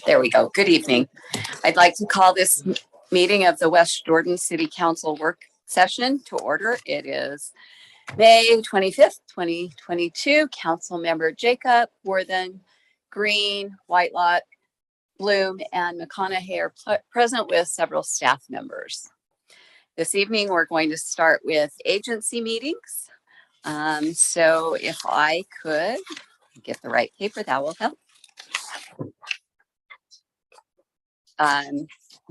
There we go. Good evening. I'd like to call this meeting of the West Jordan City Council work session to order. It is May 25th, 2022. Council member Jacob, Worthen, Green, Whitelock, Bloom, and McConaughey are present with several staff members. This evening, we're going to start with agency meetings. So if I could get the right paper, that will help.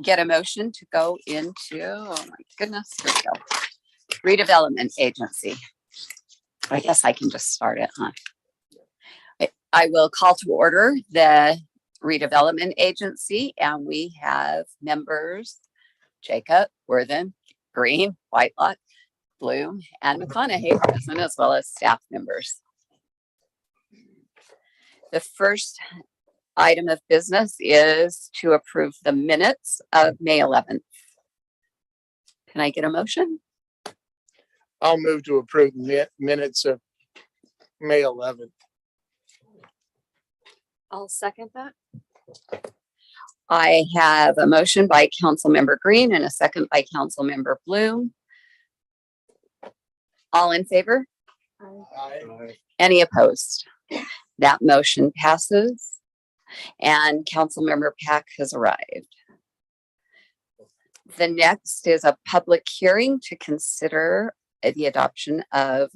Get a motion to go into, oh my goodness, here we go. Redevelopment agency. I guess I can just start it, huh? I will call to order the redevelopment agency, and we have members Jacob, Worthen, Green, Whitelock, Bloom, and McConaughey present, as well as staff members. The first item of business is to approve the minutes of May 11th. Can I get a motion? I'll move to approve minutes of May 11th. I'll second that. I have a motion by Councilmember Green and a second by Councilmember Bloom. All in favor? Aye. Any opposed? That motion passes. And Councilmember Pack has arrived. The next is a public hearing to consider the adoption of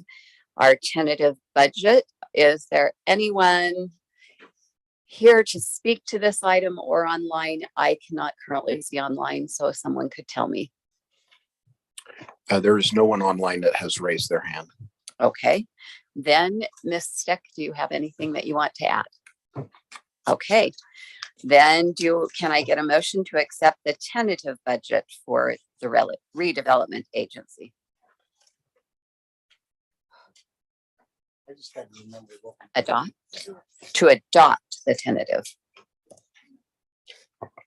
our tentative budget. Is there anyone here to speak to this item or online? I cannot currently see online, so if someone could tell me. There is no one online that has raised their hand. Okay, then Ms. Steck, do you have anything that you want to add? Okay, then can I get a motion to accept the tentative budget for the redevelopment agency? I just had to remember that. To adopt the tentative.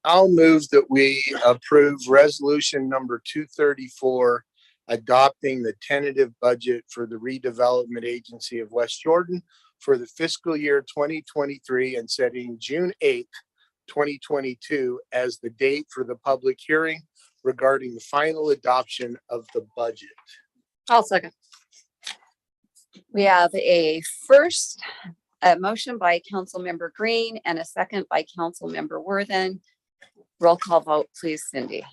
I'll move that we approve resolution number 234, adopting the tentative budget for the redevelopment agency of West Jordan for the fiscal year 2023 and setting June 8th, 2022 as the date for the public hearing regarding the final adoption of the budget. I'll second. We have a motion by Councilmember Green and a second by Councilmember Worthen. Roll call vote, please, Cindy.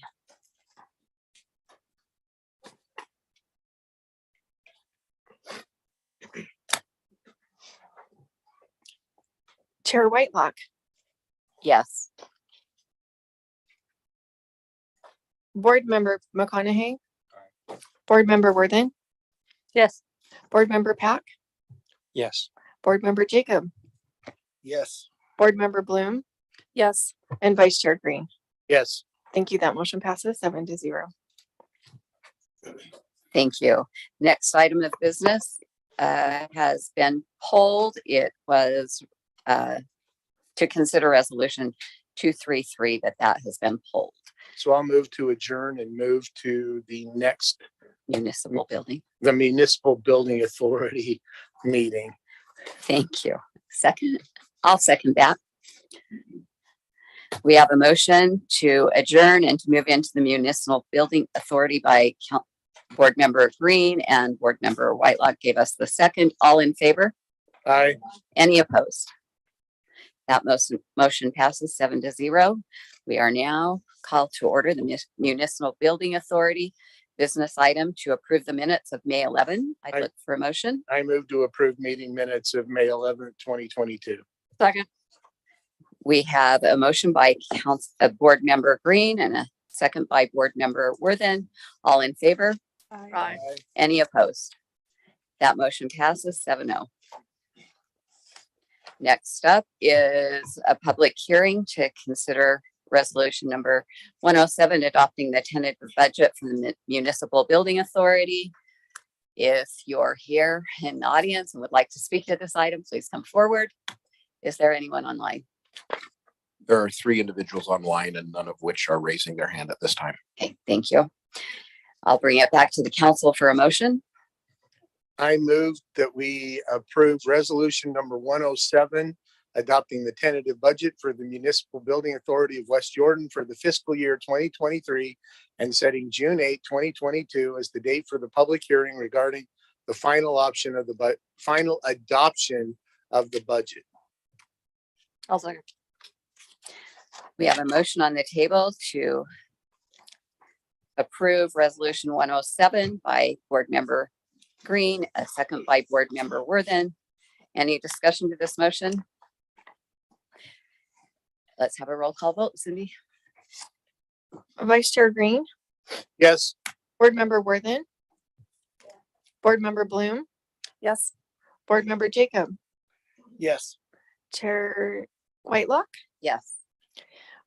Chair Whitelock, Yes. Board Member McConaughey, Board Member Worthen, Yes. Board Member Pack, Yes. Board Member Jacob, Yes. Board Member Bloom, yes, and Vice Chair Green. Yes. Thank you. That motion passes 7-0. Thank you. Next item of business has been pulled. It was to consider resolution 233 that has been pulled. So I'll move to adjourn and move to the next, Municipal building. the Municipal Building Authority meeting. Thank you. Second, I'll second that. We have a motion to adjourn and to move into the Municipal Building Authority by Board Member Green, and Board Member Whitelock gave us the second. All in favor? Aye. Any opposed? That motion passes 7-0. We are now called to order the Municipal Building Authority business item to approve the minutes of May 11. I'd look for a motion. I move to approve meeting minutes of May 11th, 2022. Second. We have a motion by Board Member Green and a second by Board Member Worthen. All in favor? Aye. Any opposed? That motion passes 7-0. Next up is a public hearing to consider resolution number 107, adopting the tentative budget for the Municipal Building Authority. If you're here in the audience and would like to speak to this item, please come forward. Is there anyone online? There are 3 individuals online and none of which are raising their hand at this time. Okay, thank you. I'll bring it back to the council for a motion. I move that we approve resolution number 107, adopting the tentative budget for the Municipal Building Authority of West Jordan for the fiscal year 2023 and setting June 8, 2022 as the date for the public hearing regarding the final final adoption of the budget. I'll second. We have a motion on the table to approve resolution 107 by board member Green, a second by board member Worthen. Any discussion to this motion? Let's have a roll call vote. Cindy? Vice Chair Green, Yes. Board Member Worthen, Board Member Bloom, Yes. Board Member Jacob, Yes. Chair Whitelock, Yes.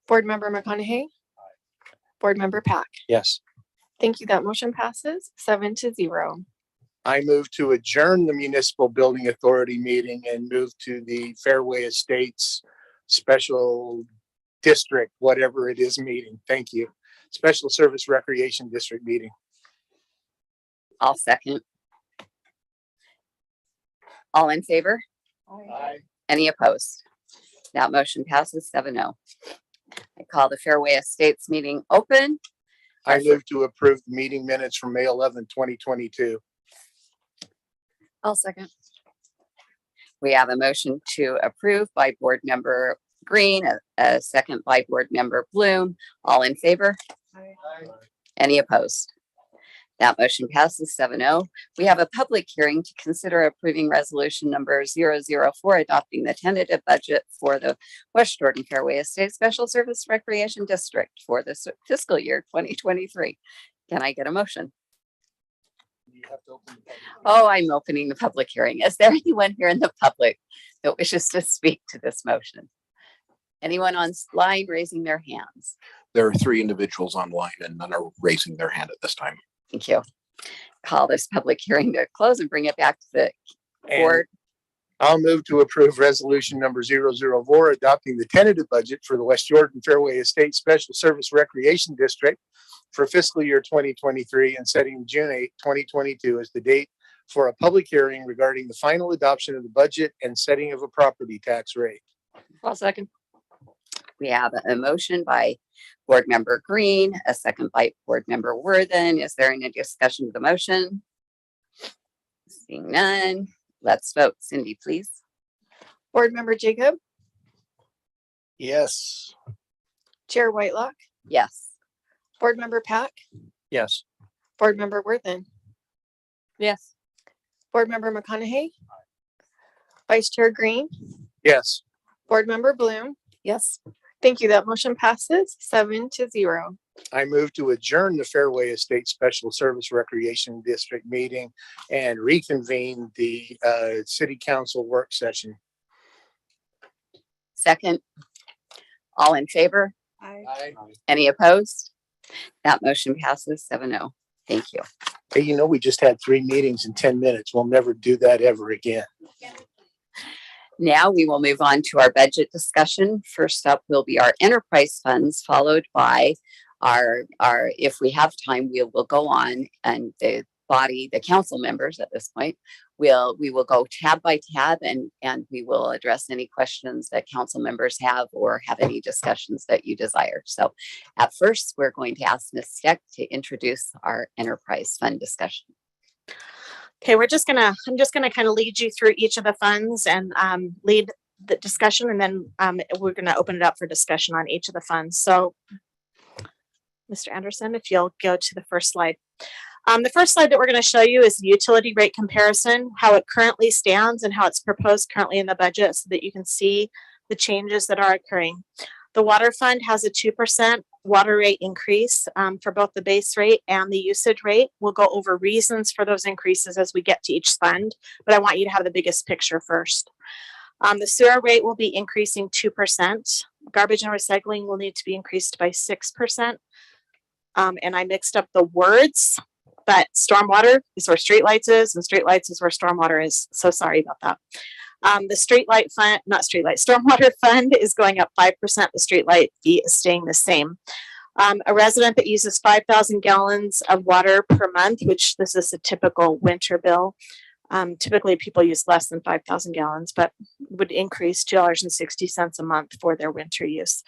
Board Member McConaughey, Board Member Pack. Yes. Thank you. That motion passes 7-0. I move to adjourn the Municipal Building Authority meeting and move to the Fairway Estates Special District, whatever it is, meeting. Thank you. Special Service Recreation District meeting. I'll second. All in favor? Aye. Any opposed? That motion passes 7-0. I call the Fairway Estates meeting open. I move to approve the meeting minutes from May 11, 2022. I'll second. We have a motion to approve by board member Green, a second by board member Bloom. All in favor? Any opposed? That motion passes 7-0. We have a public hearing to consider approving resolution number 004, adopting the tentative budget for the West Jordan Fairway Estate Special Service Recreation District for the fiscal year 2023. Can I get a motion? You have to open the public hearing. Oh, I'm opening the public hearing. Is there anyone here in the public that wishes to speak to this motion? Anyone online raising their hands? There are 3 individuals online and none are raising their hand at this time. Thank you. Call this public hearing to close and bring it back to the And board. I'll move to approve resolution number 004, adopting the tentative budget for the West Jordan Fairway Estate Special Service Recreation District for fiscal year 2023 and setting June 8, 2022 as the date for a public hearing regarding the final adoption of the budget and setting of a property tax rate. I'll second. We have a motion by board member Green, a second by board member Worthen. Is there any discussion of the motion? Seeing none, let's vote. Cindy, please. Board Member Jacob, Yes. Chair Whitelock, Yes. Board Member Pack, Yes. Board Member Worthen, Yes. Board Member McConaughey, Vice Chair Green, Yes. Board Member Bloom. Yes. Thank you. That motion passes 7-0. I move to adjourn the Fairway Estate Special Service Recreation District meeting and reconvene the city council work session. Second. All in favor? Any opposed? That motion passes 7-0. Thank you. Hey, you know, we just had 3 meetings in 10 minutes. We'll never do that ever again. Now we will move on to our budget discussion. First up will be our enterprise funds, followed by our if we have time, we will go on, and the council members at this point, we will go tab by tab and we will address any questions that council members have or have any discussions that you desire. So at first, we're going to ask Ms. Steck to introduce our enterprise fund discussion. Okay, I'm just gonna kind of lead you through each of the funds and lead the discussion, and then we're gonna open it up for discussion on each of the funds. So, Mr. Anderson, if you'll go to the first slide. The first slide that we're gonna show you is the utility rate comparison, how it currently stands and how it's proposed currently in the budget so that you can see the changes that are occurring. The water fund has a 2% water rate increase for both the base rate and the usage rate. We'll go over reasons for those increases as we get to each fund, but I want you to have the biggest picture first. The sewer rate will be increasing 2%. Garbage and recycling will need to be increased by 6%. And I mixed up the words, but stormwater is where streetlights is, and streetlights is where stormwater is. So sorry about that. The stormwater fund is going up 5%. The streetlight fee is staying the same. A resident that uses 5,000 gallons of water per month, which this is a typical winter bill, Typically, people use less than 5,000 gallons, but would increase $2.60 a month for their winter use.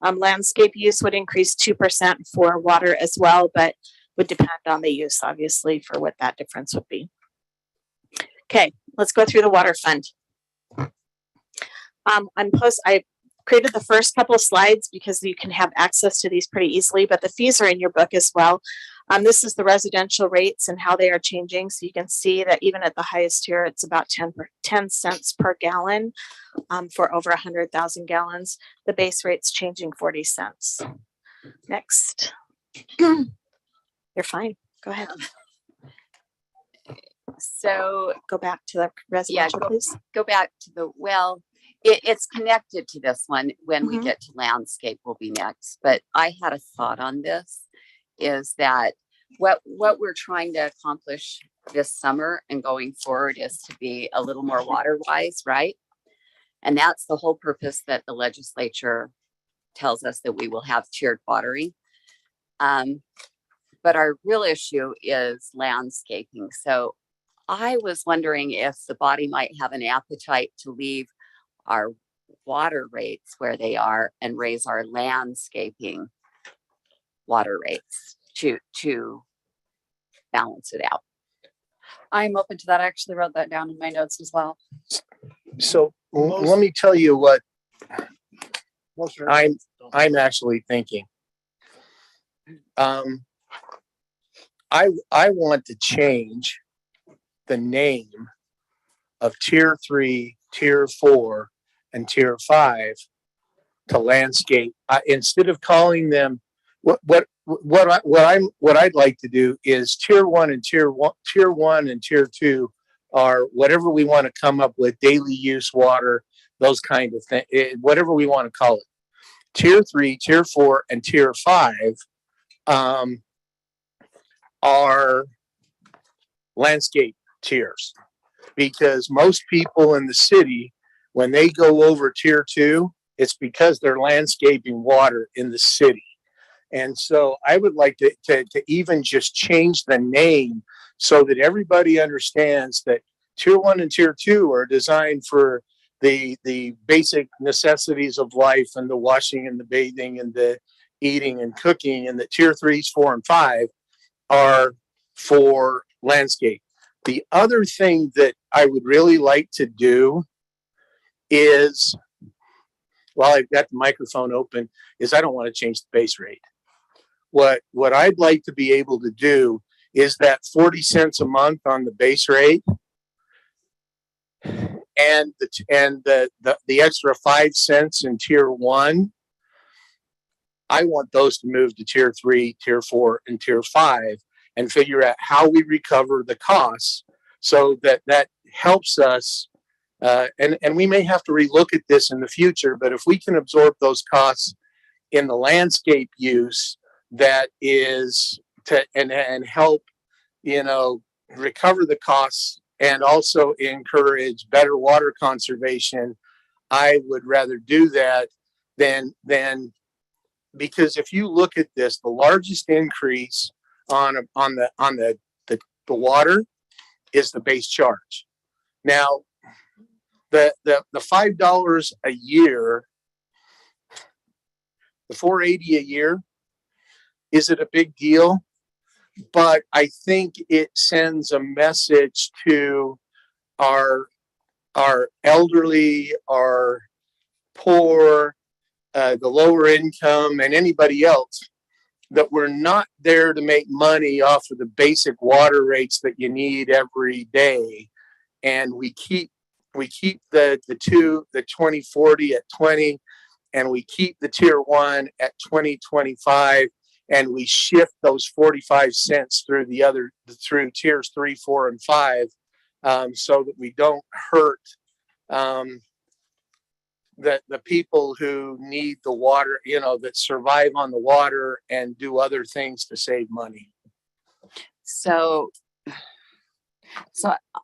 Landscape use would increase 2% for water as well, but would depend on the use, obviously, for what that difference would be. Okay, let's go through the water fund. I created the first couple of slides because you can have access to these pretty easily, but the fees are in your book as well. This is the residential rates and how they are changing. So you can see that even at the highest tier, it's about 10 cents per gallon for over 100,000 gallons. The base rate's changing 40 cents. Next. You're fine. Go ahead. So Go back to the residential, please. go back to the, well, it's connected to this one. When we Mhm. get to landscape will be next. But I had a thought on this, is that what we're trying to accomplish this summer and going forward is to be a little more water wise, right? And that's the whole purpose that the legislature tells us, that we will have tiered watering. But our real issue is landscaping. So I was wondering if the body might have an appetite to leave our water rates where they are and raise our landscaping water rates to balance it out. I'm open to that. I actually wrote that down in my notes as well. So let me tell you what I'm actually thinking. I want to change the name of tier 3, tier 4, and tier 5 to landscape. Instead of calling them, what I'd like to do is tier 1 and tier 2 are whatever we want to come up with, daily use water, those kind of things, whatever we want to call it. Tier 3, tier 4, and tier 5 are landscape tiers, because most people in the city, when they go over tier 2, it's because they're landscaping water in the city. And so I would like to even just change the name so that everybody understands that tier 1 and tier 2 are designed for the basic necessities of life, and the washing and the bathing and the eating and cooking, and the tier 3s, 4, and 5 are for landscape. The other thing that I would really like to do is, while I've got the microphone open, is I don't want to change the base rate. What I'd like to be able to do is that 40 cents a month on the base rate, and the extra 5 cents in tier 1, I want those to move to tier 3, tier 4, and tier 5, and figure out how we recover the costs, so that helps us. And we may have to relook at this in the future, but if we can absorb those costs in the landscape use, that is and help, recover the costs and also encourage better water conservation, I would rather do that than because if you look at this, the largest increase on the water is the base charge. Now, the $5 a year, the $4.80 a year, is it a big deal? But I think it sends a message to our elderly, our poor, the lower income, and anybody else, that we're not there to make money off of the basic water rates that you need every day. And we keep the 2040 at 20, and we keep the tier 1 at 2025, and we shift those 45 cents through through tiers 3, 4, and 5, so that we don't hurt the people who need the water, that survive on the water and do other things to save money. So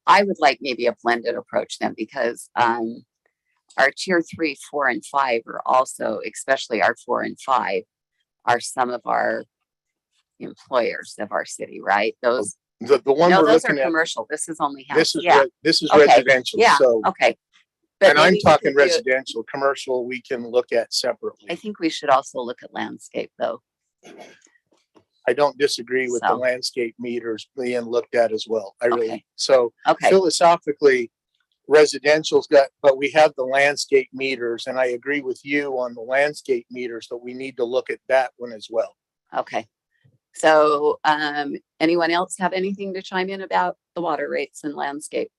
I would like maybe a blended approach then, because our tier 3, 4, and 5 are also, especially our 4 and 5, are some of our employers of our city, right? Those The one No, we're those are looking at, commercial. This is only house. this is, Yeah. this is Okay. residential, Yeah, so, okay. But and I'm maybe we talking could do- residential, commercial, we can look at separately. I think we should also look at landscape though. I don't disagree with the So. landscape meters being looked at as well. I really, Okay. so Okay, philosophically, residential's got, but we have the landscape meters, and I agree with you on the landscape meters, but we need to look at that one as well. okay. So, anyone else have anything to chime in about the water rates and landscape?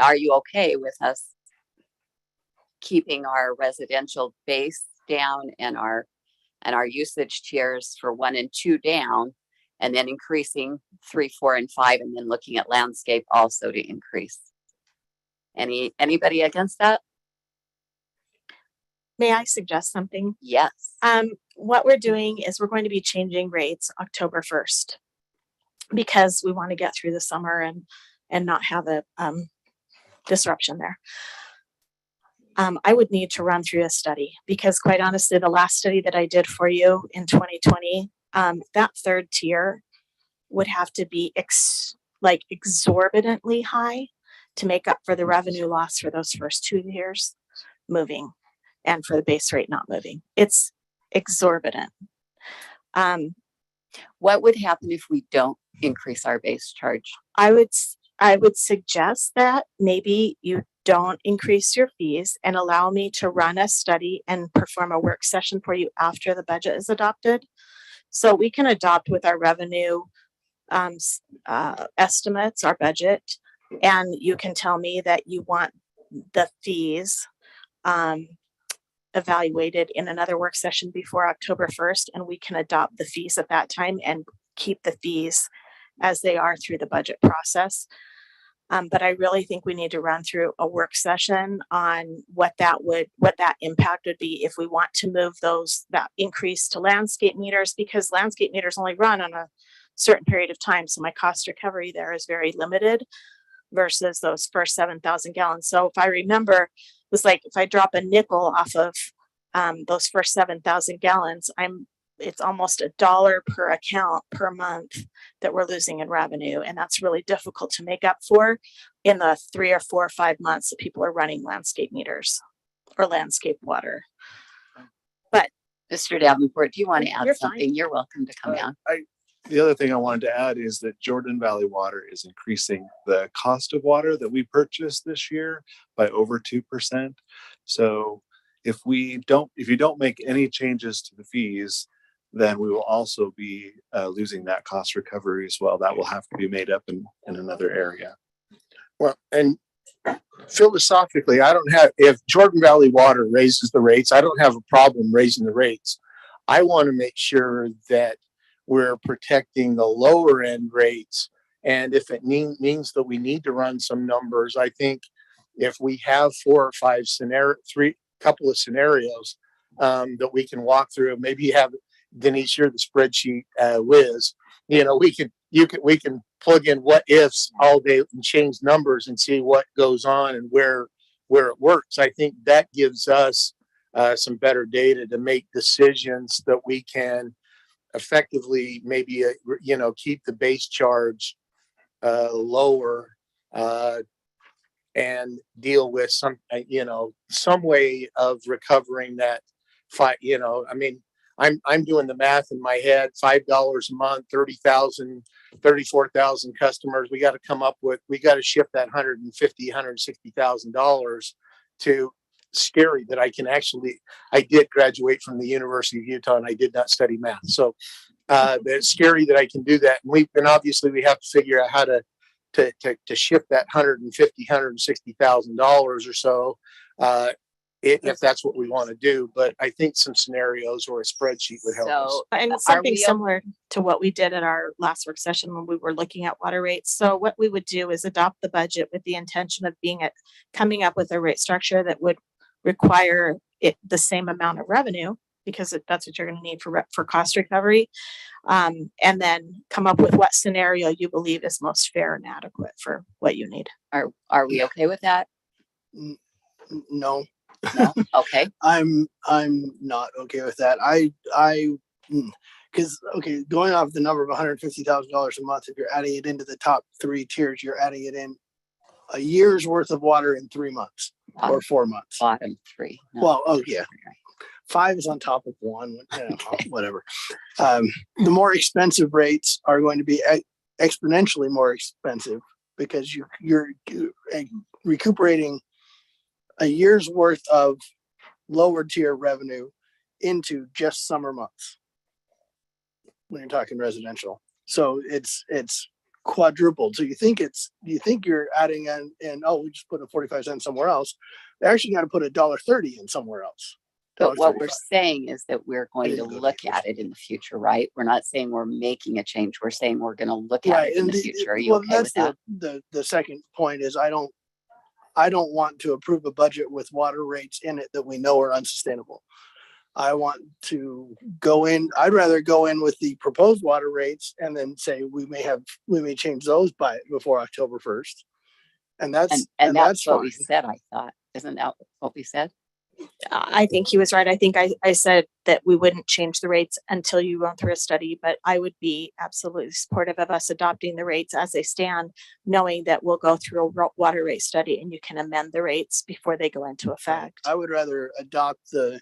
Are you okay with us keeping our residential base down and our usage tiers for 1 and 2 down, and then increasing 3, 4, and 5, and then looking at landscape also to increase? Anybody against that? May I suggest something? Yes. What we're doing is we're going to be changing rates October 1st because we want to get through the summer and not have a disruption there. I would need to run through a study because quite honestly, the last study that I did for you in 2020, that third tier would have to be exorbitantly high to make up for the revenue loss for those first 2 years moving and for the base rate not moving. It's exorbitant. What would happen if we don't increase our base charge? I would suggest that maybe you don't increase your fees and allow me to run a study and perform a work session for you after the budget is adopted. So we can adopt with our revenue estimates, our budget, and you can tell me that you want the fees evaluated in another work session before October 1st, and we can adopt the fees at that time and keep the fees as they are through the budget process. But I really think we need to run through a work session on what that impact would be if we want to move that increase to landscape meters, because landscape meters only run on a certain period of time. So my cost recovery there is very limited versus those first 7,000 gallons. So if I remember, it was like if I drop a nickel off of those first 7,000 gallons, it's almost $1 per account per month that we're losing in revenue. And that's really difficult to make up for in the 3 or 4 or 5 months that people are running landscape meters or landscape water. But Mr. Davenport, do you want to add You're fine. something? You're welcome to come down. The other thing I wanted to add is that Jordan Valley Water is increasing the cost of water that we purchased this year by over 2%. So if you don't make any changes to the fees, then we will also be losing that cost recovery as well. That will have to be made up in another area. Well, and philosophically, if Jordan Valley Water raises the rates, I don't have a problem raising the rates. I want to make sure that we're protecting the lower end rates. And if it means that we need to run some numbers, I think if we have 4 or 5 couple of scenarios that we can walk through, maybe have Denise, you're the spreadsheet whiz. We can plug in what ifs all day and change numbers and see what goes on and where it works. I think that gives us some better data to make decisions that we can effectively maybe keep the base charge lower and deal with some way of recovering that I'm doing the math in my head, $5 a month, 30,000, 34,000 customers. We got to shift that $160,000 to scary that I did graduate from the University of Utah and I did not study math. So it's scary that I can do that. And obviously we have to figure out how to shift that $160,000 or so, if that's what we want to do. But I think some scenarios or a spreadsheet would help us. and something similar to what we did at our last work session when we were looking at water rates. So what we would do is adopt the budget with the intention of coming up with a rate structure that would require the same amount of revenue, because that's what you're going to need for cost recovery, and then come up with what scenario you believe is most fair and adequate for what you need. Are we okay with that? No, No? Okay. I'm not okay with that. because, okay, going off the number of $150,000 a month, if you're adding it into the top 3 tiers, you're adding it in a year's worth of water in 3 months or 4 months. Bottom 3. no. Well, oh yeah, 5 is on top of 1, whatever. The more expensive rates are going to be exponentially more expensive because you're recuperating a year's worth of lower tier revenue into just summer months when you're talking residential. So it's quadrupled. So you think you're adding in, oh, we just put a 45 cents somewhere else. They actually got to put $1.30 in somewhere else. But what we're $1.35. saying is that we're going to didn't go to look the at it in the future, right? We're not saying we're making a change. We're saying we're going to look at Right, it in and the future. Are you okay with that's that? the second point is I don't want to approve a budget with water rates in it that we know are unsustainable. I want to go in. I'd rather go in with the proposed water rates and then say we may change those before October 1st. And that's That's what fine. we said, I thought. Isn't that what we said? I think he was right. I think I said that we wouldn't change the rates until you run through a study, but I would be absolutely supportive of us adopting the rates as they stand, knowing that we'll go through a water rate study and you can amend the rates before they go into effect. I would rather adopt the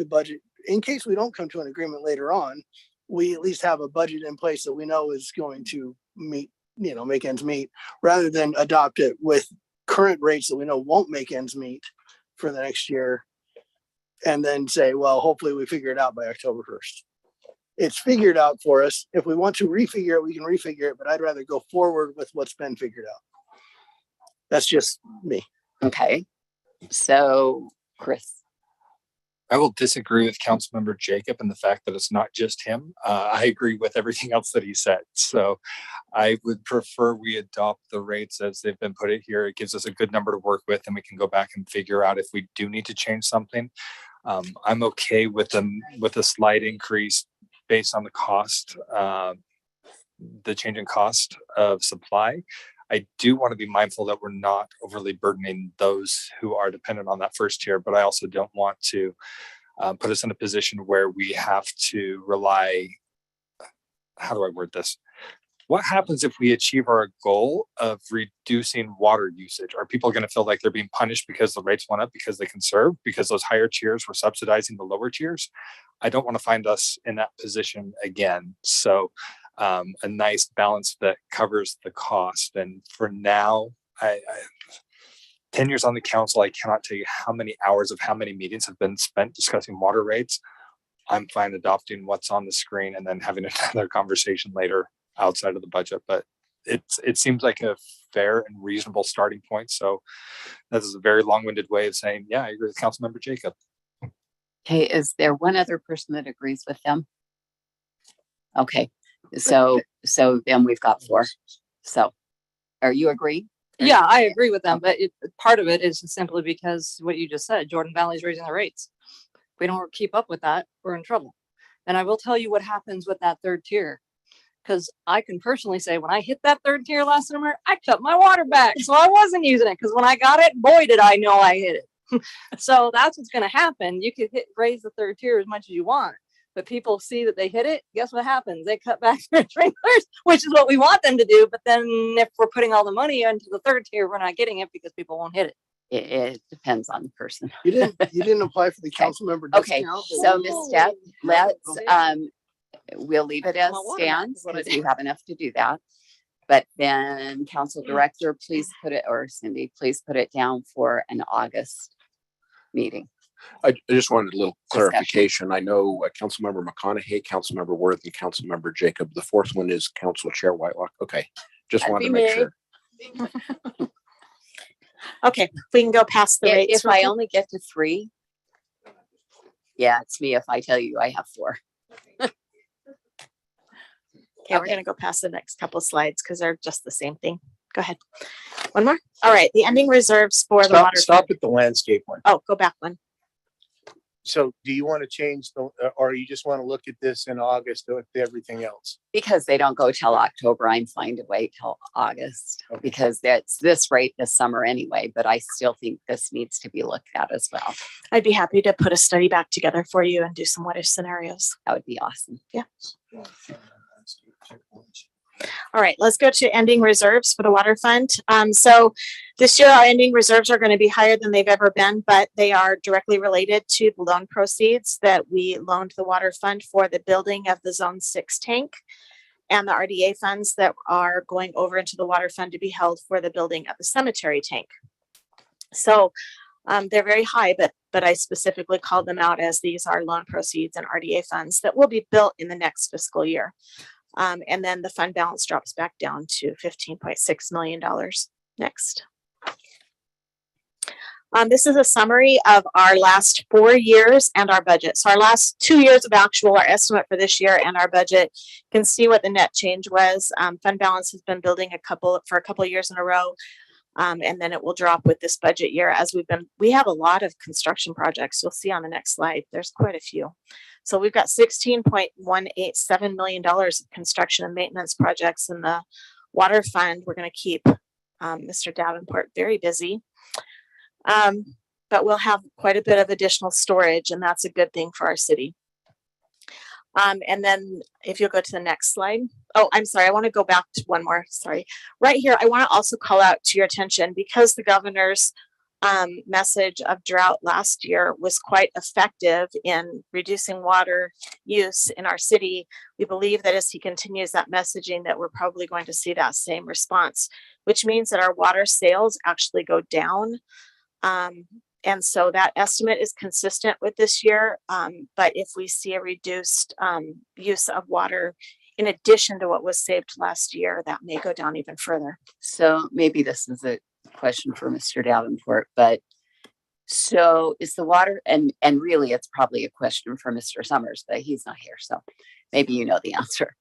budget in case we don't come to an agreement later on. We at least have a budget in place that we know is going to meet, make ends meet, rather than adopt it with current rates that we know won't make ends meet for the next year. And then say, well, hopefully we figure it out by October 1st. It's figured out for us. If we want to refigure it, we can refigure it, but I'd rather go forward with what's been figured out. That's just me. Okay. So, Chris. I will disagree with Councilmember Jacob and the fact that it's not just him. I agree with everything else that he said. So I would prefer we adopt the rates as they've been put in here. It gives us a good number to work with and we can go back and figure out if we do need to change something. I'm okay with a slight increase based on the cost, the change in cost of supply. I do want to be mindful that we're not overly burdening those who are dependent on that first tier, but I also don't want to put us in a position where we have to rely. How do I word this? What happens if we achieve our goal of reducing water usage? Are people going to feel like they're being punished because the rates went up because they conserved, because those higher tiers were subsidizing the lower tiers? I don't want to find us in that position again. So a nice balance that covers the cost. And for now, I 10 years on the council, I cannot tell you how many hours of how many meetings have been spent discussing water rates. I'm fine adopting what's on the screen and then having another conversation later outside of the budget. But it seems like a fair and reasonable starting point. So that is a very long-winded way of saying, yeah, I agree with Councilmember Jacob. Okay, is there one other person that agrees with them? Okay, so then we've got 4. So are you agree? Yeah, I agree with them, but part of it is simply because what you just said, Jordan Valley's raising the rates. If we don't keep up with that, we're in trouble. And I will tell you what happens with that third tier. Because I can personally say when I hit that third tier last summer, I cut my water back. So I wasn't using it because when I got it, boy, did I know I hit it. So that's what's going to happen. You could raise the third tier as much as you want, but people see that they hit it. Guess what happens? They cut back their sprinklers, which is what we want them to do. But then if we're putting all the money into the third tier, we're not getting it because people won't hit it. It depends on the person. You didn't apply for the council member Okay, discount? so Ms. Steph, we'll leave it as stands because we have enough to do that. But then council director, please put it, or Cindy, please put it down for an August meeting. I just wanted a little Discussion. clarification. I know Councilmember McConaughey, Councilmember Worth, and Councilmember Jacob. The fourth one is Council Chair Whitelock. Okay, just That'd wanted be to make me. sure. Okay, we can go past the rates. If I only get to 3, yeah, it's me if I tell you I have 4. Okay, we're going to go past the next couple of slides because they're just the same thing. Go ahead. One more. All right, the ending reserves for the water. Stop at the landscape one. Oh, go back one. So do you want to change or you just want to look at this in August with everything else? Because they don't go till October, I'm fine to wait till August Okay. because that's this rate this summer anyway, but I still think this needs to be looked at as well. I'd be happy to put a study back together for you and do some what if scenarios. That would be awesome. All right, let's go to ending reserves for the water fund. So this year our ending reserves are going to be higher than they've ever been, but they are directly related to the loan proceeds that we loaned the water fund for the building of the Zone 6 tank and the RDA funds that are going over into the water fund to be held for the building of the cemetery tank. So they're very high, but I specifically called them out as these are loan proceeds and RDA funds that will be built in the next fiscal year. And then the fund balance drops back down to $15.6 million. Next. This is a summary of our last 4 years and our budget. So our last 2 years of actual, our estimate for this year and our budget, you can see what the net change was. Fund balance has been building for a couple of years in a row. And then it will drop with this budget year as we have a lot of construction projects. You'll see on the next slide, there's quite a few. So we've got $16.187 million of construction and maintenance projects in the water fund. We're going to keep Mr. Davenport very busy. But we'll have quite a bit of additional storage, and that's a good thing for our city. And then if you'll go to the next slide. Oh, I'm sorry. I want to go back to one more. Sorry. Right here, I want to also call out to your attention because the governor's message of drought last year was quite effective in reducing water use in our city. We believe that as he continues that messaging that we're probably going to see that same response, which means that our water sales actually go down. And so that estimate is consistent with this year. But if we see a reduced use of water in addition to what was saved last year, that may go down even further. So maybe this is a question for Mr. Davenport, but so is the water, and really it's probably a question for Mr. Summers, but he's not here. So maybe you know the answer.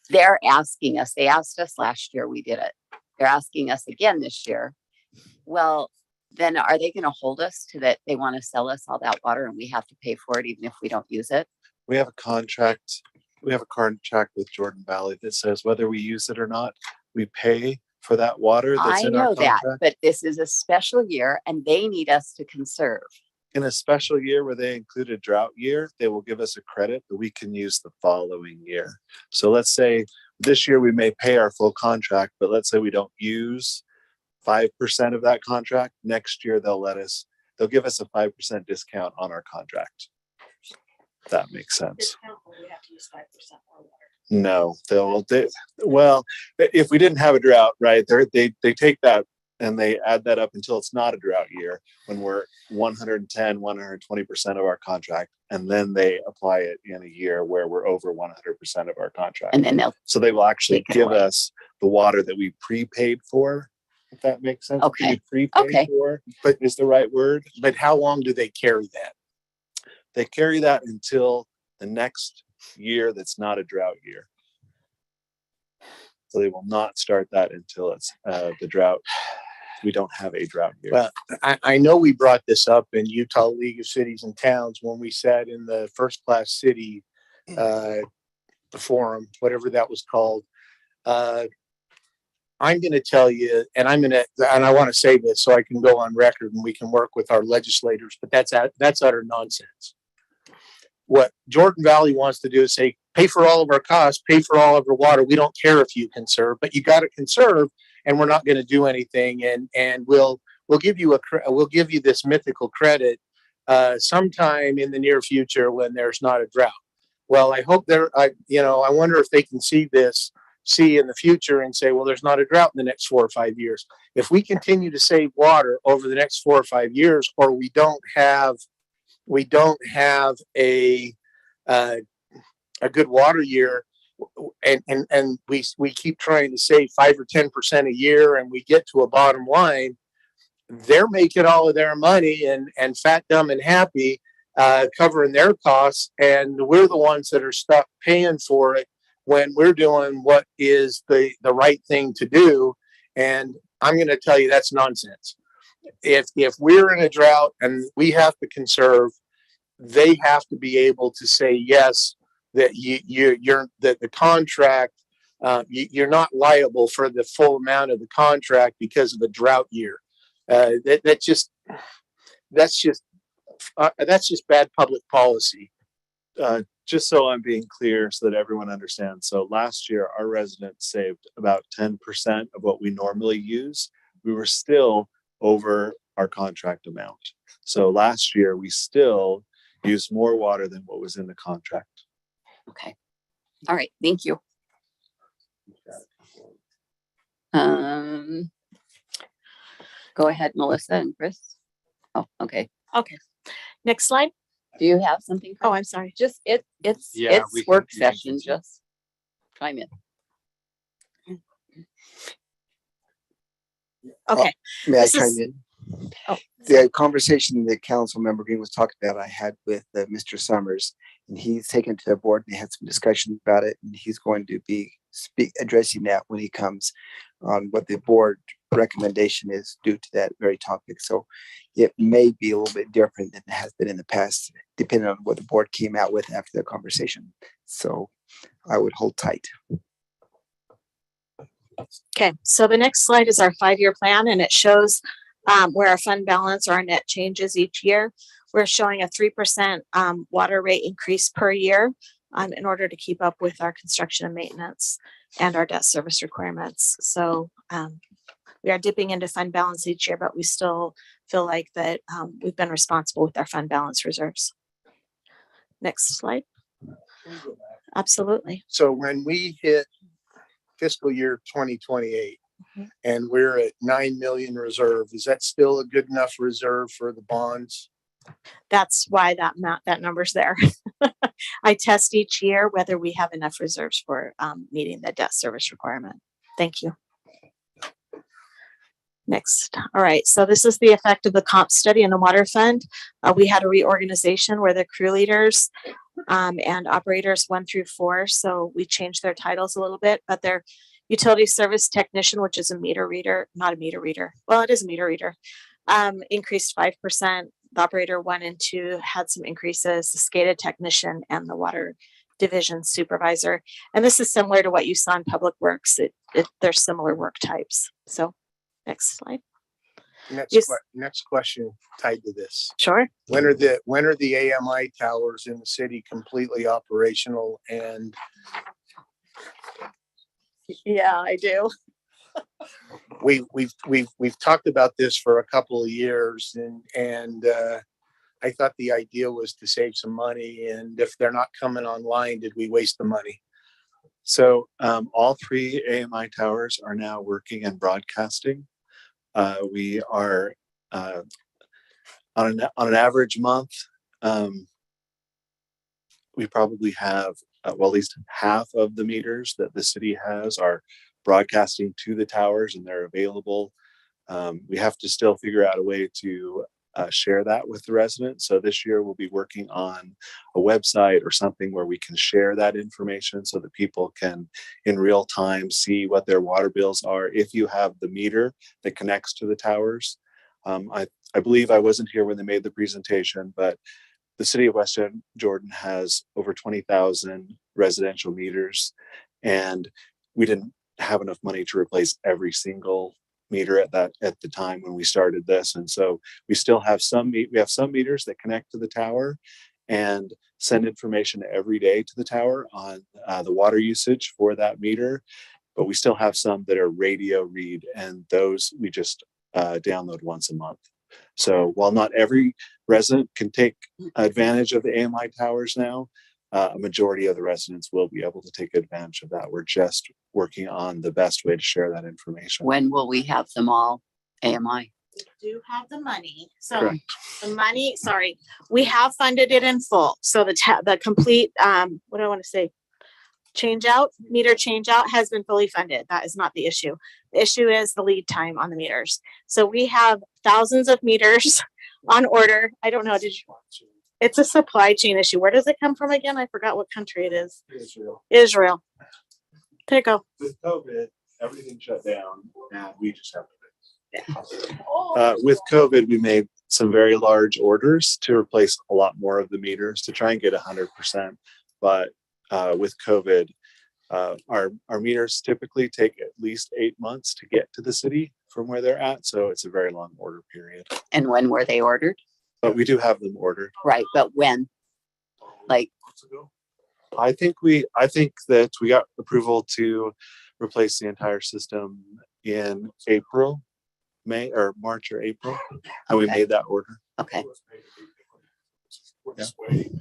They're asking us, they asked us last year, we did it. They're asking us again this year. Well, then are they going to hold us to that? They want to sell us all that water and we have to pay for it even if we don't use it? We have a contract. We have a contract with Jordan Valley that says whether we use it or not, we pay for that water that's I in our know that, contract. but this is a special year and they need us to conserve. In a special year where they include a drought year, they will give us a credit that we can use the following year. So let's say this year we may pay our full contract, but let's say we don't use 5% of that contract. Next year they'll give us a 5% discount on our contract. If that makes sense. We have to use 5% more water. No, well, if we didn't have a drought, right, they take that and they add that up until it's not a drought year when we're 110, 120% of our contract. And then they apply it in a year where we're over 100% of our contract. And then so they will actually take it give away. us the water that we prepaid for, if that makes sense. Okay. Prepaid Okay. for, but is the right word. But how long do they carry that? They carry that until the next year that's not a drought year. So they will not start that until it's the drought. We don't have a drought year. Well, I know we brought this up in Utah League of Cities and Towns when we sat in the first class city forum, whatever that was called. I'm going to tell you, and I want to say this so I can go on record and we can work with our legislators, but that's utter nonsense. What Jordan Valley wants to do is say, pay for all of our costs, pay for all of our water. We don't care if you conserve, but you got to conserve, and we're not going to do anything. And we'll give you this mythical credit sometime in the near future when there's not a drought. Well, I hope I wonder if they can see in the future and say, well, there's not a drought in the next 4 or 5 years. If we continue to save water over the next 4 or 5 years, or we don't have a good water year, and we keep trying to save 5 or 10% a year, and we get to a bottom line, they're making all of their money and fat, dumb, and happy, covering their costs, and we're the ones that are stuck paying for it when we're doing what is the right thing to do. And I'm going to tell you that's nonsense. if we're in a drought and we have to conserve, they have to be able to say yes, that you're that the contract, you're not liable for the full amount of the contract because of a drought year. That's just bad public policy. Just so I'm being clear so that everyone understands. So last year, our residents saved about 10% of what we normally use. We were still over our contract amount. So last year, we still used more water than what was in the contract. Okay. All right. Thank you. Go ahead, Melissa and Chris. Oh, okay. Okay. Next slide. Do you have something? Oh, I'm sorry. Just it's Yeah, we can- work we can session. continue. Just chime in. Okay. May I This chime is- in? Oh. The conversation that Council Member Green was talking about, I had with Mr. Summers, and he's taken it to the board and they had some discussion about it, and he's going to be addressing that when he comes on what the board recommendation is due to that very topic. So it may be a little bit different than it has been in the past, depending on what the board came out with after the conversation. So I would hold tight. Okay, so the next slide is our 5-year plan, and it shows where our fund balance or our net changes each year. We're showing a 3% water rate increase per year in order to keep up with our construction and maintenance and our debt service requirements. So we are dipping into fund balance each year, but we still feel like that we've been responsible with our fund balance reserves. Next slide. Absolutely. So when we hit fiscal year 2028 and we're at 9 million reserve, is that still a good enough reserve for the bonds? That's why that number's there. I test each year whether we have enough reserves for meeting the debt service requirement. Thank you. Next. All right. So this is the effect of the comp study in the water fund. We had a reorganization where the crew leaders and operators 1 through 4. So we changed their titles a little bit, but they're utility service technician, which is a meter reader, not a meter reader. Well, it is a meter reader. Increased 5%. The operator 1 and 2 had some increases, the SCADA technician and the water division supervisor. And this is similar to what you saw in public works. They're similar work types. So next slide. Next question tied to this. Sure. When are the AMI towers in the city completely operational? And Yeah, I do. we've talked about this for a couple of years, and I thought the idea was to save some money. And if they're not coming online, did we waste the money? So all 3 AMI towers are now working and broadcasting. We are on an average month, we probably have at least half of the meters that the city has are broadcasting to the towers, and they're available. We have to still figure out a way to share that with the residents. So this year we'll be working on a website or something where we can share that information so that people can in real time see what their water bills are if you have the meter that connects to the towers. I believe I wasn't here when they made the presentation, but the city of West Jordan has over 20,000 residential meters, and we didn't have enough money to replace every single meter at the time when we started this. And so we still have some meters that connect to the tower and send information every day to the tower on the water usage for that meter. But we still have some that are radio read, and those we just download once a month. So while not every resident can take advantage of the AMI towers now, a majority of the residents will be able to take advantage of that. We're just working on the best way to share that information. When will we have them all AMI? We do have the money. So Correct. the money, sorry, we have funded it in full. So the complete, what do I want to say? Meter change out has been fully funded. That is not the issue. The issue is the lead time on the meters. So we have thousands of meters on order. I don't know. It's a supply chain issue. Where does it come from again? I forgot what country it is. Israel. There you go. With COVID, everything shut down, and we just have to fix. With COVID, we made some very large orders to replace a lot more of the meters to try and get 100%. But with COVID, our meters typically take at least 8 months to get to the city from where they're at. So it's a very long order period. And when were they ordered? But we do have them ordered. Right, but when? Like, I think that we got approval to replace the entire system in April, May or March or April, and we Okay. made that order. okay, Yeah.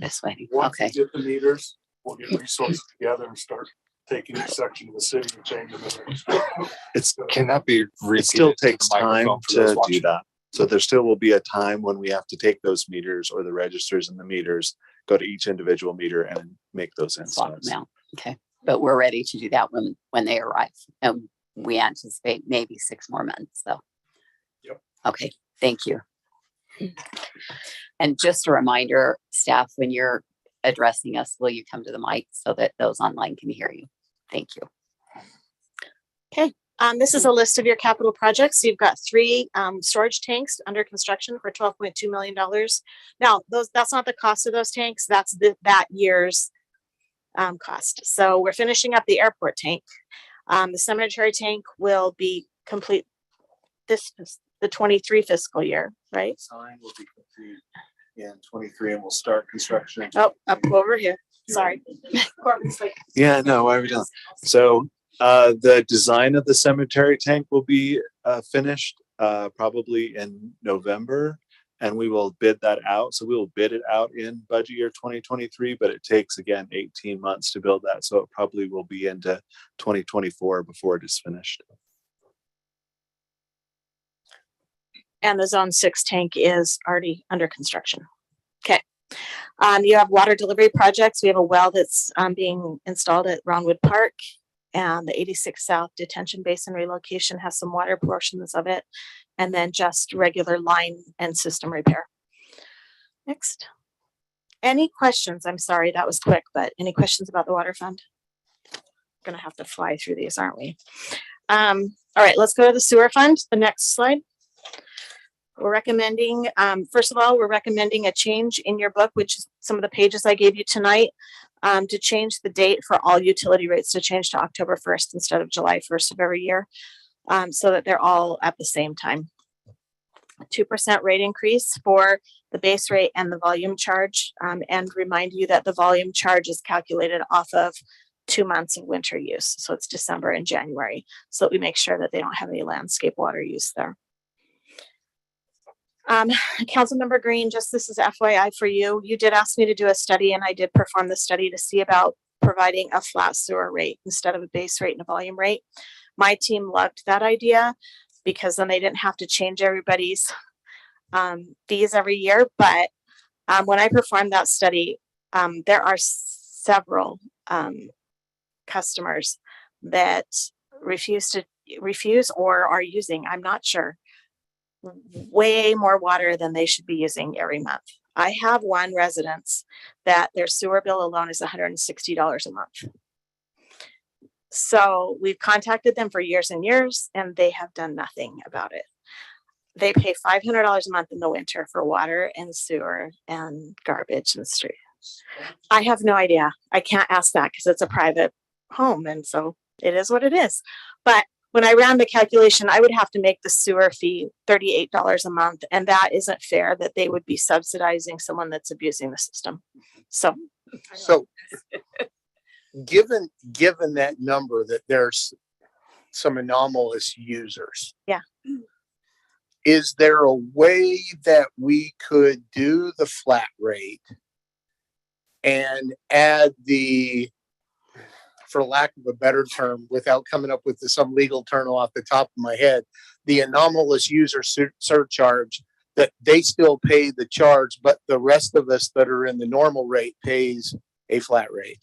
this way, Once we okay, get the meters, we'll get resources together and start taking each section of the city and changing them. It's Can that be repeated? it still to the takes time microphone for those to do watching? that. So there still will be a time when we have to take those meters or the registers and the meters, go to each individual meter and make those swap installs. them out, okay. But we're ready to do that when they arrive. And we anticipate maybe 6 more months, so. Yep. Okay, thank you. And just a reminder, staff, when you're addressing us, will you come to the mic so that those online can hear you? Thank you. This is a list of your capital projects. You've got 3 storage tanks under construction for $12.2 million. Now, that's not the cost of those tanks. That's that year's cost. So we're finishing up the airport tank. The cemetery tank will be complete the 23 fiscal year, right? Sign will be complete in 23 and we'll start construction. Oh, up over here. Sorry. Corbin's like, Yeah, no, why are we doing? So the design of the cemetery tank will be finished probably in November, and we will bid that out. So we will bid it out in budget year 2023, but it takes again 18 months to build that. So it probably will be into 2024 before it is finished. and the zone 6 tank is already under construction. Okay. You have water delivery projects. We have a well that's being installed at Roundwood Park, and the 86 South detention basin relocation has some water portions of it, and then just regular line and system repair. Next. Any questions? I'm sorry, that was quick, but any questions about the water fund? Gonna have to fly through these, aren't we? All right, let's go to the sewer fund. The next slide. We're recommending, first of all, we're recommending a change in your book, which is some of the pages I gave you tonight, to change the date for all utility rates to change to October 1st instead of July 1st of every year, so that they're all at the same time. 2% rate increase for the base rate and the volume charge, and remind you that the volume charge is calculated off of 2 months of winter use. So it's December and January, so that we make sure that they don't have any landscape water use there. Councilmember Green, just this is FYI for you. You did ask me to do a study, and I did perform the study to see about providing a flat sewer rate instead of a base rate and a volume rate. My team loved that idea because then they didn't have to change everybody's fees every year. But when I performed that study, there are several customers that refuse or are using, I'm not sure, way more water than they should be using every month. I have one residence that their sewer bill alone is $160 a month. So we've contacted them for years and years, and they have done nothing about it. They pay $500 a month in the winter for water and sewer and garbage and street. I have no idea. I can't ask that because it's a private home, and so it is what it is. But when I ran the calculation, I would have to make the sewer fee $38 a month, and that isn't fair that they would be subsidizing someone that's abusing the system. So given that number that there's some anomalous users. Yeah. Is there a way that we could do the flat rate and add the, for lack of a better term, without coming up with some legal term off the top of my head, the anomalous user surcharge, that they still pay the charge, but the rest of us that are in the normal rate pays a flat rate?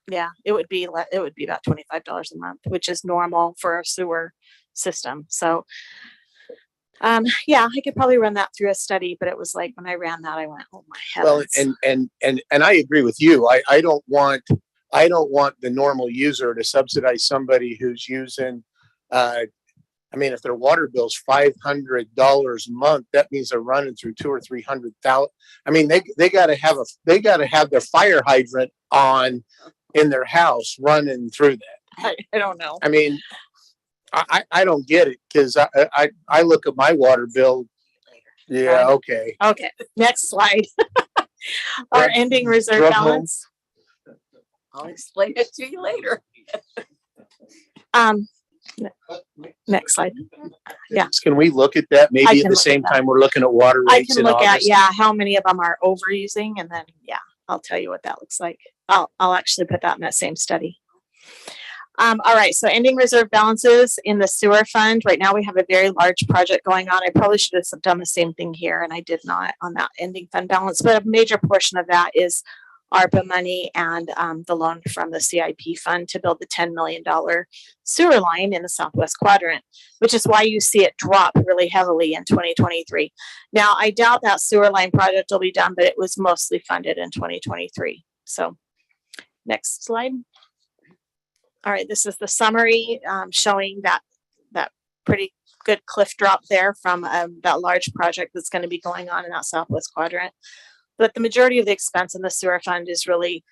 yeah, it would be about $25 a month, which is normal for a sewer system. So yeah, I could probably run that through a study, but it was like when I ran that, I went, oh my heavens. Well, and I agree with you. I don't want the normal user to subsidize somebody who's using I mean, if their water bill's $500 a month, that means they're running through 200,000 or 300,000. I mean, they gotta have their fire hydrant on in their house running through that. I don't know. I mean, I don't get it because I look at my water bill. Yeah, okay. Okay, next slide. Our Drug- ending reserve drug home. balance. I'll explain it to you later. Next slide. Yeah. Can we look at that I maybe can at the look same at that. time we're looking at water I rates can in look at, August? yeah, how many of them are overusing, and then, yeah, I'll tell you what that looks like. I'll actually put that in that same study. All right, so ending reserve balances in the sewer fund. Right now, we have a very large project going on. I probably should have done the same thing here, and I did not on that ending fund balance, but a major portion of that is ARPA money and the loan from the CIP fund to build the $10 million sewer line in the southwest quadrant, which is why you see it drop really heavily in 2023. Now, I doubt that sewer line project will be done, but it was mostly funded in 2023. So next slide. All right, this is the summary showing that pretty good cliff drop there from that large project that's going to be going on in that southwest quadrant. But the majority of the expense in the sewer fund is really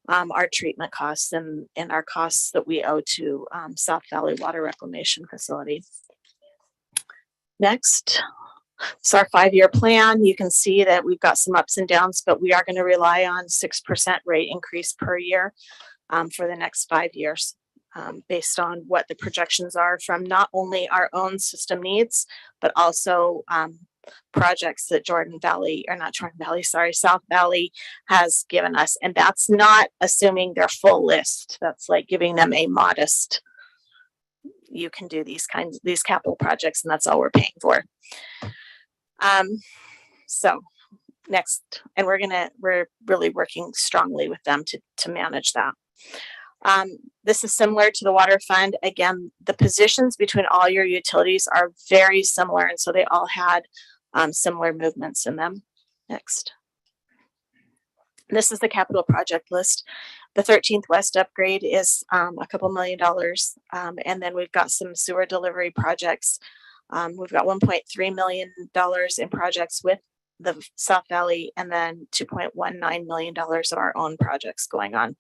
our treatment costs and our costs that we owe to South Valley Water Reclamation Facility. Next, so our 5-year plan, you can see that we've got some ups and downs, but we are going to rely on 6% rate increase per year for the next 5 years. Based on what the projections are from not only our own system needs, but also projects that South Valley has given us. And that's not assuming their full list. That's like giving them a modest, you can do these capital projects, and that's all we're paying for. So next, and we're really working strongly with them to manage that. This is similar to the water fund. Again, the positions between all your utilities are very similar, and so they all had similar movements in them. Next. This is the capital project list. The 13th West upgrade is a couple $1 million. And then we've got some sewer delivery projects. We've got $1.3 million in projects with the South Valley, and then $2.19 million of our own projects going on.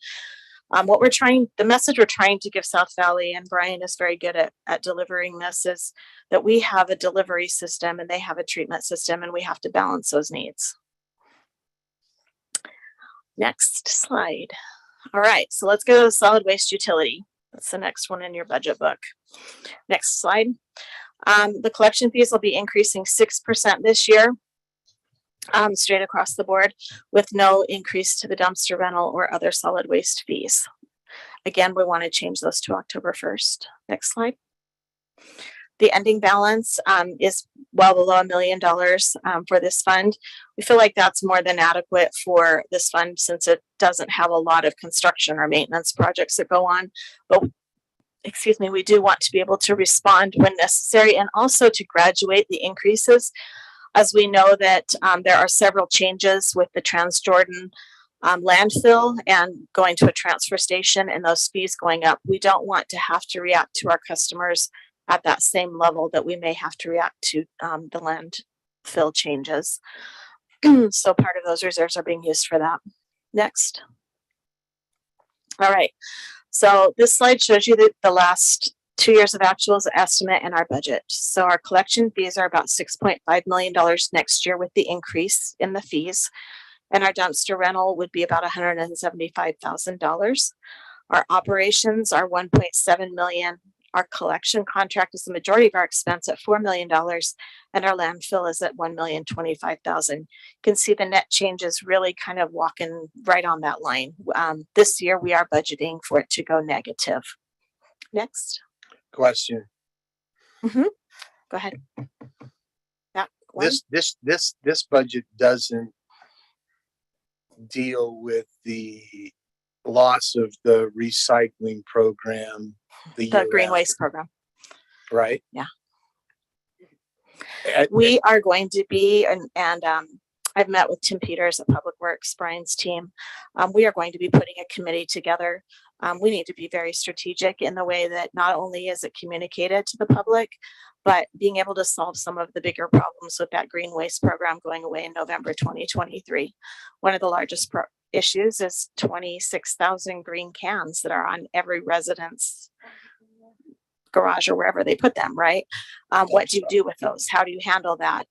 The message we're trying to give South Valley, and Brian is very good at delivering this, is that we have a delivery system and they have a treatment system, and we have to balance those needs. Next slide. All right, so let's go to the solid waste utility. That's the next one in your budget book. Next slide. The collection fees will be increasing 6% this year. Straight across the board, with no increase to the dumpster rental or other solid waste fees. Again, we want to change those to October 1st. Next slide. The ending balance is well below $1 million for this fund. We feel like that's more than adequate for this fund since it doesn't have a lot of construction or maintenance projects that go on. But we do want to be able to respond when necessary, and also to graduate the increases. As we know that there are several changes with the Transjordan landfill and going to a transfer station and those fees going up. We don't want to have to react to our customers at that same level that we may have to react to the landfill changes. So part of those reserves are being used for that. Next. All right. So this slide shows you the last 2 years of actuals, estimate, and our budget. So our collection fees are about $6.5 million next year with the increase in the fees. And our dumpster rental would be about $175,000. Our operations are $1.7 million. Our collection contract is the majority of our expense at $4 million. And our landfill is at $1,025,000. You can see the net change is really kind of walking right on that line. This year we are budgeting for it to go negative. Next. Question. Go ahead. This budget doesn't deal with the loss of the recycling program, the green waste program, right? Yeah. We are going to be, and I've met with Tim Peters at Public Works, Brian's team. We are going to be putting a committee together We need to be very strategic in the way that not only is it communicated to the public, but being able to solve some of the bigger problems with that green waste program going away in November 2023. One of the largest issues is 26,000 green cans that are on every resident's garage or wherever they put them, right? What do you do with those? How do you handle that?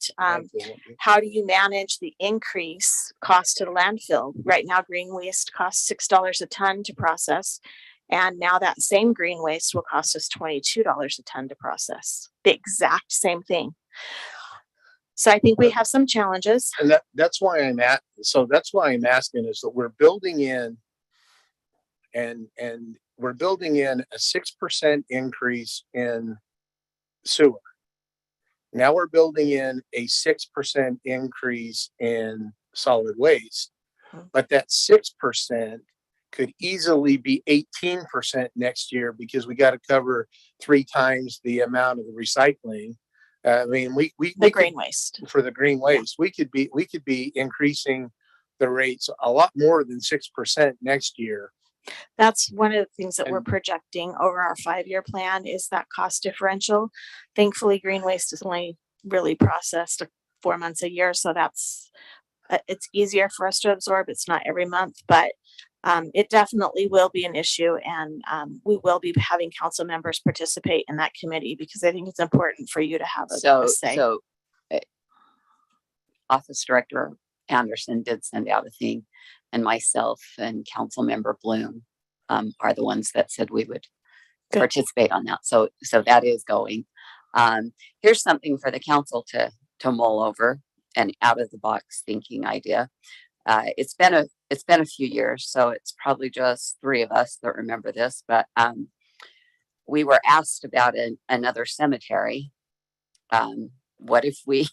How do you manage the increase cost to the landfill? Right now, green waste costs $6 a ton to process. And now that same green waste will cost us $22 a ton to process. The exact same thing. So I think we have some challenges. And that's why that's why I'm asking is that we're building in and we're building in a 6% increase in sewer. Now we're building in a 6% increase in solid waste, but that 6% could easily be 18% next year because we got to cover 3 times the amount of the recycling. I mean, we green waste for the green waste, we could be increasing the rates a lot more than 6% next year. That's one of the things that we're projecting over our 5-year plan is that cost differential. Thankfully, green waste is only really processed 4 months a year. So that's, it's easier for us to absorb. It's not every month, but it definitely will be an issue. And we will be having council members participate in that committee because I think it's important for you to have a say. So Office Director Anderson did send out a thing, and myself and Council Member Bloom are the ones that said we would participate on that. So that is going. Here's something for the council to mull over, an out of the box thinking idea. It's been a few years, so it's probably just 3 of us that remember this, but we were asked about another cemetery. What if we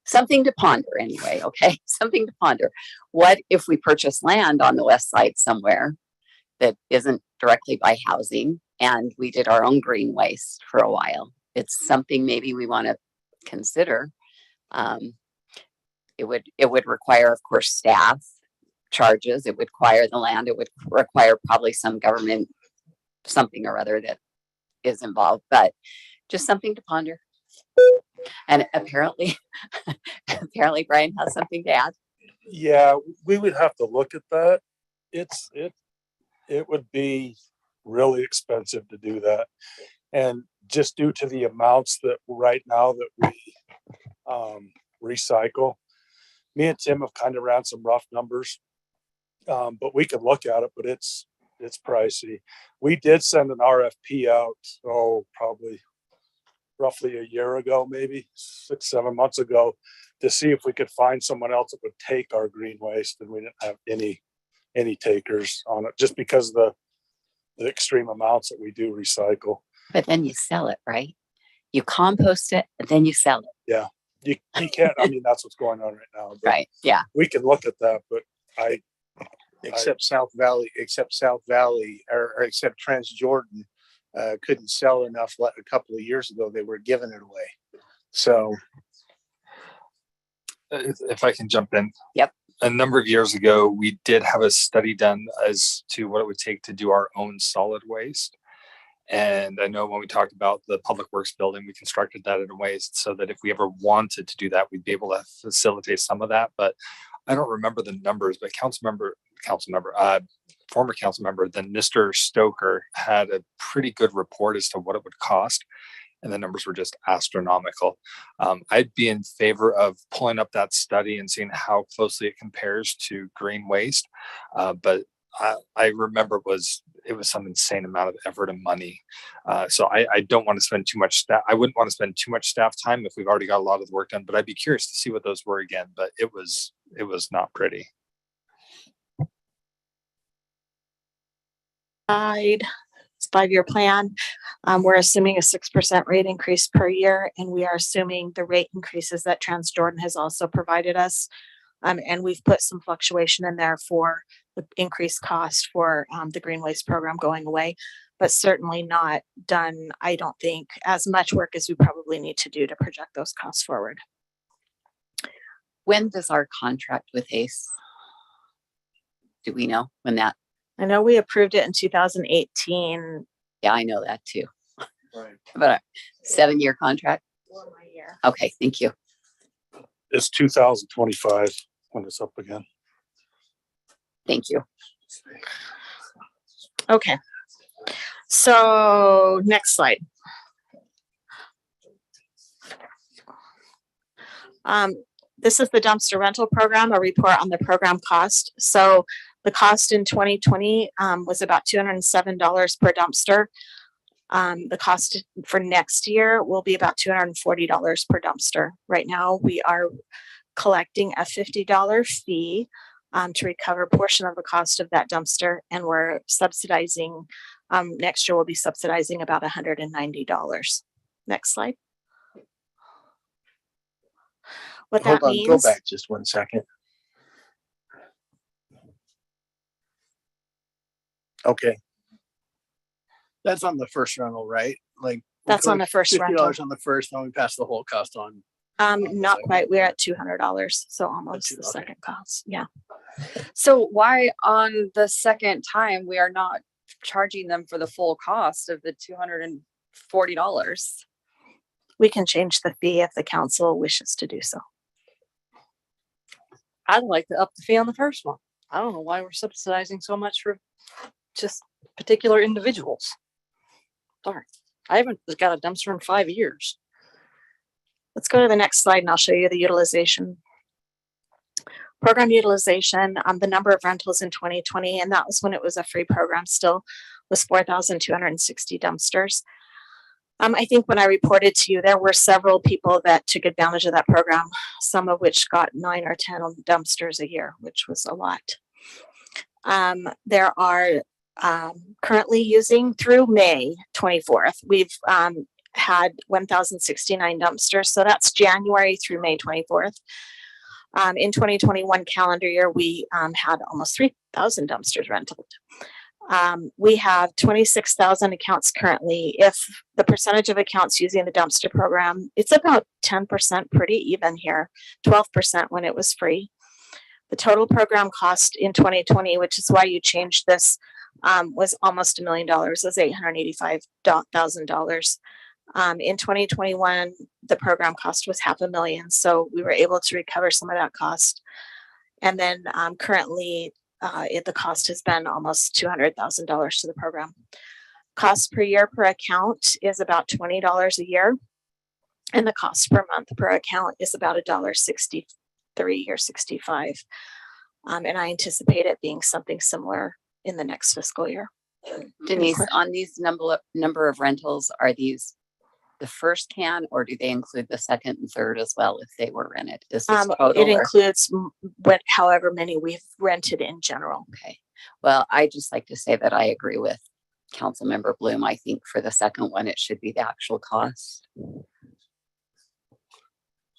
something to ponder anyway, okay? Something to ponder. What if we purchase land on the west side somewhere that isn't directly by housing and we did our own green waste for a while? It's something maybe we want to consider. It would require, of course, staff charges. It would require the land. It would require probably some government, something or other that is involved, but just something to ponder. And apparently Brian has something to add. Yeah, we would have to look at that. It would be really expensive to do that. And just due to the amounts that right now that we recycle, me and Tim have kind of ran some rough numbers, but we could look at it, but it's pricey. We did send an RFP out, probably roughly a year ago, maybe 6-7 months ago, to see if we could find someone else that would take our green waste, and we didn't have any takers on it just because of the extreme amounts that we do recycle. But then you sell it, right? You compost it and then you sell it. Yeah, you can't. I mean, that's what's going on right now. Right. Yeah. We can look at that, but Except South Valley or except Transjordan couldn't sell enough a couple of years ago. They were giving it away. So if I can jump in. Yep. A number of years ago, we did have a study done as to what it would take to do our own solid waste. And I know when we talked about the Public Works building, we constructed that in a way so that if we ever wanted to do that, we'd be able to facilitate some of that. But I don't remember the numbers, but former council member, then Mr. Stoker had a pretty good report as to what it would cost. And the numbers were just astronomical. I'd be in favor of pulling up that study and seeing how closely it compares to green waste. But I remember it was some insane amount of effort and money. So I don't want to spend too much staff. I wouldn't want to spend too much staff time if we've already got a lot of the work done, but I'd be curious to see what those were again. But it was not pretty. It's 5-year plan. We're assuming a 6% rate increase per year, and we are assuming the rate increases that Transjordan has also provided us. And we've put some fluctuation in there for the increased cost for the green waste program going away, but certainly not done, I don't think, as much work as we probably need to do to project those costs forward. When does our contract with ACE? Do we know when that I know we approved it in 2018. Yeah, I know that too. Right. But a 7-year contract. For my year. Okay, thank you. It's 2025 when it's up again. Thank you. Okay. So next slide. This is the dumpster rental program, a report on the program cost. So the cost in 2020 was about $207 per dumpster. The cost for next year will be about $240 per dumpster. Right now, we are collecting a $50 fee to recover a portion of the cost of that dumpster, and we're subsidizing. Next year, we'll be subsidizing about $190. Next slide. What Hold that on, means. go back just 1 second. Okay, That's on the first rental, right? Like. we That's on collect the first rental. $50 on the first, then we pass the whole cost on. Not quite. We're at $200, so almost the Okay. second cost. Yeah. So why on the second time we are not charging them for the full cost of the $240? We can change the fee if the council wishes to do so. I'd like to up the fee on the first one. I don't know why we're subsidizing so much for just particular individuals. Darn, I haven't got a dumpster in 5 years. Let's go to the next slide and I'll show you the utilization. Program utilization, the number of rentals in 2020, and that was when it was a free program still, was 4,260 dumpsters. I think when I reported to you, there were several people that took advantage of that program, some of which got 9 or 10 dumpsters a year, which was a lot. There are currently using through May 24th, we've had 1,069 dumpsters. So that's January through May 24th. In 2021 calendar year, we had almost 3,000 dumpsters rented. We have 26,000 accounts currently. If the percentage of accounts using the dumpster program, it's about 10%, pretty even here, 12% when it was free. The total program cost in 2020, which is why you changed this, was almost $1 million. It was $885,000. In 2021, the program cost was $500,000. So we were able to recover some of that cost. And then currently, the cost has been almost $200,000 to the program. Cost per year per account is about $20 a year. And the cost per month per account is about $1.63 or $1.65. And I anticipate it being something similar in the next fiscal year. Denise, on these number of rentals, are these the first can, or do they include the second and third as well if they were rented? Is this total? It includes however many we've rented in general. Okay. Well, I just like to say that I agree with Councilmember Bloom. I think for the second one, it should be the actual cost.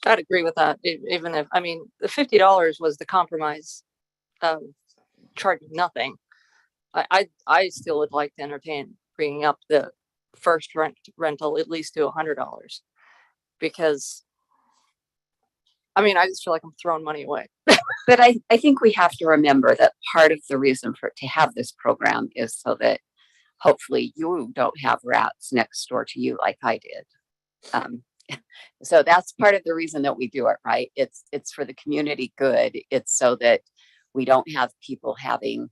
I'd agree with that. Even if, I mean, the $50 was the compromise of charging nothing. I still would like to entertain bringing up the first rental at least to $100, because I mean, I just feel like I'm throwing money away. But I think we have to remember that part of the reason to have this program is so that hopefully you don't have rats next door to you like I did. So that's part of the reason that we do it, right? It's for the community good. It's so that we don't have people having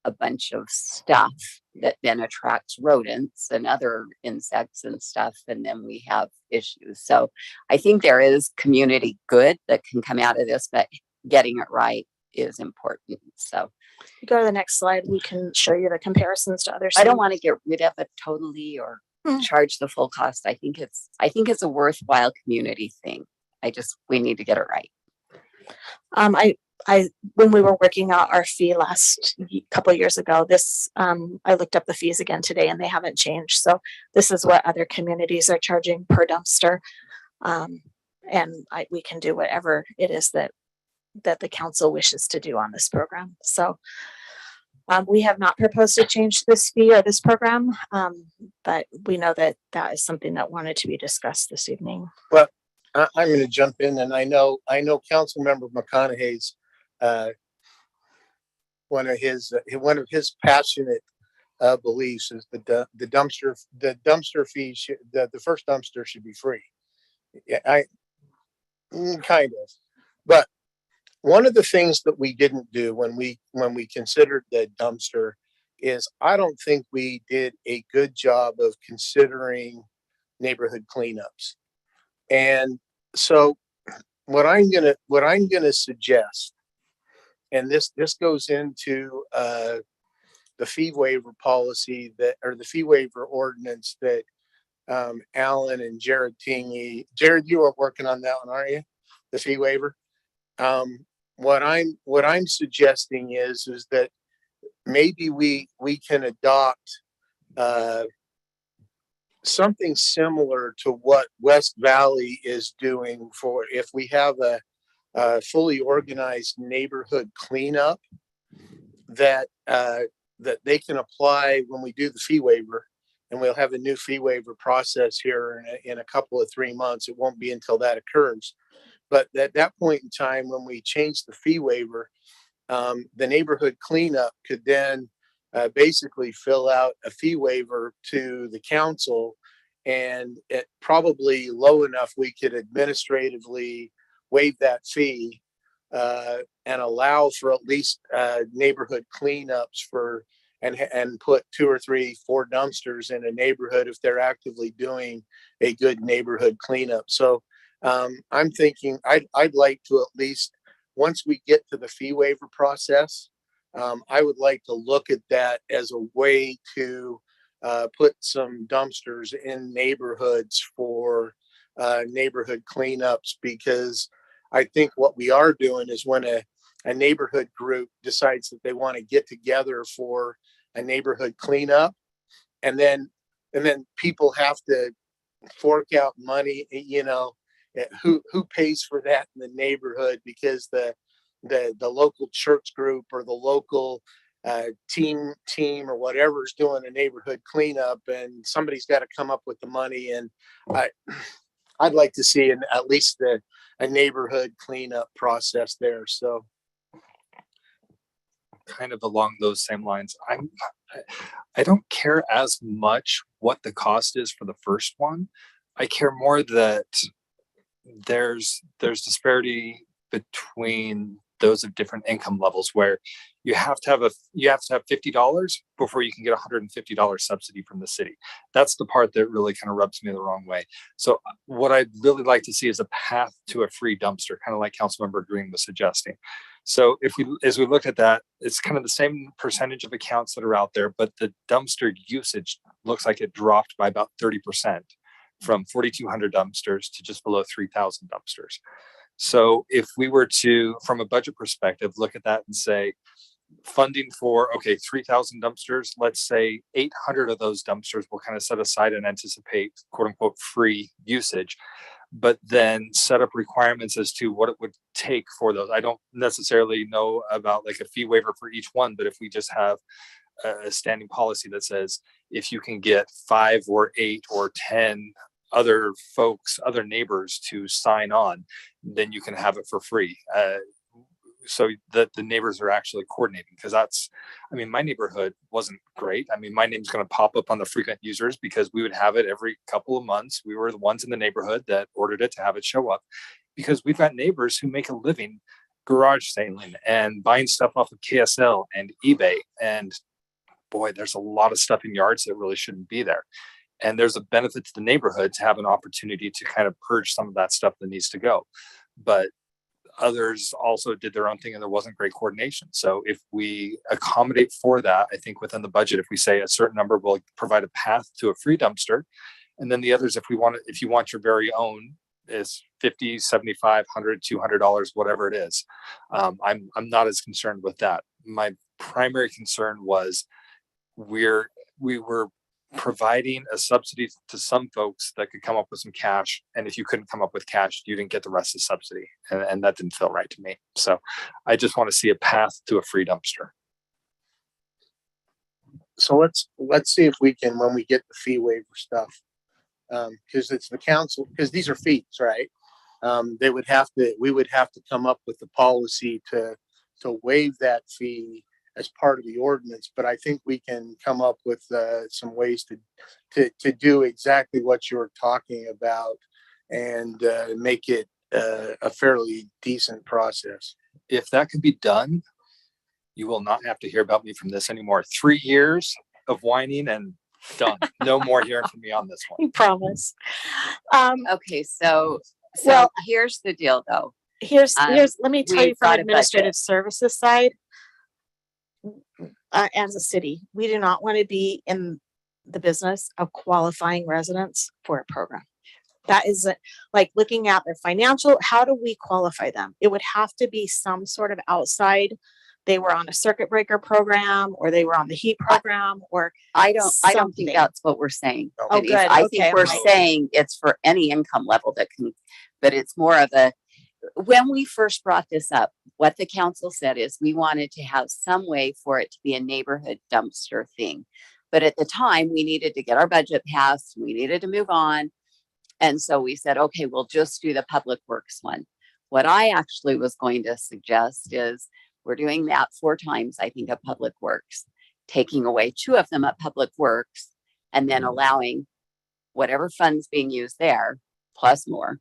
a bunch of stuff that then attracts rodents and other insects and stuff, and then we have issues. So I think there is community good that can come out of this, but getting it right is important. So you go to the next slide, we can show you the comparisons to other I don't want to get rid of it totally or charge the full cost. I think it's a worthwhile community thing. We need to get it right. When we were working out our fee last couple of years ago, I looked up the fees again today and they haven't changed. So this is what other communities are charging per dumpster. We can do whatever it is that the council wishes to do on this program. So we have not proposed to change this fee or this program, but we know that is something that wanted to be discussed this evening. Well, I'm going to jump in, and I know Councilmember McConaughey's one of his passionate beliefs is the dumpster fee the first dumpster should be free. Yeah, kind of, but one of the things that we didn't do when we considered the dumpster is I don't think we did a good job of considering neighborhood cleanups. And so what I'm gonna suggest, and this goes into the fee waiver policy or the fee waiver ordinance that Alan and Jared Tingy. Jared, you are working on that one, aren't you? The fee waiver. What I'm suggesting is that maybe we can adopt something similar to what West Valley is doing for if we have a fully organized neighborhood cleanup that that they can apply when we do the fee waiver, and we'll have a new fee waiver process here in a couple of 3 months. It won't be until that occurs. But at that point in time, when we change the fee waiver, the neighborhood cleanup could then basically fill out a fee waiver to the council, and it probably low enough we could administratively waive that fee and allow for at least neighborhood cleanups and put 2 or 3, 4 dumpsters in a neighborhood if they're actively doing a good neighborhood cleanup. So I'm thinking I'd like to at least, once we get to the fee waiver process, I would like to look at that as a way to put some dumpsters in neighborhoods for neighborhood cleanups, because I think what we are doing is when a neighborhood group decides that they want to get together for a neighborhood cleanup, and then people have to fork out money, who pays for that in the neighborhood, because the local church group or the local team or whatever is doing a neighborhood cleanup, and somebody's got to come up with the money. And I'd like to see at least a neighborhood cleanup process there. So kind of along those same lines, I don't care as much what the cost is for the first one. I care more that there's disparity between those of different income levels, where you have to have $50 before you can get $150 subsidy from the city. That's the part that really kind of rubs me the wrong way. So what I'd really like to see is a path to a free dumpster, kind of like Councilmember Green was suggesting. So as we look at that, it's kind of the same percentage of accounts that are out there, but the dumpster usage looks like it dropped by about 30%, from 4,200 dumpsters to just below 3,000 dumpsters. So if we were to, from a budget perspective, look at that and say, funding for, 3,000 dumpsters, let's say 800 of those dumpsters will kind of set aside and anticipate quote unquote free usage, but then set up requirements as to what it would take for those. I don't necessarily know about like a fee waiver for each one, but if we just have a standing policy that says, if you can get 5 or 8 or 10 other folks, other neighbors to sign on, then you can have it for free. So that the neighbors are actually coordinating, because my neighborhood wasn't great. My name's going to pop up on the frequent users because we would have it every couple of months. We were the ones in the neighborhood that ordered it to have it show up, because we've got neighbors who make a living garage sailing and buying stuff off of KSL and eBay. And boy, there's a lot of stuff in yards that really shouldn't be there. And there's a benefit to the neighborhood to have an opportunity to kind of purge some of that stuff that needs to go. But others also did their own thing and there wasn't great coordination. So if we accommodate for that, I think within the budget, if we say a certain number will provide a path to a free dumpster, and then the others, if you want your very own, is $50, $75, $100, $200, whatever it is. I'm not as concerned with that. My primary concern was we were providing a subsidy to some folks that could come up with some cash, and if you couldn't come up with cash, you didn't get the rest of the subsidy, and that didn't feel right to me. So I just want to see a path to a free dumpster. So let's see if we can, when we get the fee waiver stuff, because it's the council, because these are fees, right? We would have to come up with the policy to waive that fee as part of the ordinance, but I think we can come up with some ways to do exactly what you're talking about and make it a fairly decent process. If that could be done, you will not have to hear about me from this anymore. 3 years of whining and done. No more hearing from me on this one. I promise. Okay, so Well- here's the deal though. Here's, let me tell you we've from got a administrative budget. services side. As a city, we do not want to be in the business of qualifying residents for a program. That is like looking at their financial, how do we qualify them? It would have to be some sort of outside. They were on a circuit breaker program, or they were on the heat program, or I don't think something. that's what we're saying. Oh, Denise. good. I Okay, think we're I'm right. saying it's for any income level that can, but it's more of a, when we first brought this up, what the council said is we wanted to have some way for it to be a neighborhood dumpster thing. But at the time, we needed to get our budget passed. We needed to move on. And so we said, okay, we'll just do the public works one. What I actually was going to suggest is we're doing that 4 times, I think, at public works, taking away 2 of them at public works, and then allowing whatever funds being used there, plus more.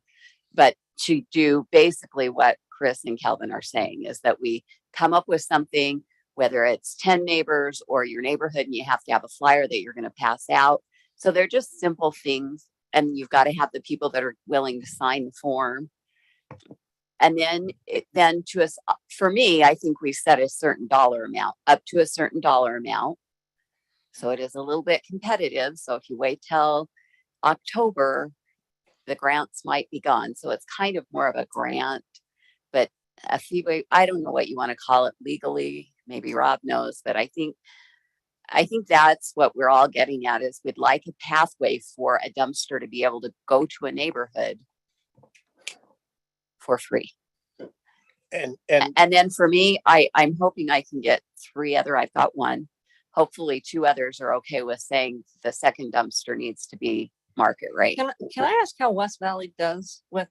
But to do basically what Chris and Kelvin are saying is that we come up with something, whether it's 10 neighbors or your neighborhood, and you have to have a flyer that you're going to pass out. So they're just simple things. And you've got to have the people that are willing to sign the form. And then to us, for me, I think we set a certain dollar amount, up to a certain dollar amount. So it is a little bit competitive. So if you wait till October, the grants might be gone. So it's kind of more of a grant, but a fee waiver, I don't know what you want to call it legally. Maybe Rob knows, but I think that's what we're all getting at is we'd like a pathway for a dumpster to be able to go to a neighborhood for free. And then for me, I'm hoping I can get 3 other, I've got 1. Hopefully 2 others are okay with saying the second dumpster needs to be market rate. Can I ask how West Valley does with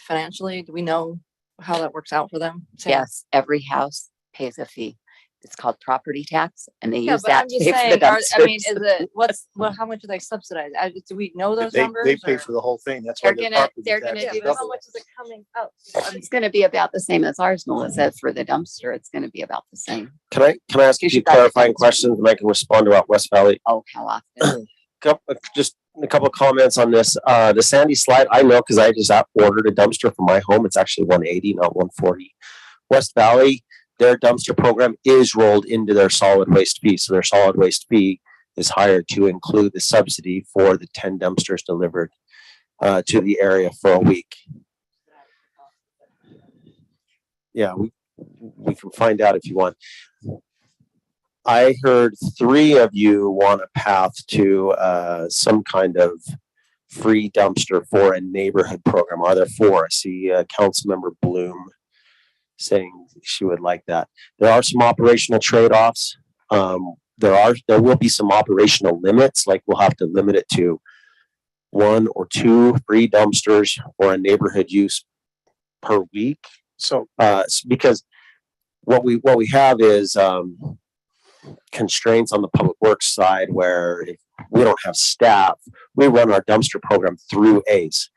financially? Do we know how that works out for them? Sam? Yes, every house pays a fee. It's called property tax, and they Yeah, use but that I'm to just pay for the saying, dumpsters. I mean, is it, how much do they subsidize? Do we know those numbers? they pay or- for the whole thing. That's why They're their property gonna tax do is this. How double. much is it coming out? It's going to be about the same as ours, Melissa. For the dumpster, it's going to be about the same. Can I ask You a few should got the clarifying dumpster. questions and I can respond about West Valley? Oh, how often? Just a couple of comments on this. The Sandy slide, I know because I just ordered a dumpster for my home. It's actually 180, not 140. West Valley, their dumpster program is rolled into their solid waste fee. So their solid waste fee is higher to include the subsidy for the 10 dumpsters delivered to the area for a week. Yeah, we can find out if you want. I heard 3 of you want a path to some kind of free dumpster for a neighborhood program. Are there 4? I see Councilmember Bloom saying she would like that. There are some operational trade-offs. There will be some operational limits, like we'll have to limit it to 1 or 2 free dumpsters for a neighborhood use per week. So Because what we have is constraints on the public works side where if we don't have staff, we run our dumpster program through ACE.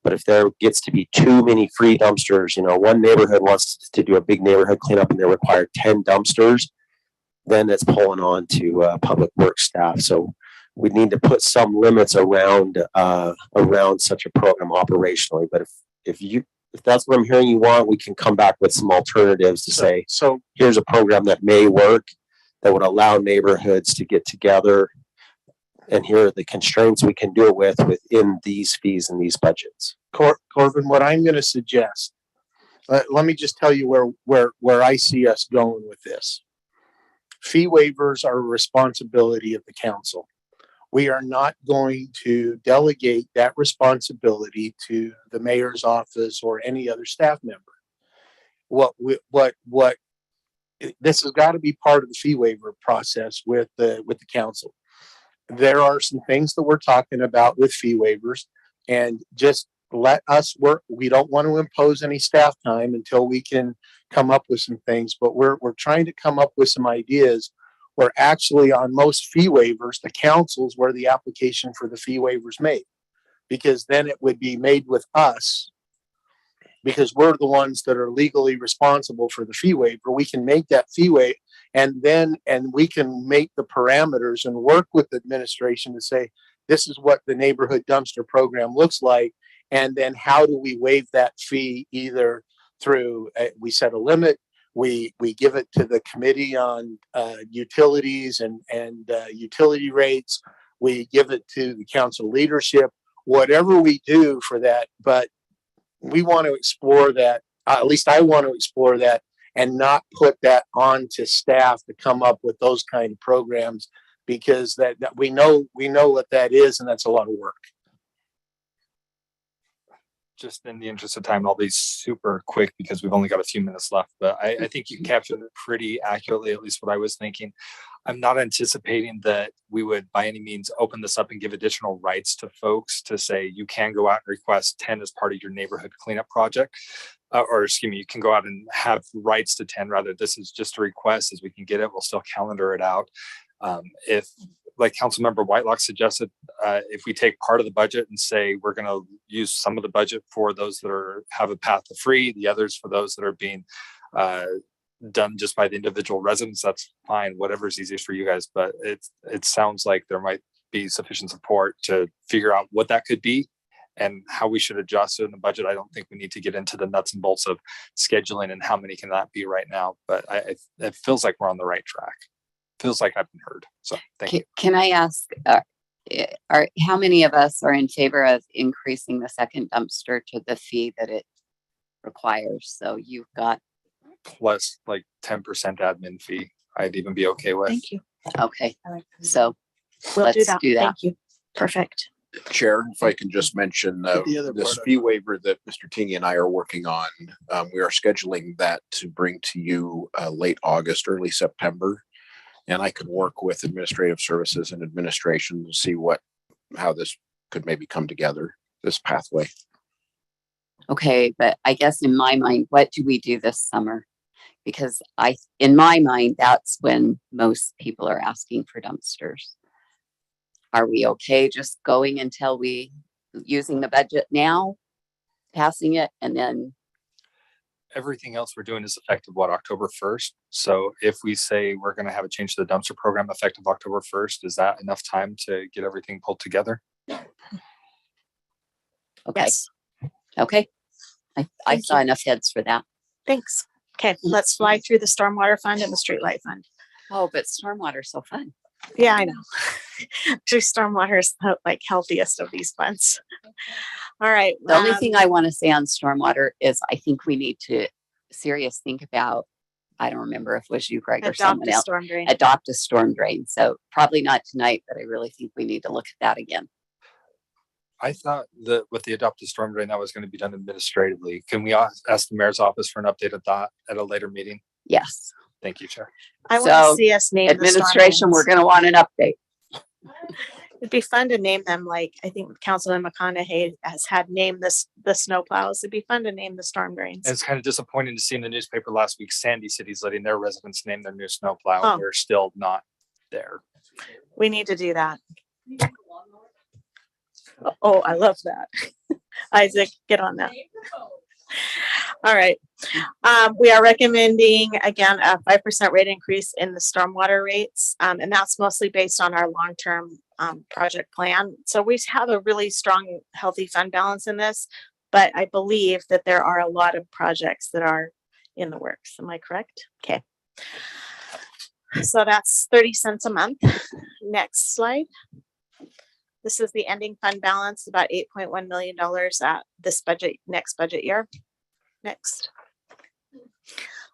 But if there gets to be too many free dumpsters, one neighborhood wants to do a big neighborhood cleanup and they require 10 dumpsters, then it's pulling on to public works staff. So we need to put some limits around such a program operationally. But if that's what I'm hearing you want, we can come back with some alternatives to say, so here's a program that may work that would allow neighborhoods to get together. And here are the constraints we can do it within these fees and these budgets. Corbin, what I'm going to suggest, let me just tell you where I see us going with this. Fee waivers are a responsibility of the council. We are not going to delegate that responsibility to the mayor's office or any other staff member. This has got to be part of the fee waiver process with the council. There are some things that we're talking about with fee waivers, and just let us work. We don't want to impose any staff time until we can come up with some things, but we're trying to come up with some ideas where actually on most fee waivers, the council's where the application for the fee waivers made, because then it would be made with us because we're the ones that are legally responsible for the fee waiver. We can make that fee waiver and we can make the parameters and work with the administration to say, this is what the neighborhood dumpster program looks like. And then how do we waive that fee either through, we set a limit, we give it to the committee on utilities and utility rates, we give it to the council leadership, whatever we do for that. But we want to explore that, at least I want to explore that and not put that on to staff to come up with those kind of programs, because that we know what that is, and that's a lot of work. Just in the interest of time, I'll be super quick because we've only got a few minutes left, but I think you captured it pretty accurately, at least what I was thinking. I'm not anticipating that we would by any means open this up and give additional rights to folks to say you can go out and request 10 as part of your neighborhood cleanup project. Or excuse me, you can go out and have rights to 10. Rather, this is just a request. As we can get it, we'll still calendar it out. If, like Councilmember Whitelock suggested, if we take part of the budget and say we're going to use some of the budget for those that have a path to free, the others for those that are being done just by the individual residents, that's fine. Whatever's easiest for you guys. But it sounds like there might be sufficient support to figure out what that could be and how we should adjust it in the budget. I don't think we need to get into the nuts and bolts of scheduling and how many can that be right now. But it feels like we're on the right track. Feels like I've been heard. So thank you. Can I ask, how many of us are in favor of increasing the second dumpster to the fee that it requires? So you've got Plus like 10% admin fee, I'd even be okay with. Thank you. okay. So We'll let's do that. do that. Thank you. Perfect. Chair, if I can just mention The other this part fee waiver that Mr. Tingy and I are working on. We are scheduling that to bring to you late August, early September. And I could work with administrative services and administration to see how this could maybe come together, this pathway. Okay, but I guess in my mind, what do we do this summer? Because in my mind, that's when most people are asking for dumpsters. Are we okay just going until using the budget now, passing it, and then? Everything else we're doing is effective, October 1st. So if we say we're going to have a change to the dumpster program effective October 1st, is that enough time to get everything pulled together? Okay. Yes. Okay. I Thank saw you. enough heads for that. Thanks. Okay, let's fly through the stormwater fund and the streetlight fund. Oh, but stormwater's so fun. Yeah, I know. Actually, stormwater is the healthiest of these funds. All right. The only thing I want to say on stormwater is I think we need to think about, I don't remember if it was you, Greg, or adopt someone a else, storm drain. adopt a storm drain. So probably not tonight, but I really think we need to look at that again. I thought that with the adopted storm drain, that was going to be done administratively. Can we ask the mayor's office for an update of that at a later meeting? Yes. Thank you, Chair. I want So, to see us name administration, the we're going to want an update. It'd be fun to name them. Like I think Councilman McConaughey has had named the snow plows. It'd be fun to name the storm drains. And it's kind of disappointing to see in the newspaper last week, Sandy City's letting their residents name their new snow plow. Oh. And we're still not there. We need to do that. Oh, I love that. Isaac, get on that. All right. We are recommending, again, a 5% rate increase in the stormwater rates. And that's mostly based on our long-term project plan. So we have a really strong, healthy fund balance in this, but I believe that there are a lot of projects that are in the works. Am I correct? Okay. So that's 30 cents a month. Next slide. This is the ending fund balance, about $8.1 million at this next budget year. Next.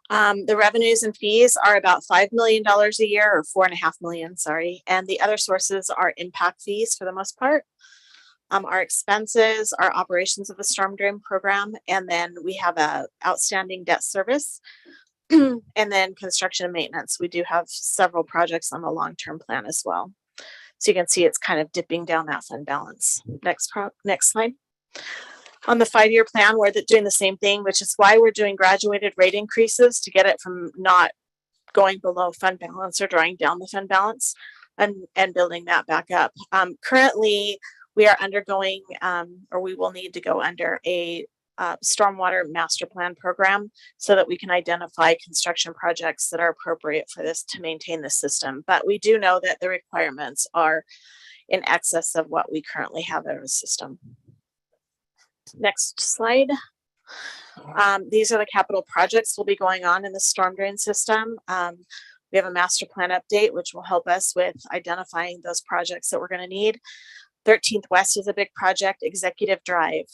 The revenues and fees are about $5 million a year, or $4.5 million, sorry. And the other sources are impact fees for the most part. Our expenses are operations of the storm drain program. And then we have a outstanding debt service and then construction and maintenance. We do have several projects on the long-term plan as well. So you can see it's kind of dipping down that fund balance. Next slide. On the 5-year plan, we're doing the same thing, which is why we're doing graduated rate increases to get it from not going below fund balance or drawing down the fund balance and building that back up. Currently, we are undergoing, or we will need to go under a stormwater master plan program so that we can identify construction projects that are appropriate for this to maintain the system. But we do know that the requirements are in excess of what we currently have in the system. Next slide. These are the capital projects will be going on in the storm drain system. We have a master plan update, which will help us with identifying those projects that we're going to need. 13th West is a big project, Executive Drive.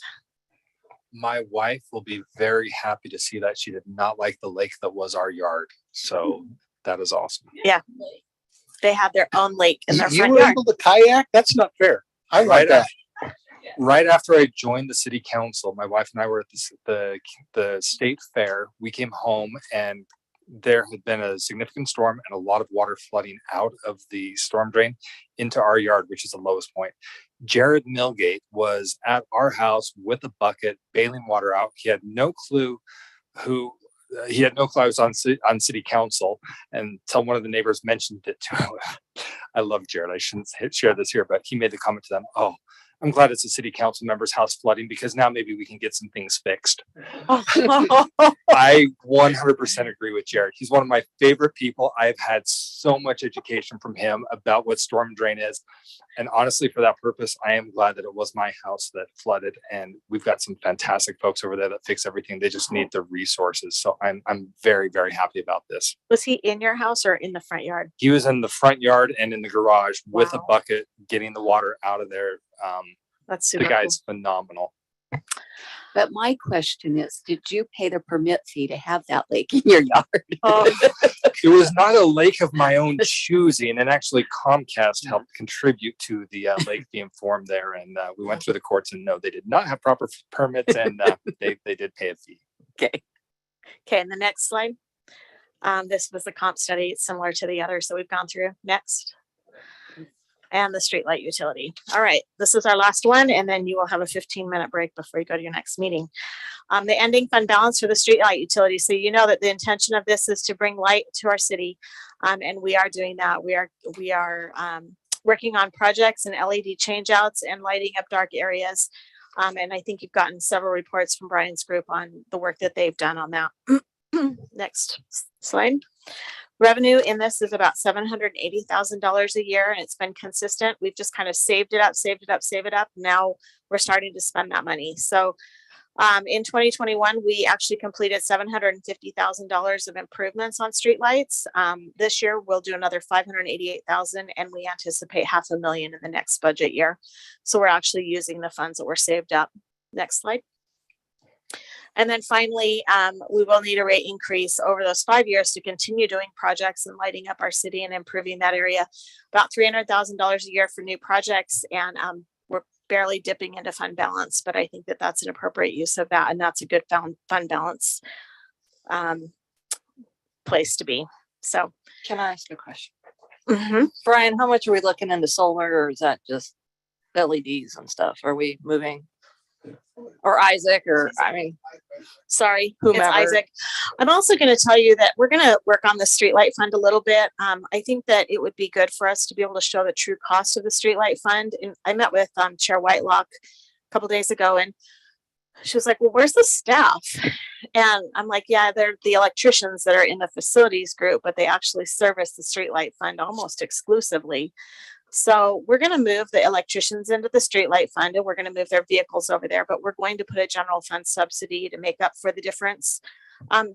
My wife will be very happy to see that. She did not like the lake that was our yard. So that is awesome. Yeah. They have their own lake in their You front were yard. able to kayak? That's not fair. I like that. Right after I joined the city council, my wife and I were at the state fair. We came home and there had been a significant storm and a lot of water flooding out of the storm drain into our yard, which is the lowest point. Jared Milgate was at our house with a bucket bailing water out. He had no clue I was on city council until one of the neighbors mentioned it to him. I love Jared. I shouldn't share this here, but he made the comment to them, "Oh, I'm glad it's a city council member's house flooding because now maybe we can get some things fixed." I 100% agree with Jared. He's one of my favorite people. I've had so much education from him about what storm drain is. And honestly, for that purpose, I am glad that it was my house that flooded. And we've got some fantastic folks over there that fix everything. They just need the resources. So I'm very, very happy about this. Was he in your house or in the front yard? He was in the front yard and in the garage with a Wow. bucket, getting the water out of there. That's The super guy's phenomenal. But my question is, did you pay the permit fee to have that lake in your yard? cool. It was not a lake of my own choosing, and actually Comcast helped contribite to the lake being formed there. And we went through the courts, and no, they did not have proper permits, and they did pay a fee. Okay, and the next slide. This was the comp study. It's similar to the others that we've gone through. Next. And the streetlight utility. All right, this is our last one, and then you will have a 15-minute break before you go to your next meeting. The ending fund balance for the streetlight utility. So you know that the intention of this is to bring light to our city, and we are doing that. We are working on projects and LED changeouts and lighting up dark areas. And I think you've gotten several reports from Brian's group on the work that they've done on that. Next slide. Revenue in this is about $780,000 a year, and it's been consistent. We've just kind of saved it up. Now we're starting to spend that money. So in 2021, we actually completed $750,000 of improvements on streetlights. This year, we'll do another $588,000, and we anticipate $500,000 in the next budget year. So we're actually using the funds that were saved up. Next slide. And then finally, we will need a rate increase over those 5 years to continue doing projects and lighting up our city and improving that area. About $300,000 a year for new projects, and we're barely dipping into fund balance, but I think that that's an appropriate use of that, and that's a good fund balance place to be. So, Can I ask a question? mhm. Brian, how much are we looking into solar, or is that just LEDs and stuff? Are we moving? Or Isaac, or Sorry, Whomever. it's Isaac. I'm also going to tell you that we're going to work on the streetlight fund a little bit. I think that it would be good for us to be able to show the true cost of the streetlight fund. And I met with Chair Whitelock a couple days ago, and she was like, "Well, where's the staff?" And I'm like, "Yeah, they're the electricians that are in the facilities group, but they actually service the streetlight fund almost exclusively." So we're going to move the electricians into the streetlight fund, and we're going to move their vehicles over there, but we're going to put a general fund subsidy to make up for the difference,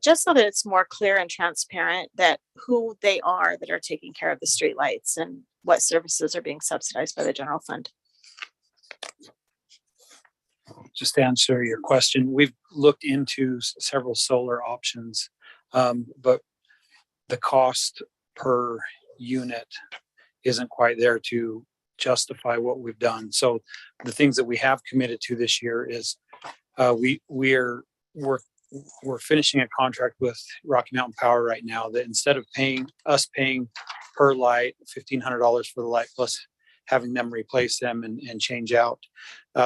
just so that it's more clear and transparent that who they are that are taking care of the streetlights and what services are being subsidized by the general fund. Just to answer your question, we've looked into several solar options, but the cost per unit isn't quite there to justify what we've done. So the things that we have committed to this year is we're finishing a contract with Rocky Mountain Power right now that instead of paying per light $1,500 for the light plus having them replace them and change out.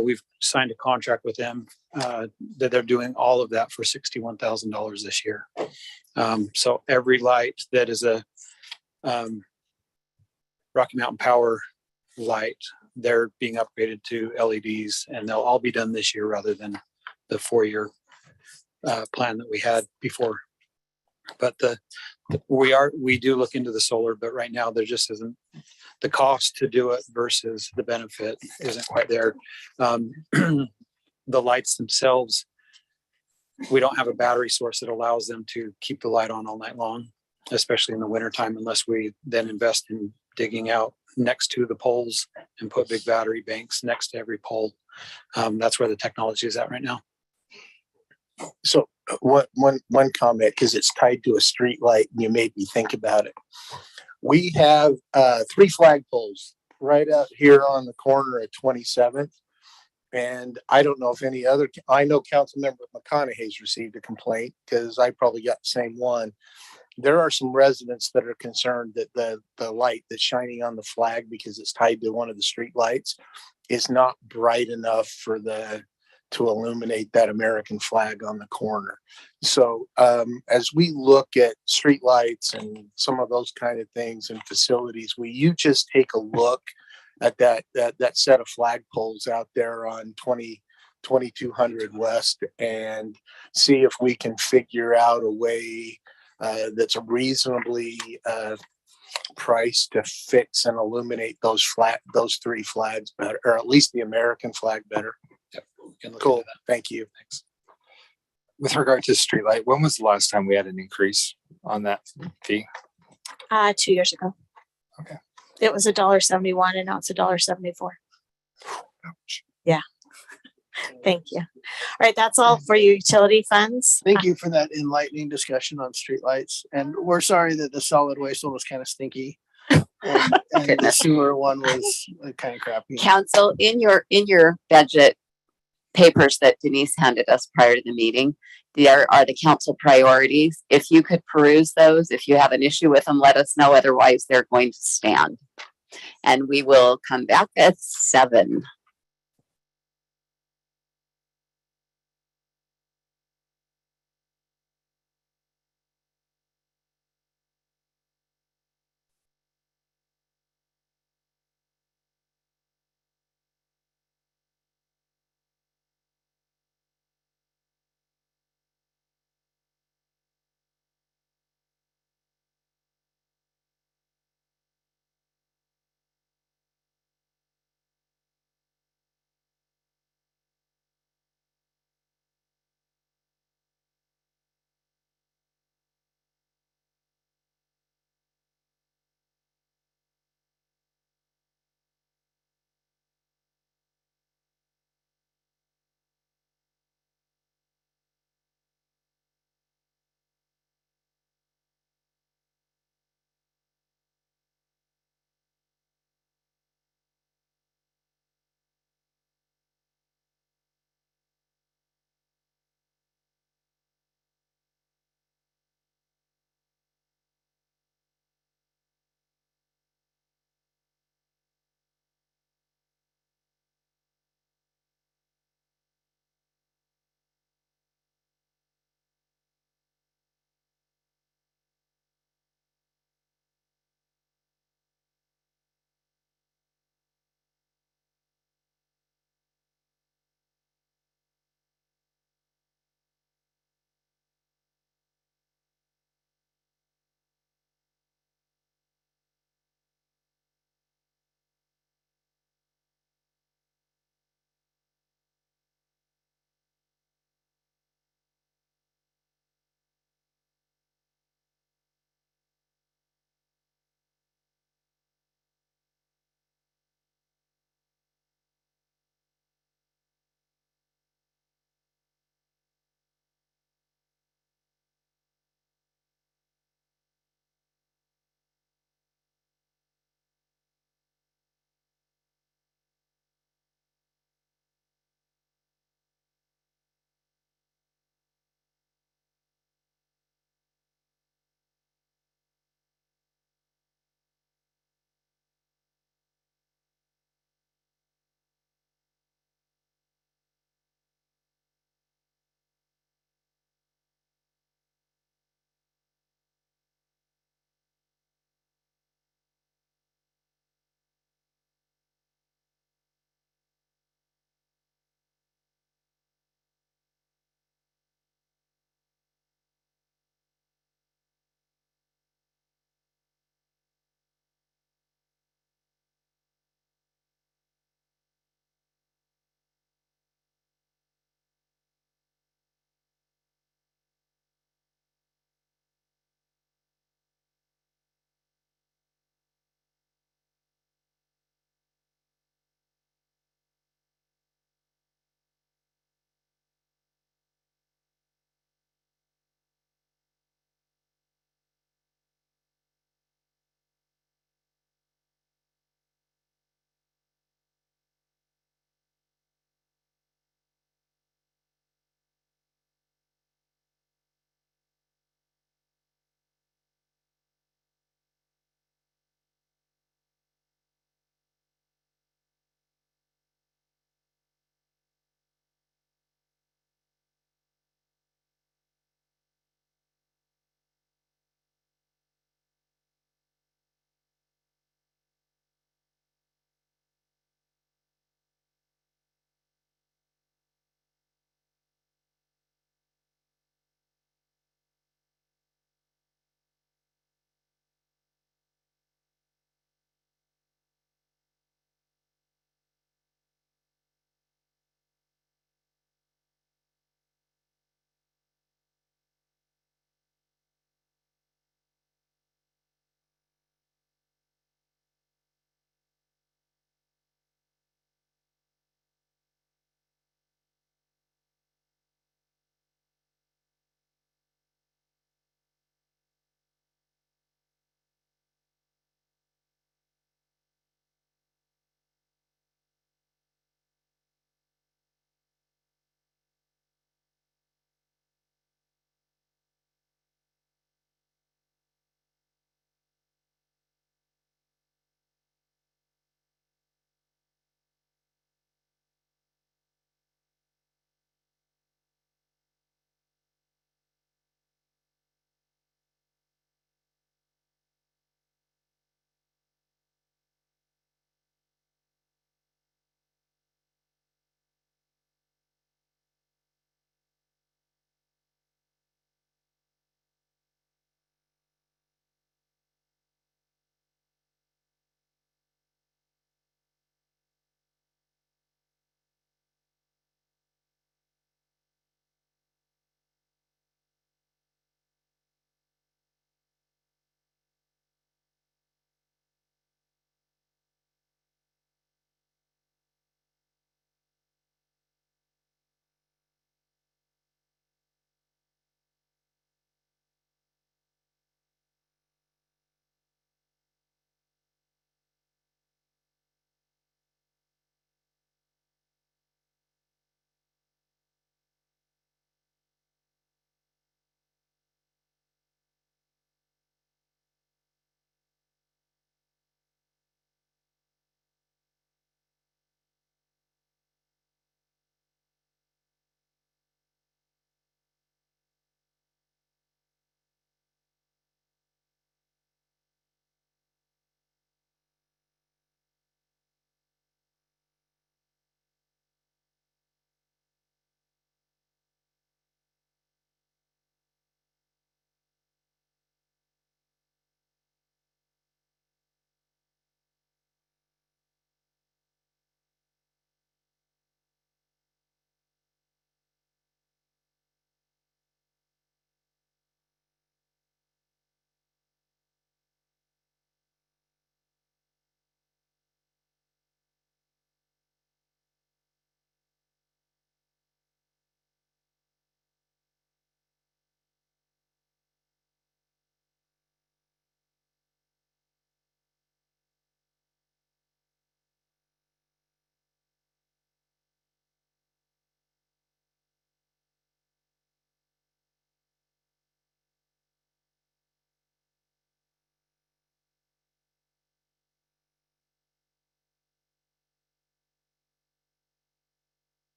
We've signed a contract with them that they're doing all of that for $61,000 this year. So every light that is a Rocky Mountain Power light, they're being upgraded to LEDs, and they'll all be done this year rather than the 4-year plan that we had before. But we do look into the solar, but right now there just isn't the cost to do it versus the benefit isn't quite there. The lights themselves, we don't have a battery source that allows them to keep the light on all night long, especially in the wintertime, unless we then invest in digging out next to the poles and put big battery banks next to every pole. That's where the technology is at right now. So one comment, because it's tied to a street light and you made me think about it. We have 3 flagpoles right out here on the corner of 27th. And I don't know if any other, I know Councilmember McConaughey's received a complaint because I probably got the same one. There are some residents that are concerned that the light that's shining on the flag, because it's tied to one of the street lights, is not bright enough for to illuminate that American flag on the corner. So as we look at street lights and some of those kind of things and facilities, will you just take a look at that set of flagpoles out there on 2200 West and see if we can figure out a way that's a reasonably priced to fix and illuminate those 3 flags better, or at least the American flag better. Cool. Thank you. Thanks. With regard to streetlight, when was the last time we had an increase on that fee? 2 years ago. Okay. It was $1.71 and now it's $1.74. Ouch. Yeah. Thank you. All right. That's all for your utility funds. Thank you for that enlightening discussion on streetlights. And we're sorry that the solid waste one was kind of stinky. And the sewer one was kind of crappy. Council, in your budget papers that Denise handed us prior to the meeting, there are the council priorities. If you could peruse those, if you have an issue with them, let us know. Otherwise, they're going to stand. And we will come back at 7.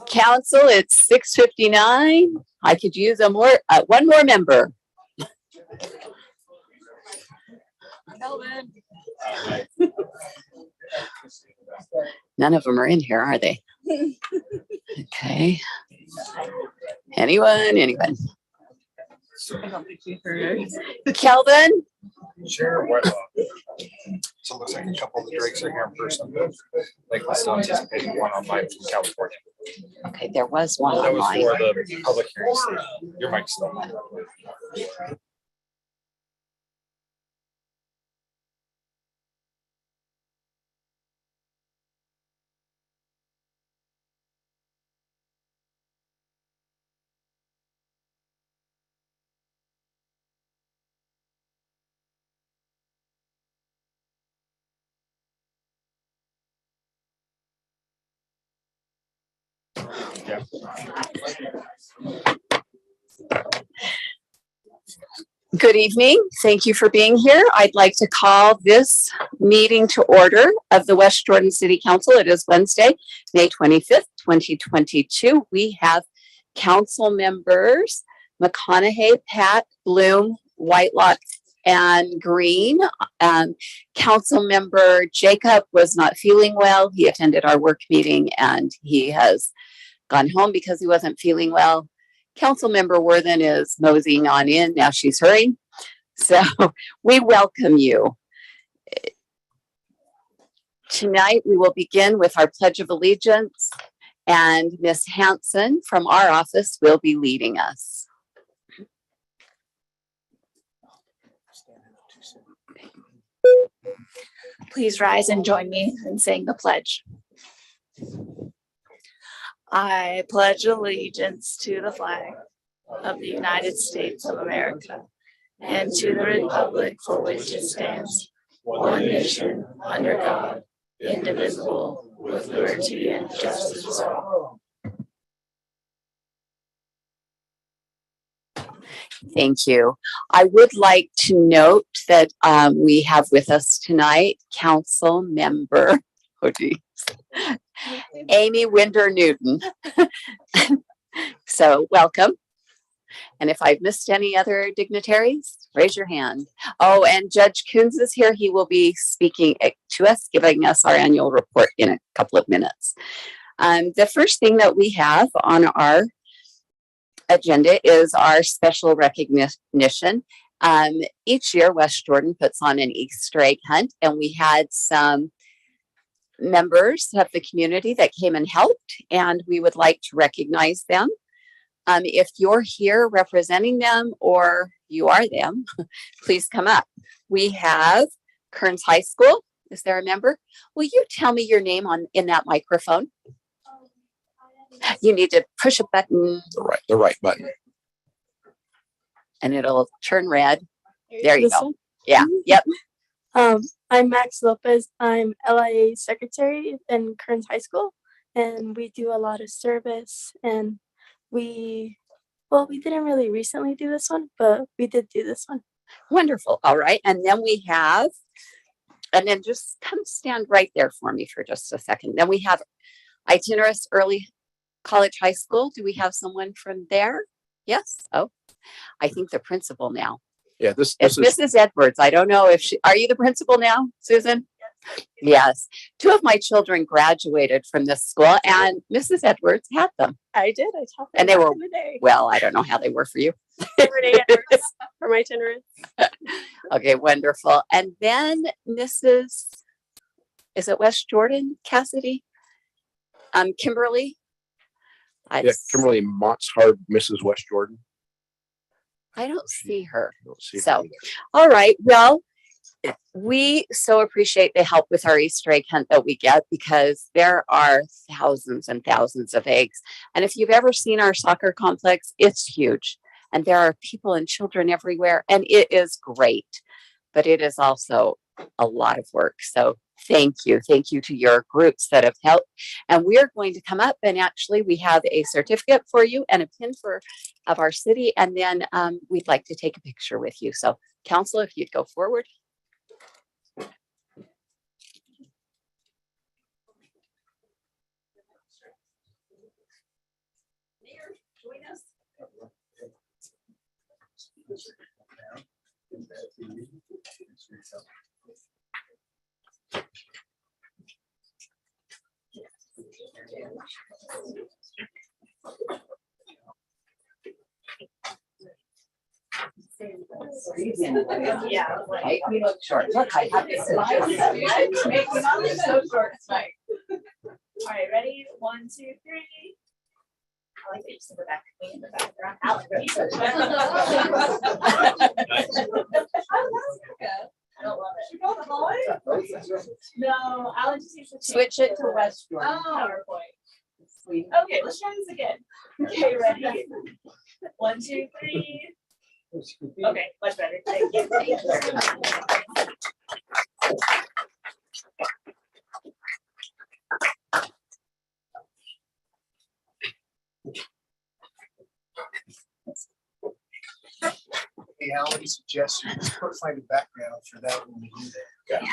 Council, it's 6:59. I could use one more member. None of them are in here, are they? Okay. Anyone? Kelvin? Sure. What? So it looks like a couple of the Drakes are here in person. Like we're still anticipating one online from California. Okay, there was one That was online. for the public hearings. Your mic's still on. Yeah. Good evening. Thank you for being here. I'd like to call this meeting to order of the West Jordan City Council. It is Wednesday, May 25th, 2022. We have council members McConaughey, Pat, Bloom, Whitelock, and Green. Council member Jacob was not feeling well. He attended our work meeting and he has gone home because he wasn't feeling well. Councilmember Worthen is moseying on in. Now she's hurrying. So we welcome you. Tonight we will begin with our Pledge of Allegiance, and Miss Hanson from our office will be leading us. Please rise and join me in saying the pledge. I pledge allegiance to the flag of the United States of America and to the republic for which it stands, one nation, under God, indivisible, with liberty and justice for all. Thank you. I would like to note that we have with us tonight Council Member Amy Winder Newton. So welcome. And if I've missed any other dignitaries, raise your hand. Oh, and Judge Coons is here. He will be speaking to us, giving us our annual report in a couple of minutes. The first thing that we have on our agenda is our special recognition. Each year, West Jordan puts on an Easter egg hunt, and we had some members of the community that came and helped, and we would like to recognize them. If you're here representing them or you are them, please come up. We have Kearns High School. Is there a member? Will you tell me your name in that microphone? You need to push a button. The right button. And it'll turn red. There you go. Yeah. Mm-hmm. Yep. I'm Max Lopez. I'm LIA secretary in Kearns High School, and we do a lot of service. And we didn't really recently do this one, but we did do this one. Wonderful. All right. And then we have, and then just come stand right there for me for just a second. Then we have Itinerant Early College High School. Do we have someone from there? Yes. Oh, I think the principal now. Yeah, this It's is Mrs. Edwards. I don't know if are you the principal now, Susan? Yes. Two of my children graduated from this school, and Mrs. Edwards had them. I did. I taught them And they back were, in the day. well, I don't know how they were for you. Renee Edwards for my itinerant. Okay, wonderful. And then Mrs. Is it West Jordan, Cassidy? Kimberly? Kimberly Mottshard, Mrs. West Jordan. I don't see her. I don't see her So, either. all right. Well, we so appreciate the help with our Easter egg hunt that we get, because there are thousands and thousands of eggs. And if you've ever seen our soccer complex, it's huge. And there are people and children everywhere. And it is great. But it is also a lot of work. So thank you. Thank you to your groups that have helped. And we're going to come up, and actually we have a certificate for you and a pin of our city. And then we'd like to take a picture with you. So council, if you'd go forward. Yeah, right. We look short. Look, I have this. So short tonight. All right, ready? 1, 2, 3. I like that you see the back of me in the background. Alan, ready? I don't love it. You go the hallway? No, Alan just needs to Switch it to West Jordan. PowerPoint. Okay, let's try this again. Okay, ready? 1, 2, 3. Okay, much better. Thank you. Thank you very much. Hey, Alan, suggestion, just find a background for that when we do that. Yeah.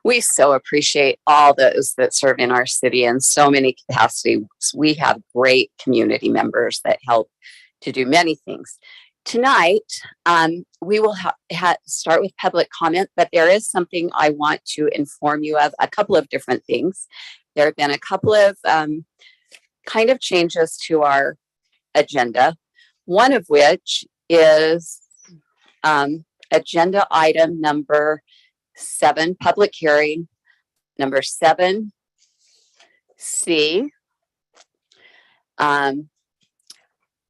We so appreciate all those that serve in our city in so many capacities. We have great community members that help to do many things. Tonight, we will start with public comment, but there is something I want to inform you of, a couple of different things. There have been a couple of kind of changes to our agenda, one of which is agenda item number 7, public hearing, number 7C.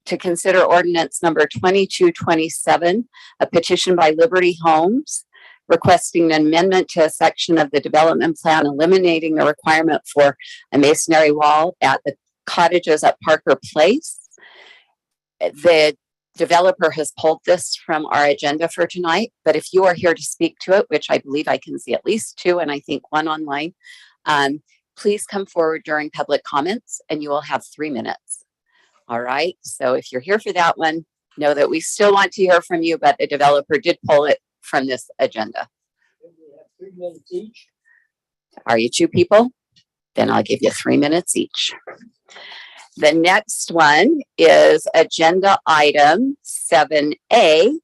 To consider ordinance number 2227, a petition by Liberty Homes requesting an amendment to a section of the development plan eliminating the requirement for a masonry wall at the cottages at Parker Place. The developer has pulled this from our agenda for tonight, but if you are here to speak to it, which I believe I can see at least 2 and I think 1 online, please come forward during public comments and you will have 3 minutes. All right, so if you're here for that one, know that we still want to hear from you, but the developer did pull it from this agenda. 3 minutes each. Are you 2 people? Then I'll give you 3 minutes each. The next one is agenda item 7A.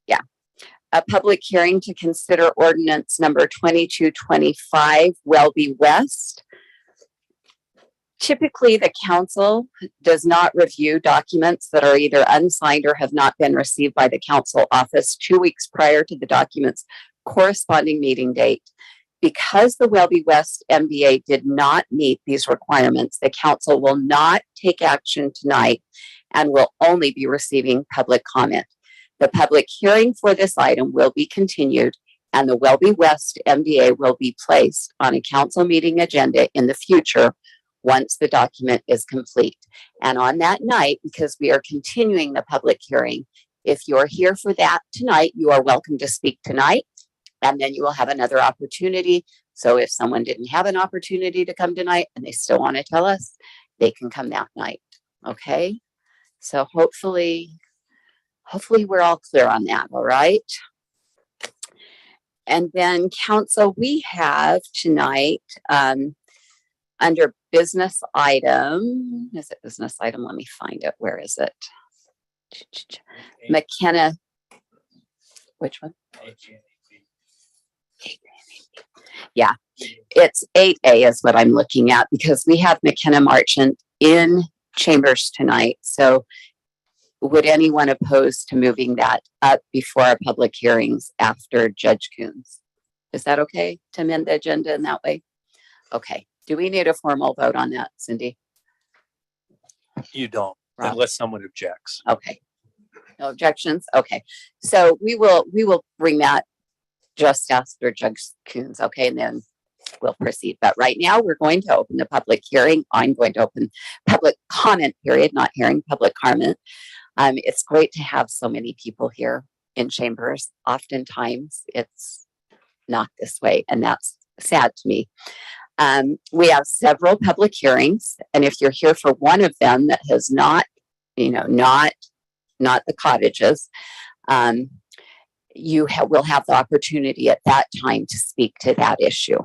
Yeah, a public hearing to consider ordinance number 2225, Welby West. Typically, the council does not review documents that are either unsigned or have not been received by the council office 2 weeks prior to the document's corresponding meeting date. Because the Welby West MBA did not meet these requirements, the council will not take action tonight and will only be receiving public comment. The public hearing for this item will be continued and the Welby West MBA will be placed on a council meeting agenda in the future once the document is complete. And on that night, because we are continuing the public hearing, if you're here for that tonight, you are welcome to speak tonight, and then you will have another opportunity. So if someone didn't have an opportunity to come tonight and they still want to tell us, they can come that night. Okay? So hopefully we're all clear on that, all right? And then council, we have tonight, under business item, is it business item? Let me find it. Where is it? McKenna. Which one? Yeah, it's 8A is what I'm looking at because we have McKenna Marchant in chambers tonight. So would anyone oppose to moving that up before our public hearings after Judge Coons? Is that okay to amend the agenda in that way? Okay. Do we need a formal vote on that, Cindy? You don't, Rob? unless someone objects. Okay. No objections? Okay. So we will bring that just after Judge Coons, okay, and then we'll proceed. But right now we're going to open the public hearing. I'm going to open public comment period, not hearing, public comment. It's great to have so many people here in chambers. Oftentimes it's not this way, and that's sad to me. We have several public hearings, and if you're here for one of them that has not, not the cottages, you will have the opportunity at that time to speak to that issue.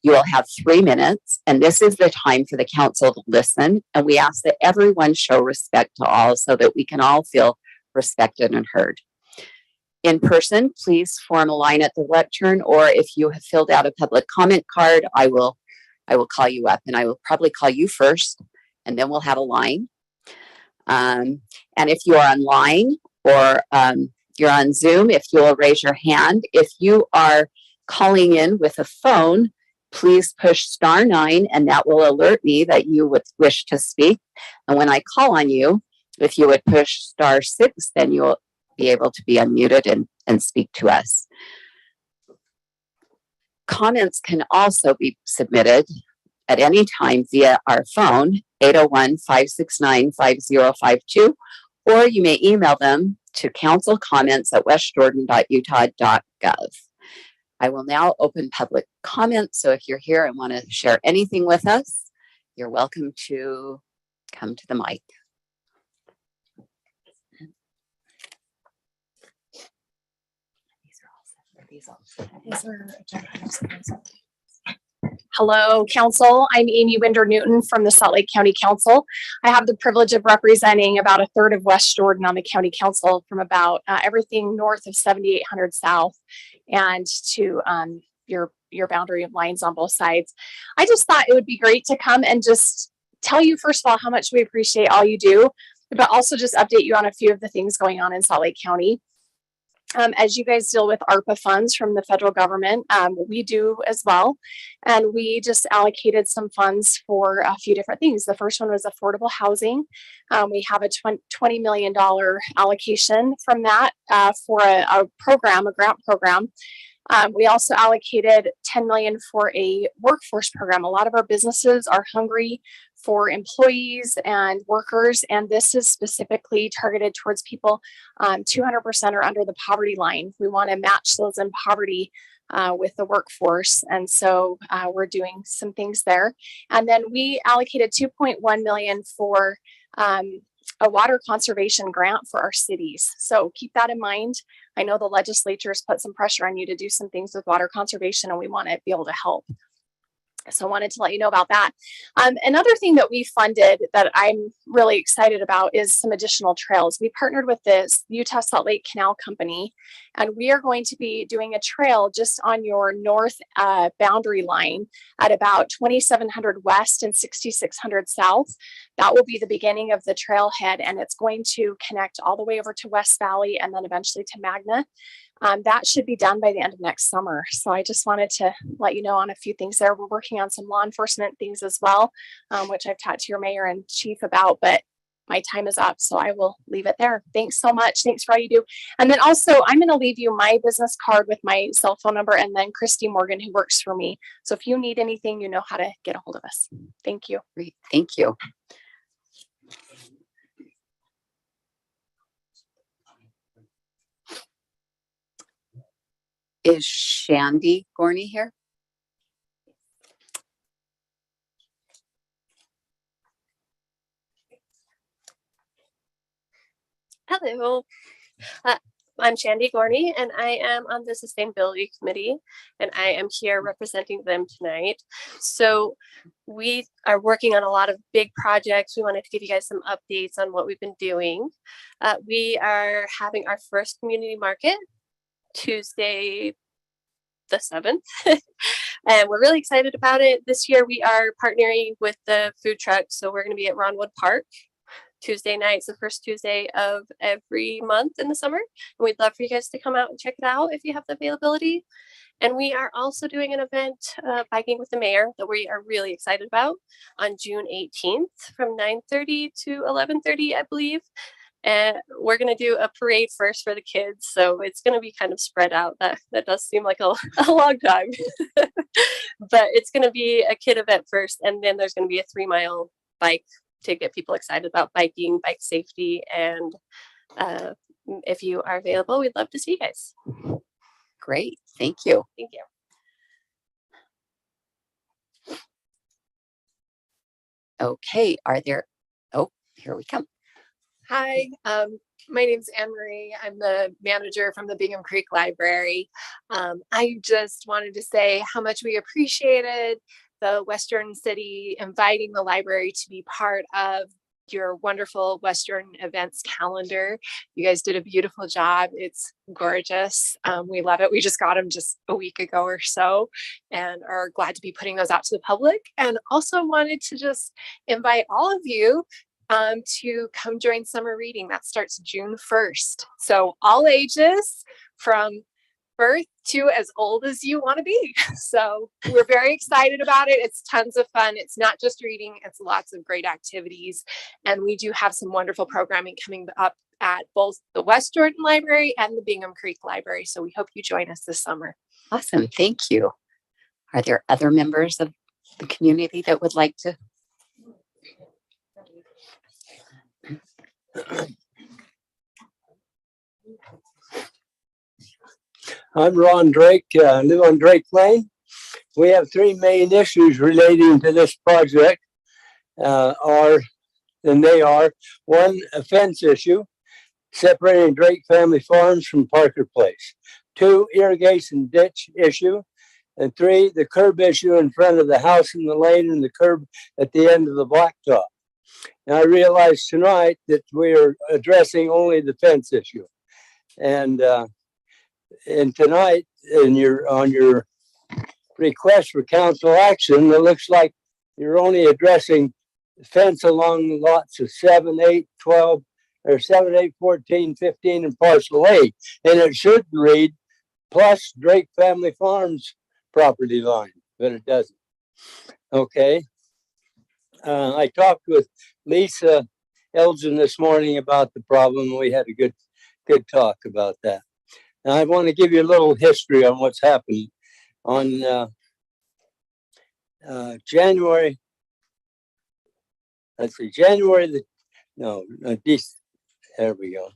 You will have 3 minutes, and this is the time for the council to listen. And we ask that everyone show respect to all so that we can all feel respected and heard. In person, please form a line at the lectern, or if you have filled out a public comment card, I will call you up, and I will probably call you first, and then we'll have a line. And if you are online or you're on Zoom, if you will raise your hand. If you are calling in with a phone, please push *9, and that will alert me that you would wish to speak. And when I call on you, if you would push *6, then you'll be able to be unmuted and speak to us. Comments can also be submitted at any time via our phone, 801-569-5052, or you may email them to councilcomments@westjordan.utah.gov. I will now open public comments. So if you're here and want to share anything with us, you're welcome to come to the mic. Hello, Council. I'm Amy Winder-Newton from the Salt Lake County Council. I have the privilege of representing about a third of West Jordan on the County Council, from about everything north of 7800 South and to your boundary lines on both sides. I just thought it would be great to come and just tell you, first of all, how much we appreciate all you do, but also just update you on a few of the things going on in Salt Lake County. As you guys deal with ARPA funds from the federal government, we do as well. And we just allocated some funds for a few different things. The first one was affordable housing. We have a $20 million allocation from that for a program, a grant program. We also allocated $10 million for a workforce program. A lot of our businesses are hungry for employees and workers, and this is specifically targeted towards people 200% or under the poverty line. We want to match those in poverty with the workforce, and so we're doing some things there. And then we allocated $2.1 million for a water conservation grant for our cities. So keep that in mind. I know the legislature has put some pressure on you to do some things with water conservation, and we want to be able to help. So I wanted to let you know about that. Another thing that we funded that I'm really excited about is some additional trails. We partnered with this Utah Salt Lake Canal Company, and we are going to be doing a trail just on your north boundary line at about 2700 west and 6600 south. That will be the beginning of the trailhead, and it's going to connect all the way over to West Valley and then eventually to Magna. That should be done by the end of next summer. So I just wanted to let you know on a few things there. We're working on some law enforcement things as well, which I've talked to your mayor and chief about, but my time is up, so I will leave it there. Thanks so much. Thanks for all you do. And then also, I'm going to leave you my business card with my cell phone number, and then Christy Morgan, who works for me. So if you need anything, you know how to get a hold of us. Thank you. Great. Thank you. Is Shandy Gorney here? Hello, I'm Shandy Gorney, and I am on the Sustainability Committee, and I am here representing them tonight. So we are working on a lot of big projects. We wanted to give you guys some updates on what we've been doing. We are having our first community market Tuesday the 7th, and we're really excited about it. This year we are partnering with the food truck, so we're going to be at Ronwood Park Tuesday nights, the first Tuesday of every month in the summer, and we'd love for you guys to come out and check it out if you have the availability. And we are also doing an event, biking with the mayor, that we are really excited about on June 18th from 9:30 to 11:30, I believe. And we're going to do a parade first for the kids. So it's going to be kind of spread out. That does seem like a long time. But it's going to be a kid event first. And then there's going to be a 3-mile bike to get people excited about biking, bike safety. And if you are available, we'd love to see you guys. Great. Thank you. Thank you. Okay. Are there? Oh, here we come. Hi, my name's Anne Marie. I'm the manager from the Bingham Creek Library. I just wanted to say how much we appreciated the Western City inviting the library to be part of your wonderful West Jordan events calendar. You guys did a beautiful job. It's gorgeous. We love it. We just got them just a week ago or so and are glad to be putting those out to the public. And also wanted to just invite all of you to come join summer reading. That starts June 1st. So all ages from birth to as old as you want to be. So we're very excited about it. It's tons of fun. It's not just reading, it's lots of great activities. And we do have some wonderful programming coming up at both the West Jordan Library and the Bingham Creek Library. So we hope you join us this summer. Awesome. Thank you. Are there other members of the community that would like to? I'm Ron Drake, live on Drake Lane. We have three main issues relating to this project. They are one, a fence issue, separating Drake Family Farms from Parker Place. Two, irrigation ditch issue. And three, the curb issue in front of the house in the lane and the curb at the end of the blacktop. And I realized tonight that we are addressing only the fence issue. And tonight, on your request for council action, it looks like you're only addressing the fence along the lots of 7, 8, 12, or 7, 8, 14, 15, and parcel 8. And it should read plus Drake Family Farms property line, but it doesn't. Okay. I talked with Lisa Elgin this morning about the problem. We had a good talk about that. And I want to give you a little history on what's happening. On January there we go.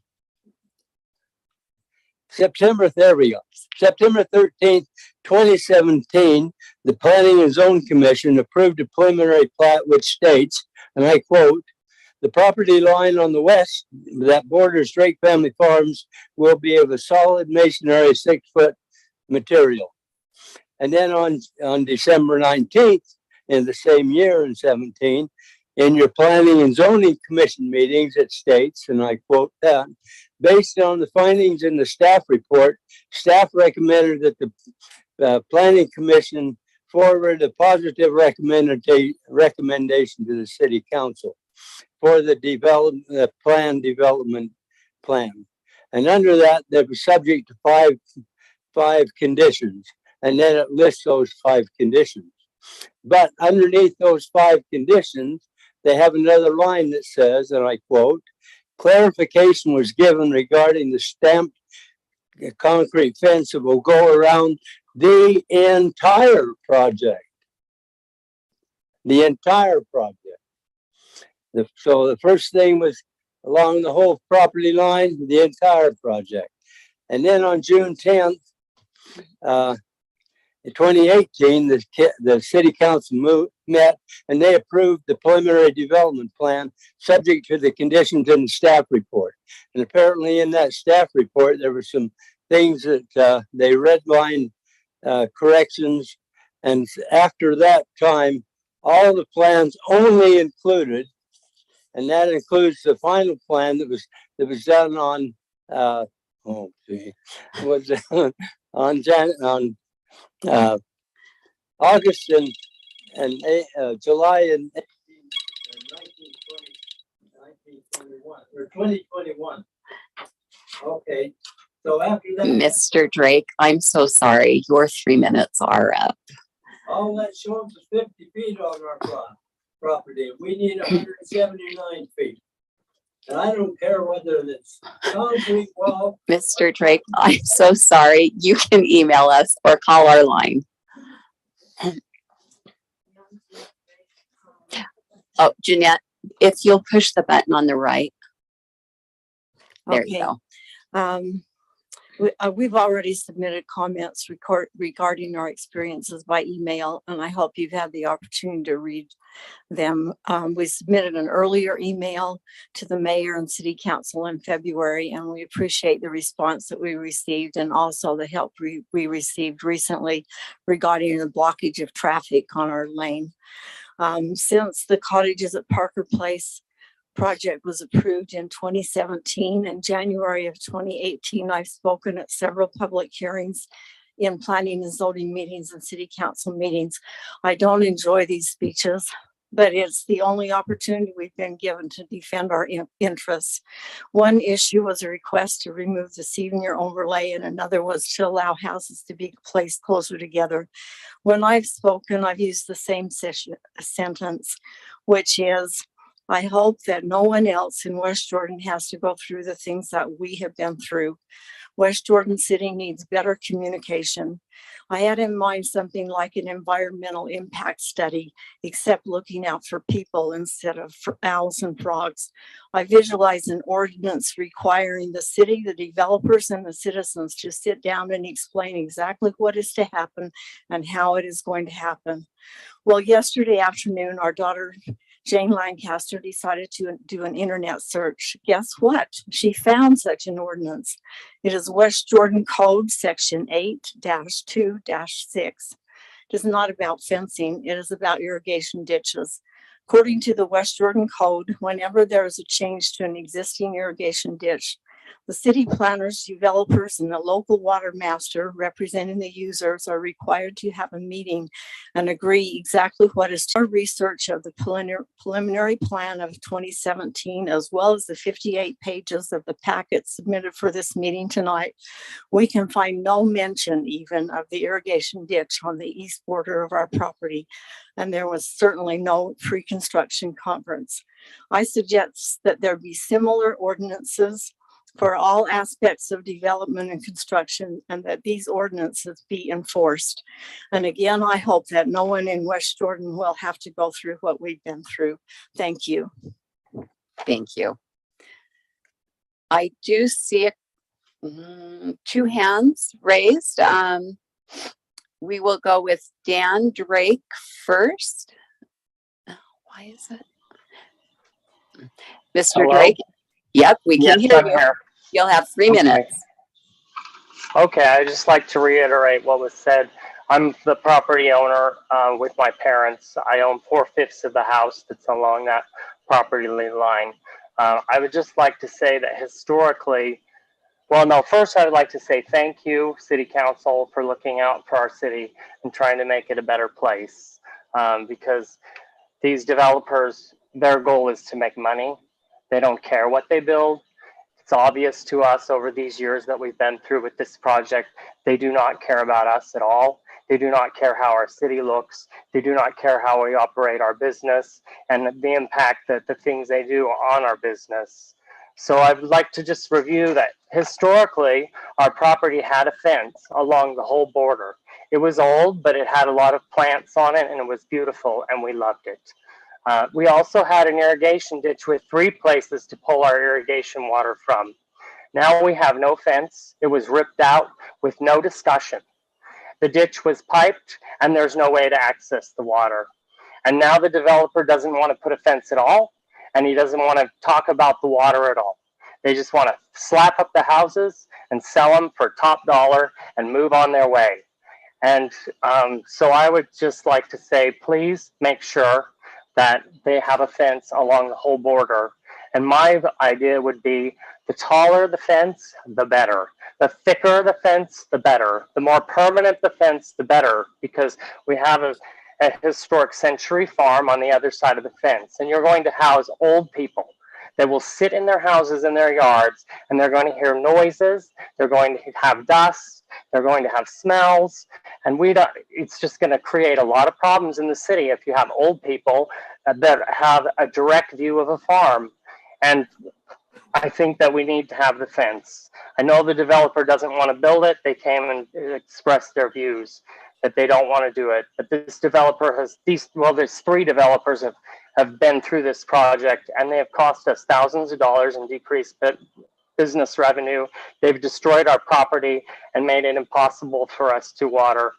September 13th, 2017, the Planning and Zone Commission approved a preliminary plat which states, and I quote, "The property line on the west that borders Drake Family Farms will be of a solid masonry 6-foot material." And then on December 19th, in the same year in 17, in your Planning and Zoning Commission meetings, it states, and I quote that, "Based on the findings in the staff report, staff recommended that the Planning Commission forward a positive recommendation to the City Council for the development plan. And under that, that was subject to five conditions. And then it lists those 5 conditions. But underneath those 5 conditions, they have another line that says, and I quote, "Clarification was given regarding the stamped concrete fence that will go around the entire project." The entire project. So the first thing was along the whole property line, the entire project. And then on June 10th, in 2018, the City Council met and they approved the preliminary development plan subject to the conditions in the staff report. And apparently in that staff report, there were some things that they redlined corrections. And after that time, all the plans only included, and that includes the final plan that was done on August and July and 2021. Okay, so after that, Mr. Drake, I'm so sorry. Your 3 minutes are up. all that shows is 50 feet on our property. We need 179 feet. And I don't care whether it's concrete wall. Mr. Drake, I'm so sorry. You can email us or call our line. Oh, Jeanette, if you'll push the button on the right. There you go. We've already submitted comments regarding our experiences by email, and I hope you've had the opportunity to read them. We submitted an earlier email to the mayor and city council in February, and we appreciate the response that we received and also the help we received recently regarding the blockage of traffic on our lane. Since the cottages at Parker Place project was approved in 2017. In January of 2018, I've spoken at several public hearings in planning and zoning meetings and city council meetings. I don't enjoy these speeches, but it's the only opportunity we've been given to defend our interests. One issue was a request to remove the senior overlay, and another was to allow houses to be placed closer together. When I've spoken, I've used the same sentence, which is, I hope that no one else in West Jordan has to go through the things that we have been through. West Jordan City needs better communication. I had in mind something like an environmental impact study, except looking out for people instead of for owls and frogs. I visualize an ordinance requiring the city, the developers, and the citizens to sit down and explain exactly what is to happen and how it is going to happen. Well, yesterday afternoon, our daughter Jane Lancaster decided to do an internet search. Guess what? She found such an ordinance. It is West Jordan Code Section 8-2-6. It is not about fencing. It is about irrigation ditches. According to the West Jordan Code, whenever there is a change to an existing irrigation ditch, the city planners, developers, and the local water master representing the users are required to have a meeting and agree exactly what is research of the preliminary plan of 2017, as well as the 58 pages of the packet submitted for this meeting tonight. We can find no mention even of the irrigation ditch on the east border of our property, and there was certainly no pre-construction conference. I suggest that there be similar ordinances for all aspects of development and construction, and that these ordinances be enforced. And again, I hope that no one in West Jordan will have to go through what we've been through. Thank you. Thank you. I do see two hands raised. We will go with Dan Drake first. Why is it? Mr. Hello? Drake? Yep, we can hear I'm you. here. You'll have 3 minutes. Okay, I'd just like to reiterate what was said. I'm the property owner with my parents. I own 4/5 of the house that's along that property line. I would just like to say that historically, well, no, first I would like to say thank you, City Council, for looking out for our city and trying to make it a better place. Because these developers, their goal is to make money. They don't care what they build. It's obvious to us over these years that we've been through with this project, they do not care about us at all. They do not care how our city looks. They do not care how we operate our business and the impact that the things they do on our business. So I would like to just review that historically, our property had a fence along the whole border. It was old, but it had a lot of plants on it and it was beautiful and we loved it. We also had an irrigation ditch with 3 places to pull our irrigation water from. Now we have no fence. It was ripped out with no discussion. The ditch was piped and there's no way to access the water. And now the developer doesn't want to put a fence at all, and he doesn't want to talk about the water at all. They just want to slap up the houses and sell them for top dollar and move on their way. And so I would just like to say, please make sure that they have a fence along the whole border. And my idea would be the taller the fence, the better. The thicker the fence, the better. The more permanent the fence, the better, because we have a historic Century Farm on the other side of the fence. And you're going to house old people that will sit in their houses in their yards, and they're going to hear noises, they're going to have dust, they're going to have smells, and it's just going to create a lot of problems in the city if you have old people that have a direct view of a farm. And I think that we need to have the fence. I know the developer doesn't want to build it. They came and expressed their views that they don't want to do it. But this developer there's 3 developers have been through this project, and they have cost us thousands of dollars in decreased business revenue. They've destroyed our property and made it impossible for us to water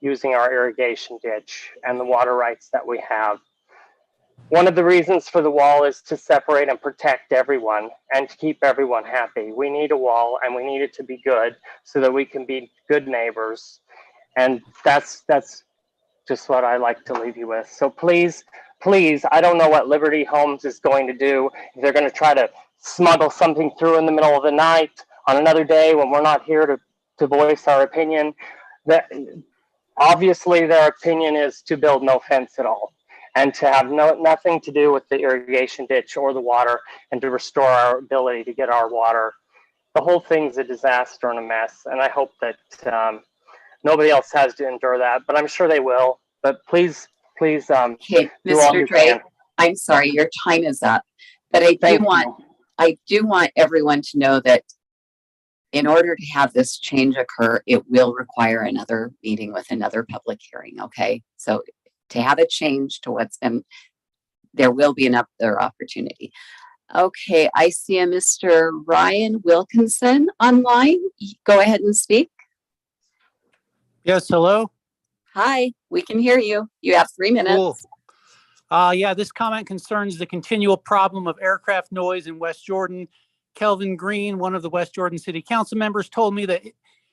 using our irrigation ditch and the water rights that we have. One of the reasons for the wall is to separate and protect everyone and to keep everyone happy. We need a wall, and we need it to be good so that we can be good neighbors. And that's just what I like to leave you with. So please please, I don't know what Liberty Homes is going to do. If they're going to try to smuggle something through in the middle of the night on another day when we're not here to voice our opinion. That obviously their opinion is to build no fence at all and to have nothing to do with the irrigation ditch or the water and to restore our ability to get our water. The whole thing's a disaster and a mess. And I hope that nobody else has to endure that, but I'm sure they will. But please, Okay, do all Mr. you Drake, can. I'm sorry, your time is up. But I do want everyone to know that in order to have this change occur, it will require another meeting with another public hearing, okay? So to have it change to what's been, there will be another opportunity. Okay, I see a Mr. Ryan Wilkinson online. Go ahead and speak. Yes, hello. Hi, we can hear you. You have 3 minutes. Cool. Yeah, this comment concerns the continual problem of aircraft noise in West Jordan. Kelvin Green, one of the West Jordan City Council members, told me that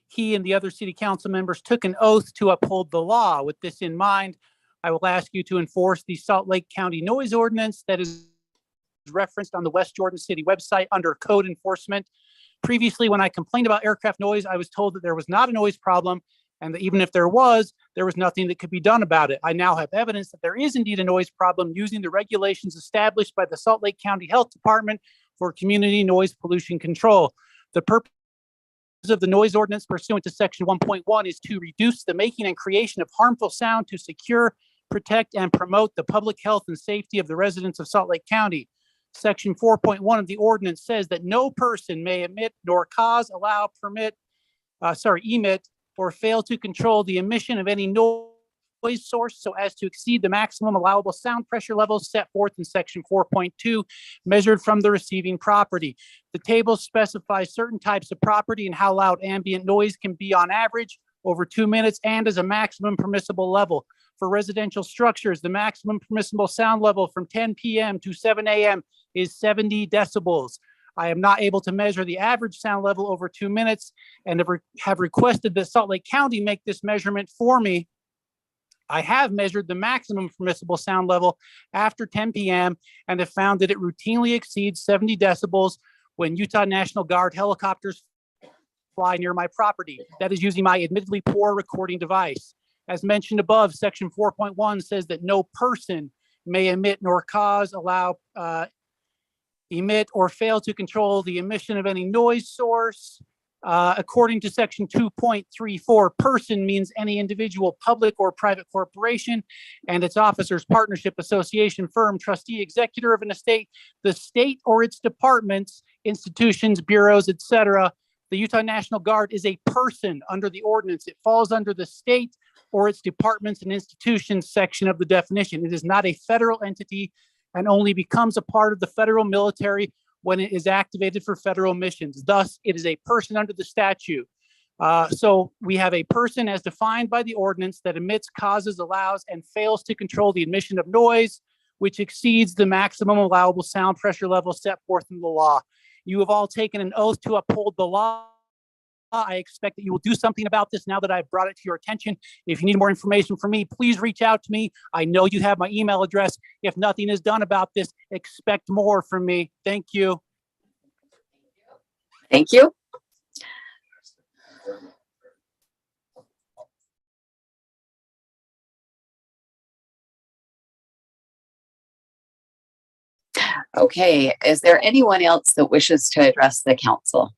he and the other City Council members took an oath to uphold the law. With this in mind, I will ask you to enforce the Salt Lake County Noise Ordinance that is referenced on the West Jordan City website under Code Enforcement. Previously, when I complained about aircraft noise, I was told that there was not a noise problem, and that even if there was nothing that could be done about it. I now have evidence that there is indeed a noise problem using the regulations established by the Salt Lake County Health Department for community noise pollution control. The purpose of the noise ordinance pursuant to section 1.1 is to reduce the making and creation of harmful sound to secure, protect, and promote the public health and safety of the residents of Salt Lake County. Section 4.1 of the ordinance says that no person may emit nor cause, allow, emit, or fail to control the emission of any noise source so as to exceed the maximum allowable sound pressure levels set forth in section 4.2, measured from the receiving property. The table specifies certain types of property and how loud ambient noise can be on average over 2 minutes and as a maximum permissible level. For residential structures, the maximum permissible sound level from 10 p.m. to 7 a.m. is 70 decibels. I am not able to measure the average sound level over 2 minutes and have requested that Salt Lake County make this measurement for me. I have measured the maximum permissible sound level after 10 p.m. and have found that it routinely exceeds 70 decibels when Utah National Guard helicopters fly near my property. That is using my admittedly poor recording device. As mentioned above, section 4.1 says that no person may emit nor cause, allow, emit, or fail to control the emission of any noise source. According to section 2.34, person means any individual, public or private corporation and its officers, partnership, association, firm, trustee, executor of an estate, the state or its departments, institutions, bureaus, etc. The Utah National Guard is a person under the ordinance. It falls under the state or its departments and institutions section of the definition. It is not a federal entity and only becomes a part of the federal military when it is activated for federal missions. Thus, it is a person under the statute. So we have a person as defined by the ordinance that emits, causes, allows, and fails to control the emission of noise, which exceeds the maximum allowable sound pressure level set forth in the law. You have all taken an oath to uphold the law. I expect that you will do something about this now that I've brought it to your attention. If you need more information from me, please reach out to me. I know you have my email address. If nothing is done about this, expect more from me. Thank you. Thank you. Okay, is there anyone else that wishes to address the council?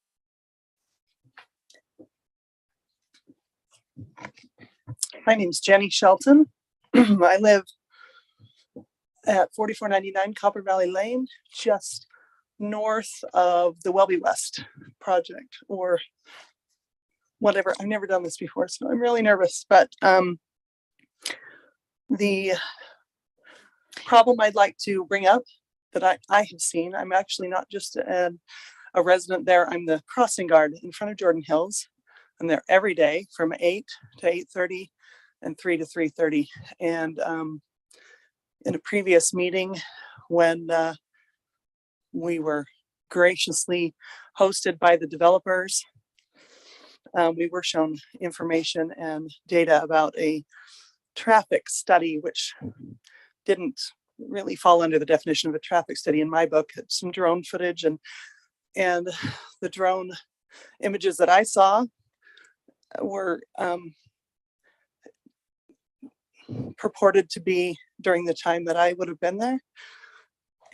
My name's Jenny Shelton. I live at 4499 Copper Valley Lane, just north of the Welby West project or whatever. I've never done this before, so I'm really nervous, but the problem I'd like to bring up that I have seen, I'm actually not just a resident there, I'm the crossing guard in front of Jordan Hills. I'm there every day from 8 to 8:30 and 3 to 3:30. And in a previous meeting when we were graciously hosted by the developers, we were shown information and data about a traffic study which didn't really fall under the definition of a traffic study in my book. It's some drone footage, and the drone images that I saw were purported to be during the time that I would have been there.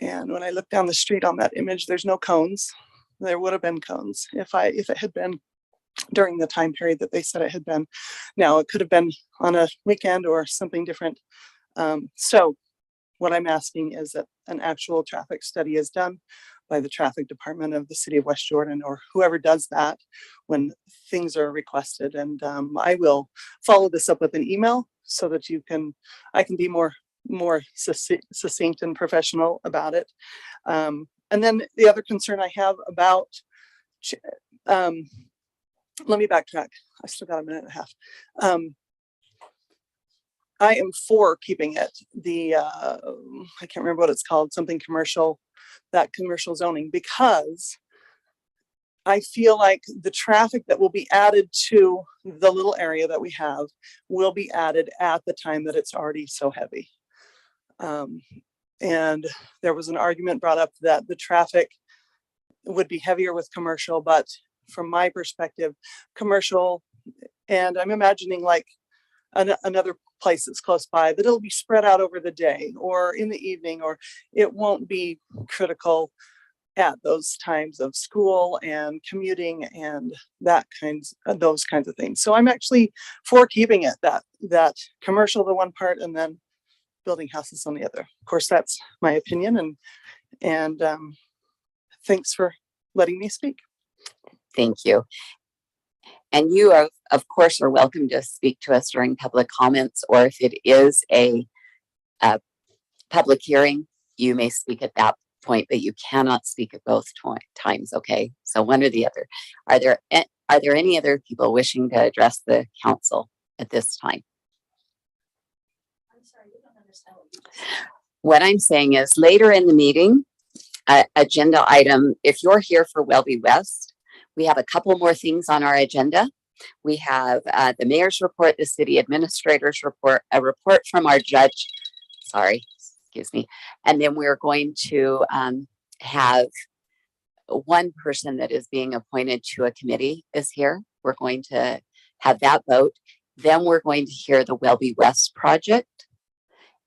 And when I look down the street on that image, there's no cones. There would have been cones if it had been during the time period that they said it had been. Now, it could have been on a weekend or something different. So what I'm asking is that an actual traffic study is done by the traffic department of the city of West Jordan, or whoever does that when things are requested. And I will follow this up with an email so that I can be more succinct and professional about it. And then the other concern I have about, let me backtrack. I still got a minute and a half. I am for keeping it I can't remember what it's called, something commercial, that commercial zoning, because I feel like the traffic that will be added to the little area that we have will be added at the time that it's already so heavy. And there was an argument brought up that the traffic would be heavier with commercial, but from my perspective, commercial, and I'm imagining like another place that's close by, that it'll be spread out over the day or in the evening, or it won't be critical at those times of school and commuting and those kinds of things. So I'm actually for keeping it that commercial, the one part, and then building houses on the other. Of course, that's my opinion, and thanks for letting me speak. Thank you. And you, of course, are welcome to speak to us during public comments, or if it is a public hearing, you may speak at that point, but you cannot speak at both times, okay? So one or the other. Are there any other people wishing to address the council at this time? I'm sorry, we don't understand what you just said. What I'm saying is later in the meeting, agenda item, if you're here for Welby West, we have a couple more things on our agenda. We have the mayor's report, the city administrator's report, a report from our judge, excuse me. And then we're going to have one person that is being appointed to a committee is here. We're going to have that vote. Then we're going to hear the Welby West project.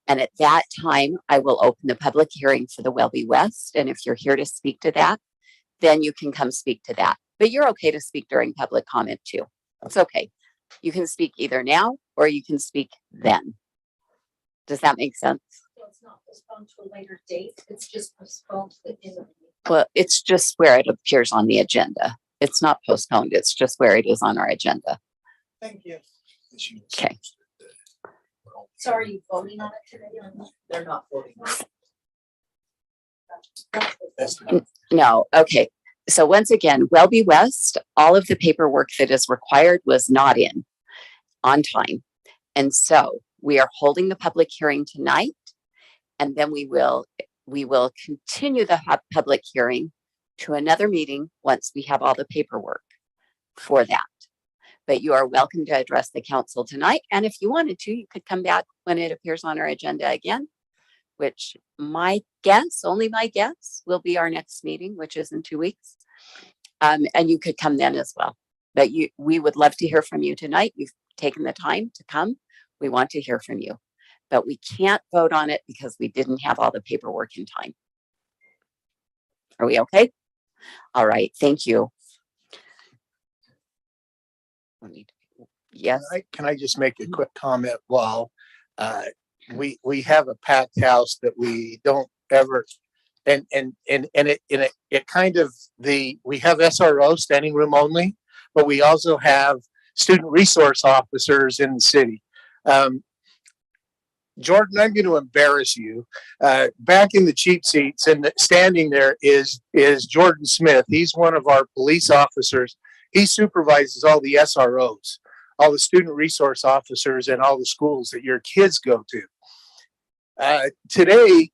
And at that time, I will open the public hearing for the Welby West. And if you're here to speak to that, then you can come speak to that. But you're okay to speak during public comment too. It's okay. You can speak either now or you can speak then. Does that make sense? So it's not postponed to a later date. It's just postponed to the end of the meeting. Well, it's just where it appears on the agenda. It's not postponed. It's just where it is on our agenda. Thank you. Okay. So are you voting on it today or not? They're not voting on it. No. Okay. So once again, Welby West, all of the paperwork that is required was not in on time. And so we are holding the public hearing tonight, and then we will continue the public hearing to another meeting once we have all the paperwork for that. But you are welcome to address the council tonight. And if you wanted to, you could come back when it appears on our agenda again, which only my guess, will be our next meeting, which is in 2 weeks. And you could come then as well. But we would love to hear from you tonight. You've taken the time to come. We want to hear from you. But we can't vote on it because we didn't have all the paperwork in time. Are we okay? All right. Thank you. Yes. Can I just make a quick comment? While we have a packed house that we don't ever, and it kind of we have SRO, standing room only, but we also have student resource officers in the city. Jordan, I'm going to embarrass you. Back in the cheap seats and standing there is Jordan Smith. He's one of our police officers. He supervises all the SROs, all the student resource officers, and all the schools that your kids go to. Today,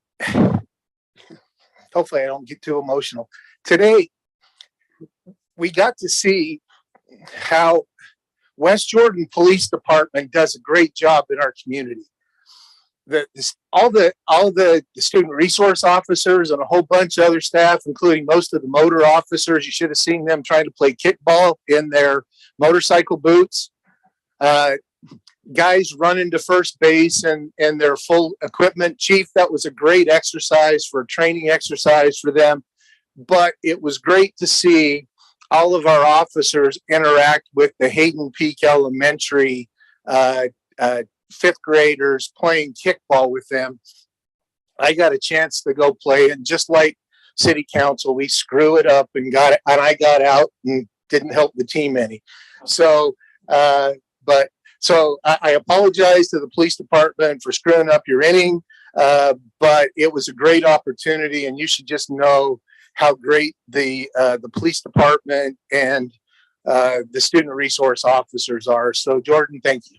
hopefully I don't get too emotional. Today, we got to see how West Jordan Police Department does a great job in our community. all the student resource officers and a whole bunch of other staff, including most of the motor officers, you should have seen them trying to play kickball in their motorcycle boots. Guys running to first base and their full equipment. Chief, that was a great exercise for training exercise for them. But it was great to see all of our officers interact with the Hayden Peak Elementary fifth graders playing kickball with them. I got a chance to go play, and just like city council, we screw it up and I got out and didn't help the team any. So, So I apologize to the police department for screwing up your inning, but it was a great opportunity, and you should just know how great the police department and the student resource officers are. So Jordan, thank you.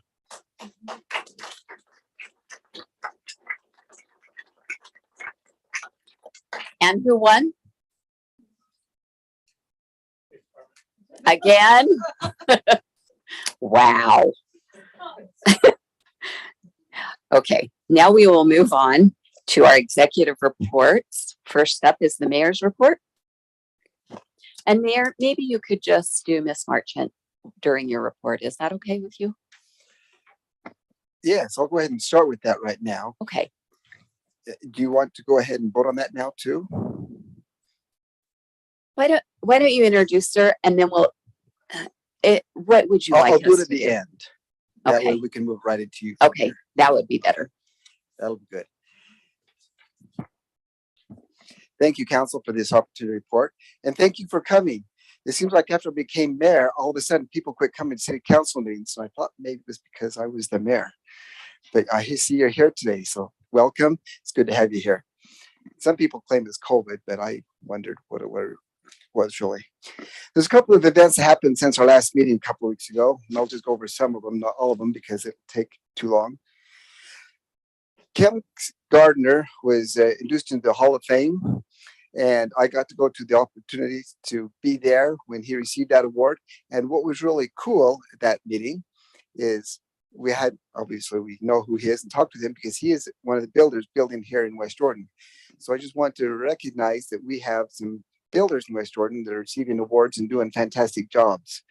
And who won? Again? Wow. Okay, now we will move on to our executive reports. First up is the mayor's report. And Mayor, maybe you could just do Miss Marchant during your report. Is that okay with you? Yes, I'll go ahead and start with that right now. Okay. Do you want to go ahead and vote on that now too? Why don't you introduce her, and then we'll what would you like? I'll do it us at to the do? end. That Okay. way we can move right into you. Okay, that would be better. That'll be good. Thank you, Council, for this opportunity to report, and thank you for coming. It seems like after I became mayor, all of a sudden people quit coming to city council meetings. So I thought maybe it was because I was the mayor. But I see you're here today, so welcome. It's good to have you here. Some people claim it's COVID, but I wondered what it was really. There's a couple of events that happened since our last meeting a couple of weeks ago, and I'll just go over some of them, not all of them, because it'll take too long. Kim Gardner was induced into the Hall of Fame, and I got to go to the opportunity to be there when he received that award. And what was really cool at that meeting is we know who he is and talked to him because he is one of the builders building here in West Jordan. So I just want to recognize that we have some builders in West Jordan that are receiving awards and doing fantastic jobs.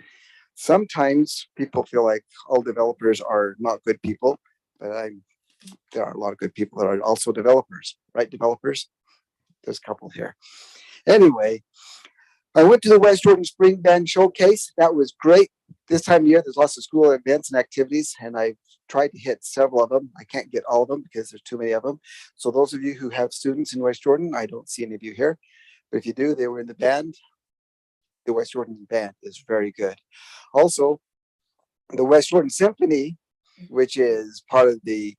Sometimes people feel like all developers are not good people, but there are a lot of good people that are also developers, right? Developers? There's a couple here. Anyway, I went to the West Jordan Spring Band Showcase. That was great. This time of year, there's lots of school events and activities, and I tried to hit several of them. I can't get all of them because there's too many of them. So those of you who have students in West Jordan, I don't see any of you here, but if you do, they were in the band. The West Jordan band is very good. Also, the West Jordan Symphony, which is part of the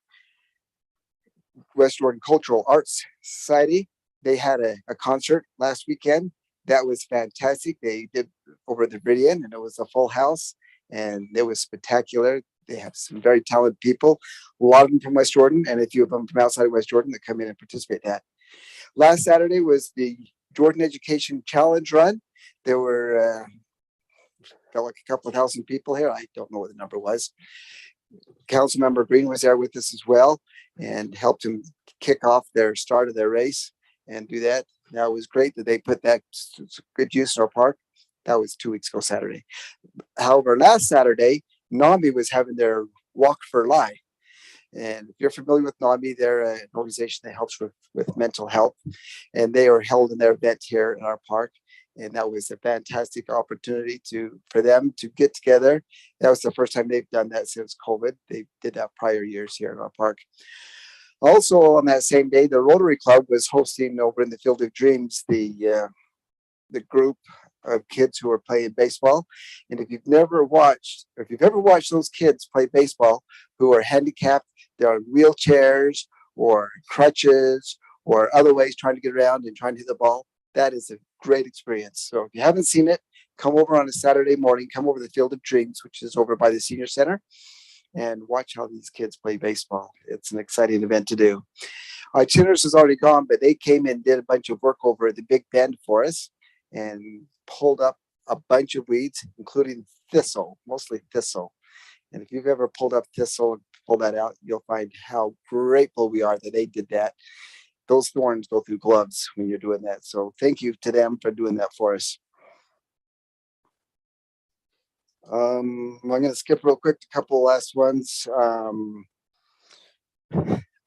West Jordan Cultural Arts Society, they had a concert last weekend. That was fantastic. They did over the Meridian, and it was a full house, and it was spectacular. They have some very talented people, a lot of them from West Jordan, and a few of them from outside of West Jordan that come in and participate in that. Last Saturday was the Jordan Education Challenge Run. There were felt like a couple of thousand people here. I don't know what the number was. Councilmember Green was there with us as well and helped him kick off their start of their race and do that. Now it was great that they put that to good use in our park. That was 2 weeks ago Saturday. However, last Saturday, NAMI was having their Walk for Life. And if you're familiar with NAMI, they're an organization that helps with mental health. And they are held in their event here in our park. And that was a fantastic opportunity for them to get together. That was the first time they've done that since COVID. They did that prior years here in our park. Also on that same day, the Rotary Club was hosting over in the Field of Dreams, the group of kids who are playing baseball. And if you've ever watched those kids play baseball who are handicapped, they're on wheelchairs or crutches or other ways trying to get around and trying to hit the ball, that is a great experience. So if you haven't seen it, come over on a Saturday morning, come over to the Field of Dreams, which is over by the Senior Center, and watch how these kids play baseball. It's an exciting event to do. Itinerants is already gone, but they came and did a bunch of work over at the Big Bend for us and pulled up a bunch of weeds, including thistle, mostly thistle. And if you've ever pulled up thistle, pull that out, you'll find how grateful we are that they did that. Those thorns go through gloves when you're doing that. So thank you to them for doing that for us. I'm going to skip real quick a couple last ones.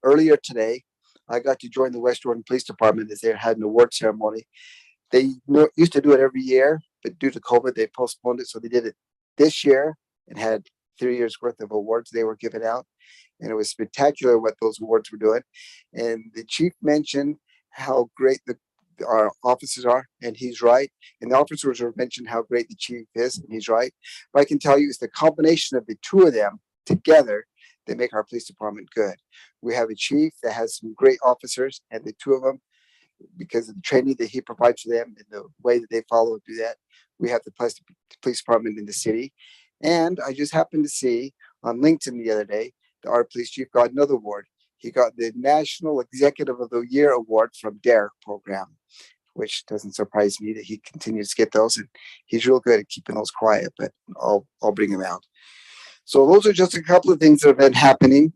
Earlier today, I got to join the West Jordan Police Department as they had an award ceremony. They used to do it every year, but due to COVID, they postponed it. So they did it this year and had 3 years worth of awards they were giving out. And it was spectacular what those awards were doing. And the chief mentioned how great our officers are, and he's right. And the officers mentioned how great the chief is, and he's right. But I can tell you it's the combination of the two of them together that make our police department good. We have a chief that has some great officers, and the two of them, because of the training that he provides for them and the way that they follow and do that, we have the police department in the city. And I just happened to see on LinkedIn the other day that our police chief got another award. He got the National Executive of the Year Award from DARE program, which doesn't surprise me that he continues to get those. And he's real good at keeping those quiet, but I'll bring him out. So those are just a couple of things that have been happening.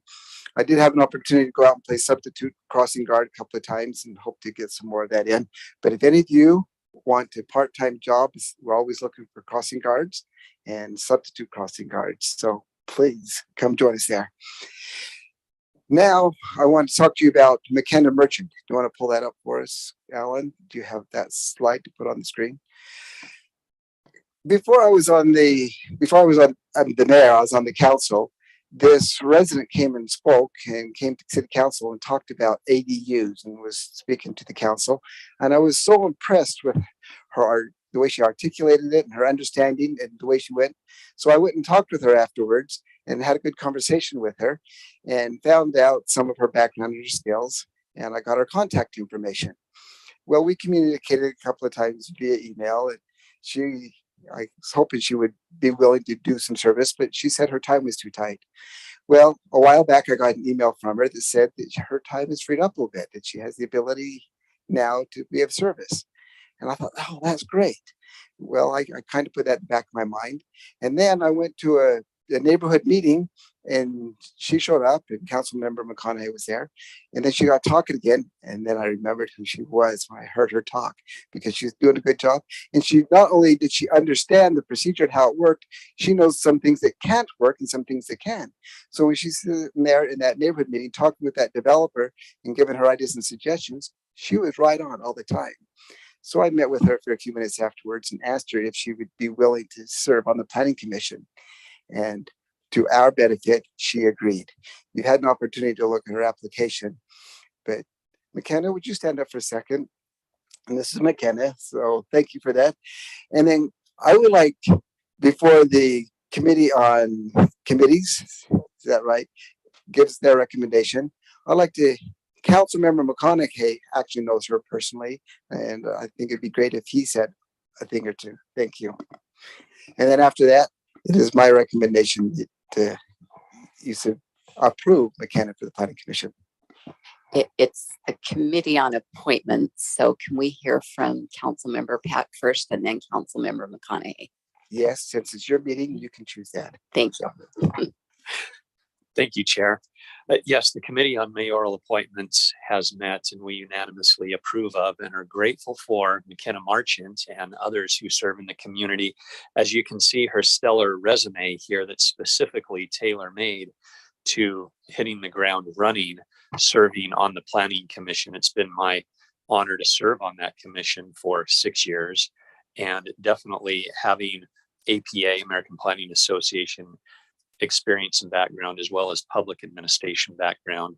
I did have an opportunity to go out and play substitute crossing guard a couple of times and hope to get some more of that in. But if any of you want a part-time job, we're always looking for crossing guards and substitute crossing guards. So please come join us there. Now, I want to talk to you about McKenna Marchant. Do you want to pull that up for us, Alan? Do you have that slide to put on the screen? Before I was the mayor, I was on the council. This resident came and spoke and came to city council and talked about ADUs and was speaking to the council. And I was so impressed with the way she articulated it and her understanding and the way she went. So I went and talked with her afterwards and had a good conversation with her and found out some of her background and her skills. And I got her contact information. Well, we communicated a couple of times via email, and I was hoping she would be willing to do some service, but she said her time was too tight. Well, a while back, I got an email from her that said that her time is freed up a little bit, that she has the ability now to be of service. And I thought, oh, that's great. Well, I kind of put that in the back of my mind. And then I went to a neighborhood meeting, and she showed up, and Councilmember McConaughey was there. And then she got talking again, and then I remembered who she was when I heard her talk, because she was doing a good job. And she not only did she understand the procedure and how it worked, she knows some things that can't work and some things that can. So when she's sitting there in that neighborhood meeting talking with that developer and giving her ideas and suggestions, she was right on all the time. So I met with her for a few minutes afterwards and asked her if she would be willing to serve on the planning commission. And to our benefit, she agreed. You had an opportunity to look at her application, but McKenna, would you stand up for a second? And this is McKenna, so thank you for that. And then I would like, before the committee on committees, is that right, gives their recommendation, I'd like to, Councilmember McConaughey actually knows her personally, and I think it'd be great if he said a thing or two. Thank you. And then after that, it is my recommendation that you should approve McKenna for the planning commission. It's a committee on appointments. So can we hear from Councilmember Pat first and then Councilmember McConaughey? Yes, since it's your meeting, you can choose that. Thank you. Thank you, Chair. Yes, the Committee on Mayoral Appointments has met, and we unanimously approve of and are grateful for McKenna Marchant and others who serve in the community. As you can see, her stellar resume here that's specifically tailor-made to hitting the ground running, serving on the Planning Commission. It's been my honor to serve on that commission for 6 years, and definitely having APA, American Planning Association, experience and background, as well as public administration background,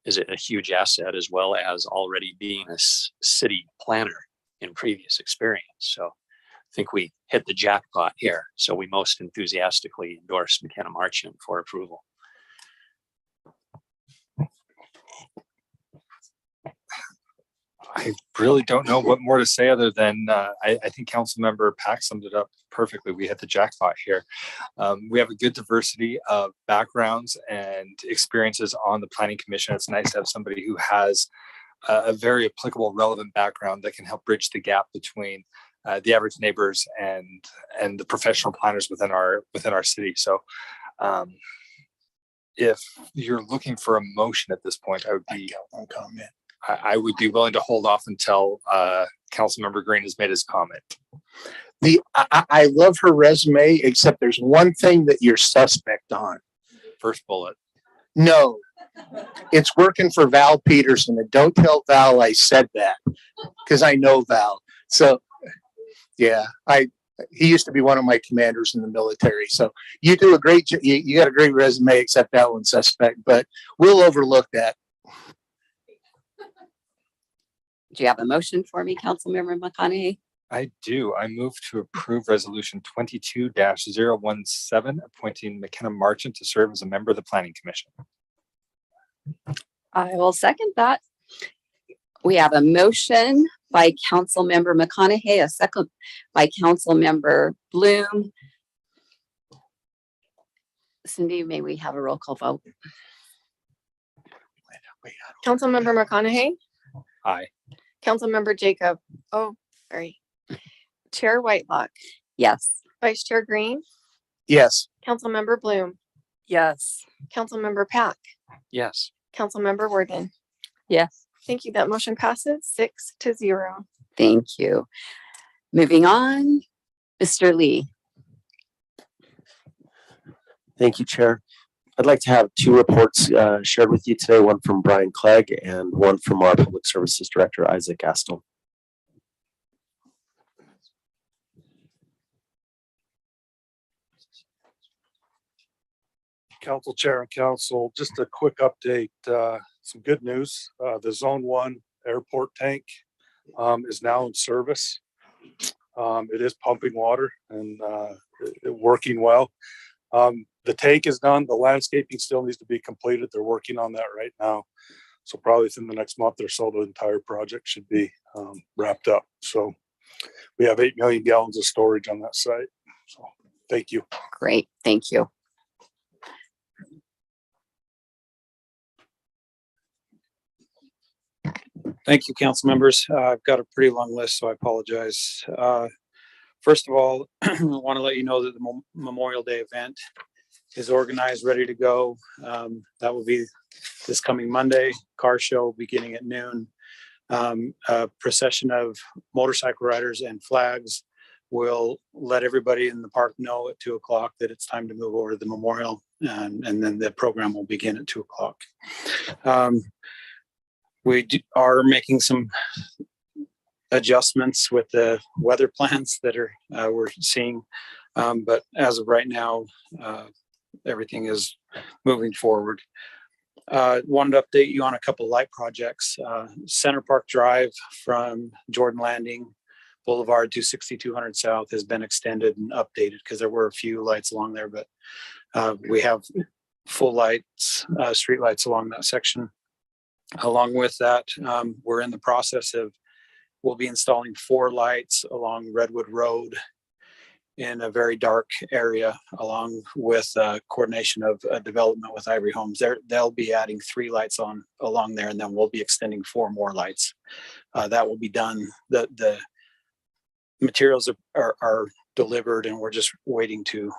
is a huge asset, as well as already being a city planner in previous experience. So I think we hit the jackpot here. So we most enthusiastically endorse McKenna Marchant for approval. I really don't know what more to say other than I think Councilmember Pack summed it up perfectly. We hit the jackpot here. We have a good diversity of backgrounds and experiences on the Planning Commission. It's nice to have somebody who has a very applicable, relevant background that can help bridge the gap between the average neighbors and the professional planners within our city. So if you're looking for a motion at this point, I would be one comment. I would be willing to hold off until Councilmember Green has made his comment. I love her resume, except there's one thing that you're suspect on. First bullet. No, it's working for Val Peterson, and don't tell Val I said that, because I know Val. So yeah, he used to be one of my commanders in the military. So you do a great job. You got a great resume, except that one's suspect, but we'll overlook that. Do you have a motion for me, Councilmember McConaughey? I do. I move to approve resolution 22-017, appointing McKenna Marchant to serve as a member of the Planning Commission. I will second that. We have a motion by Councilmember McConaughey, a second by Councilmember Bloom. Cindy, may we have a roll call vote? Councilmember McConaughey, Aye. Councilmember Jacob. Oh, sorry. Chair Whitelock, Yes. Vice Chair Green, Yes. Councilmember Bloom, Yes. Councilmember Pack, Yes. Councilmember Worden. Yes. Thank you. That motion passes 6-0. Thank you. Moving on, Mr. Lee. Thank you, Chair. I'd like to have two reports shared with you today, one from Brian Clegg and one from our Public Services Director, Isaac Astle. Council Chair and Council, just a quick update, some good news. The Zone 1 airport tank is now in service. It is pumping water and working well. The tank is done. The landscaping still needs to be completed. They're working on that right now. So probably within the next month or so, the entire project should be wrapped up. So we have 8 million gallons of storage on that site. So thank you. Great. Thank you. Thank you, council members. I've got a pretty long list, so I apologize. First of all, I want to let you know that the Memorial Day event is organized, ready to go. That will be this coming Monday. Car show beginning at noon. A procession of motorcycle riders and flags will let everybody in the park know at 2 o'clock that it's time to move over to the memorial, and then the program will begin at 2 o'clock. We are making some adjustments with the weather plans that we're seeing, but as of right now, everything is moving forward. Wanted to update you on a couple light projects. Center Park Drive from Jordan Landing Boulevard to 6200 South has been extended and updated because there were a few lights along there, but we have full lights, street lights along that section. Along with that, we're in the process of, we'll be installing 4 lights along Redwood Road in a very dark area, along with coordination of development with Ivory Homes. They'll be adding 3 lights on along there, and then we'll be extending 4 more lights. That will be done. The materials are delivered, and we're just waiting to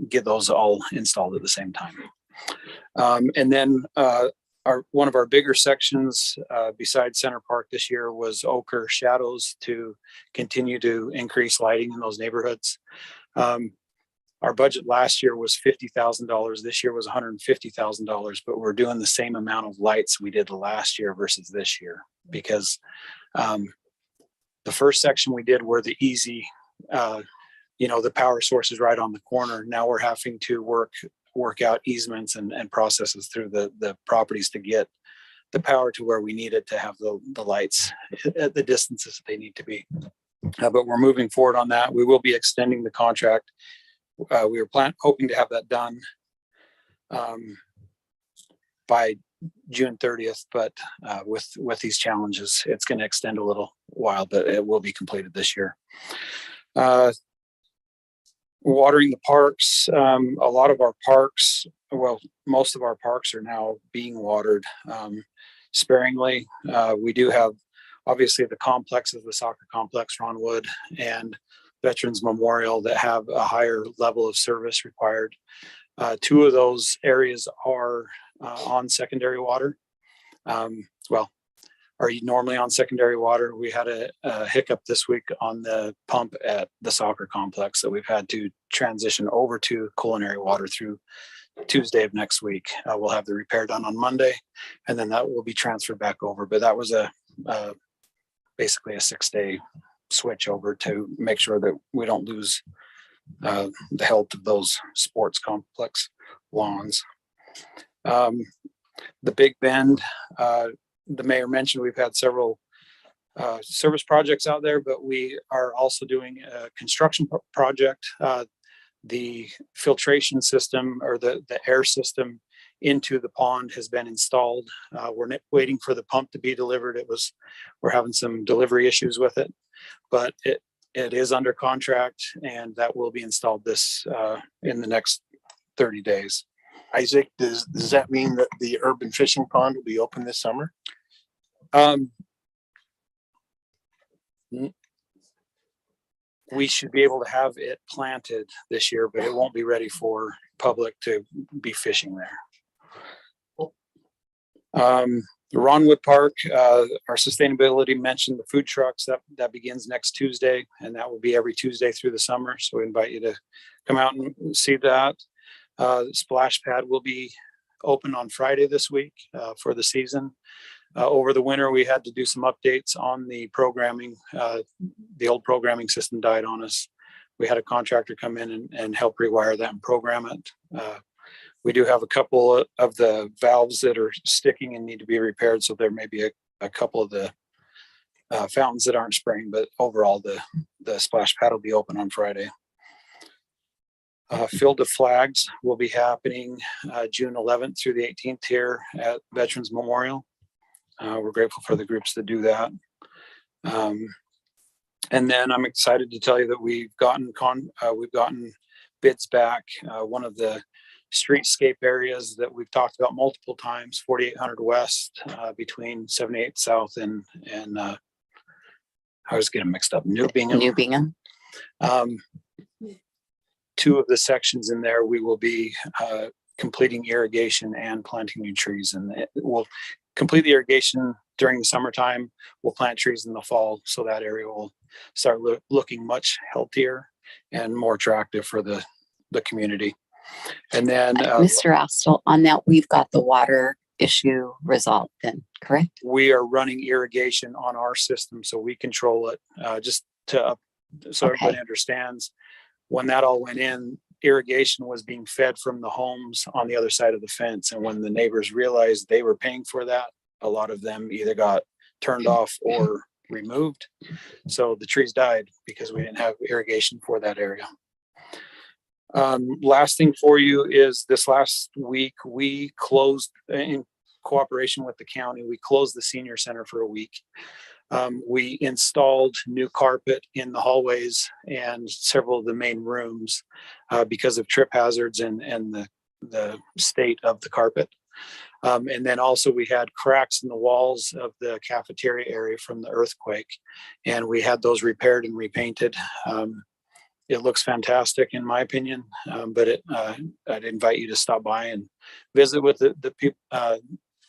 get those all installed at the same time. And then one of our bigger sections besides Center Park this year was Ochre Shadows to continue to increase lighting in those neighborhoods. Our budget last year was $50,000. This year was $150,000, but we're doing the same amount of lights we did last year versus this year because the first section we did were the easy, the power source is right on the corner. Now we're having to work out easements and processes through the properties to get the power to where we need it to have the lights at the distances that they need to be. But we're moving forward on that. We will be extending the contract. We were hoping to have that done by June 30th, but with these challenges, it's going to extend a little while, but it will be completed this year. Watering the parks. A lot of our parks, well, most of our parks are now being watered sparingly. We do have, obviously, the complexes, the soccer complex, Ron Wood, and Veterans Memorial that have a higher level of service required. Two of those areas are on secondary water. Well, are normally on secondary water. We had a hiccup this week on the pump at the soccer complex that we've had to transition over to culinary water through Tuesday of next week. We'll have the repair done on Monday, and then that will be transferred back over. But that was basically a 6-day switch over to make sure that we don't lose the health of those sports complex lawns. The Big Bend, the mayor mentioned we've had several service projects out there, but we are also doing a construction project. The filtration system or the air system into the pond has been installed. We're waiting for the pump to be delivered. We're having some delivery issues with it, but it is under contract, and that will be installed in the next 30 days. Isaac, does that mean that the urban fishing pond will be open this summer? We should be able to have it planted this year, but it won't be ready for public to be fishing there. Ronwood Park, our sustainability mentioned the food trucks that begins next Tuesday, and that will be every Tuesday through the summer. So we invite you to come out and see that. Splash Pad will be open on Friday this week for the season. Over the winter, we had to do some updates on the programming. The old programming system died on us. We had a contractor come in and help rewire that and program it. We do have a couple of the valves that are sticking and need to be repaired. So there may be a couple of the fountains that aren't spraying, but overall the splash pad will be open on Friday. Field of Flags will be happening June 11th through the 18th here at Veterans Memorial. We're grateful for the groups that do that. And then I'm excited to tell you that we've gotten bids back. One of the streetscape areas that we've talked about multiple times, 4800 West, between 78 South and I was getting mixed up. New Bingham. Two of the sections in there, we will be completing irrigation and planting new trees, and we'll complete the irrigation during the summertime. We'll plant trees in the fall, so that area will start looking much healthier and more attractive for the community. And then Mr. Astle, on that, we've got the water issue resolved then, correct? We are running irrigation on our system, so we control it. Everybody understands, when that all went in, irrigation was being fed from the homes on the other side of the fence. And when the neighbors realized they were paying for that, a lot of them either got turned off or removed. So the trees died because we didn't have irrigation for that area. Last thing for you is this last week, we closed, in cooperation with the county, we closed the senior center for a week. We installed new carpet in the hallways and several of the main rooms because of trip hazards and the state of the carpet. And then also we had cracks in the walls of the cafeteria area from the earthquake, and we had those repaired and repainted. It looks fantastic in my opinion, but I'd invite you to stop by and visit with the people,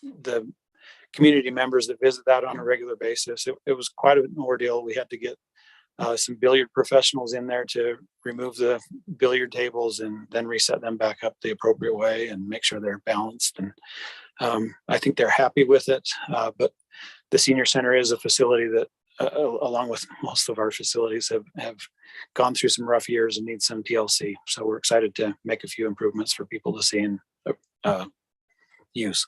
the community members that visit that on a regular basis. It was quite an ordeal. We had to get some billiard professionals in there to remove the billiard tables and then reset them back up the appropriate way and make sure they're balanced. And I think they're happy with it. But the senior center is a facility that, along with most of our facilities, have gone through some rough years and need some TLC. So we're excited to make a few improvements for people to see and use.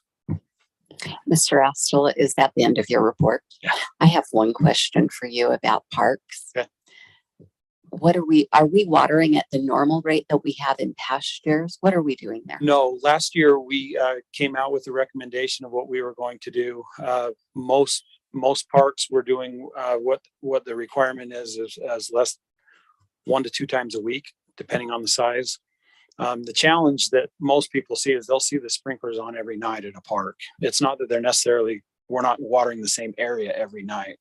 Mr. Astle, is that the end of your report? Yeah. I have one question for you about parks. Okay. Are we watering at the normal rate that we have in past years? What are we doing there? No, last year we came out with a recommendation of what we were going to do. Most parks were doing what the requirement is as less 1 to 2 times a week, depending on the size. The challenge that most people see is they'll see the sprinklers on every night at a park. It's not that we're not watering the same area every night.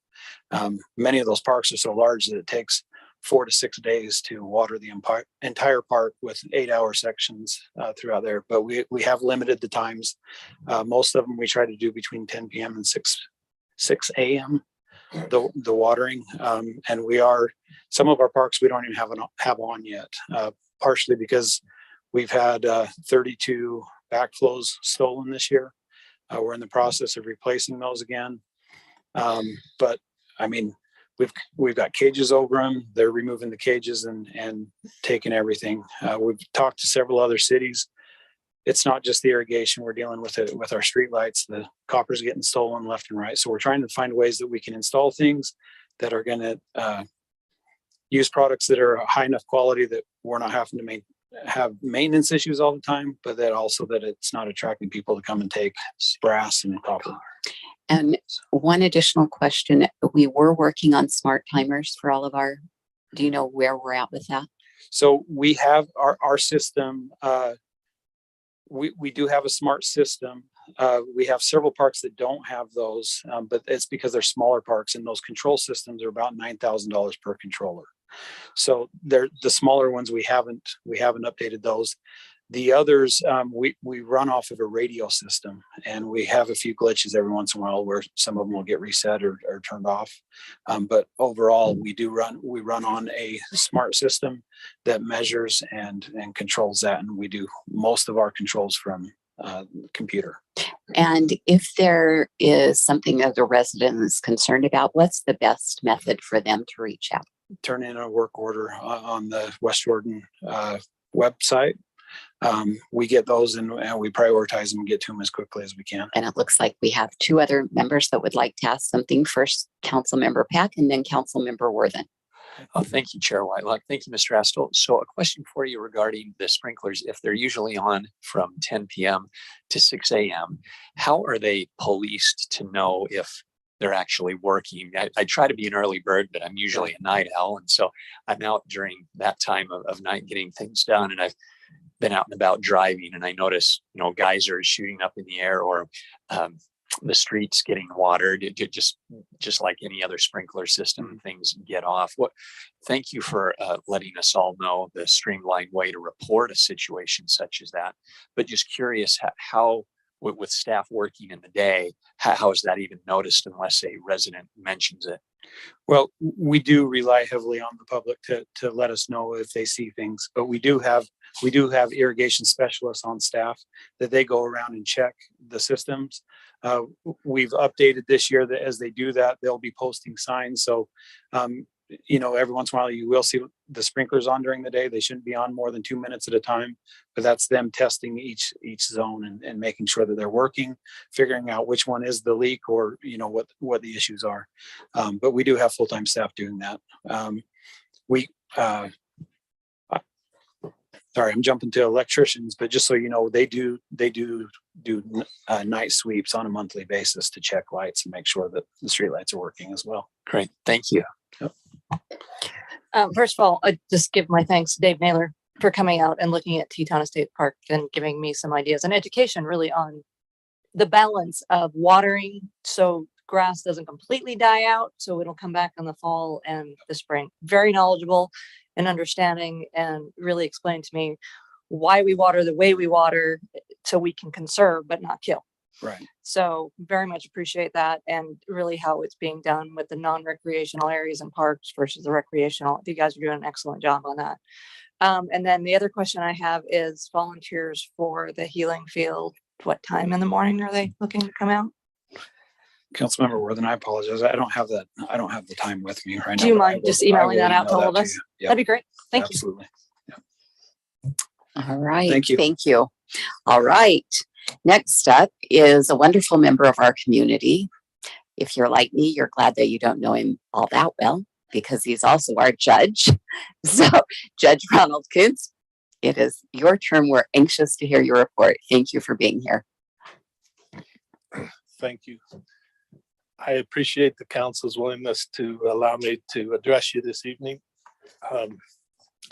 Many of those parks are so large that it takes 4 to 6 days to water the entire park with 8-hour sections throughout there. But we have limited the times. Most of them we try to do between 10 p.m. and 6 a.m. The watering, and some of our parks we don't even have on yet, partially because we've had 32 backflows stolen this year. We're in the process of replacing those again. But I mean, we've got cages over them. They're removing the cages and taking everything. We've talked to several other cities. It's not just the irrigation. We're dealing with it with our street lights. The copper's getting stolen left and right. So we're trying to find ways that we can install things that are going to use products that are high enough quality that we're not having to have maintenance issues all the time, but that also that it's not attracting people to come and take brass and copper. And one additional question, we were working on smart timers for all of do you know where we're at with that? So we have our system, we do have a smart system. We have several parks that don't have those, but it's because they're smaller parks, and those control systems are about $9,000 per controller. So they're the smaller ones. We haven't updated those. The others, we run off of a radio system, and we have a few glitches every once in a while where some of them will get reset or turned off. But overall, we run on a smart system that measures and controls that, and we do most of our controls from computer. And if there is something that the resident is concerned about, what's the best method for them to reach out? Turn in a work order on the West Jordan website. We get those and we prioritize them and get to them as quickly as we can. And it looks like we have 2 other members that would like to ask something. First, Councilmember Pack, and then Councilmember Worthen. Oh, thank you, Chair Whitelock. Thank you, Mr. Astle. So a question for you regarding the sprinklers. If they're usually on from 10 p.m. to 6 a.m., how are they policed to know if they're actually working? I try to be an early bird, but I'm usually a night owl. And so I'm out during that time of night getting things done. And I've been out and about driving, and I notice, geysers shooting up in the air, or the streets getting watered, just like any other sprinkler system, things get off. Thank you for letting us all know the streamlined way to report a situation such as that. But just curious how with staff working in the day, how is that even noticed unless a resident mentions it? Well, we do rely heavily on the public to let us know if they see things, but we do have irrigation specialists on staff that they go around and check the systems. We've updated this year that as they do that, they'll be posting signs. So, every once in a while you will see the sprinklers on during the day. They shouldn't be on more than 2 minutes at a time, but that's them testing each zone and making sure that they're working, figuring out which one is the leak or, what the issues are. But we do have full-time staff doing that. Sorry, I'm jumping to electricians, but just so you know, they do night sweeps on a monthly basis to check lights and make sure that the street lights are working as well. Great, thank you. Yep. First of all, I just give my thanks to Dave Naylor for coming out and looking at Teton State Park and giving me some ideas and education really on the balance of watering so grass doesn't completely die out, so it'll come back in the fall and the spring. Very knowledgeable and understanding, and really explained to me why we water the way we water so we can conserve but not kill. Right. So very much appreciate that, and really how it's being done with the non-recreational areas and parks versus the recreational. You guys are doing an excellent job on that. And then the other question I have is volunteers for the healing field. What time in the morning are they looking to come out? Councilmember Worthen, I apologize. I don't have that. I don't have the time with me right now. Do you mind just emailing that out to all of us? Yep. That'd be great. Thank Absolutely. you. All right. Thank you. Thank you. All right. Next up is a wonderful member of our community. If you're like me, you're glad that you don't know him all that well, because he's also our judge. So, Judge Ronald Kuntz, it is your turn. We're anxious to hear your report. Thank you for being here. Thank you. I appreciate the council's willingness to allow me to address you this evening.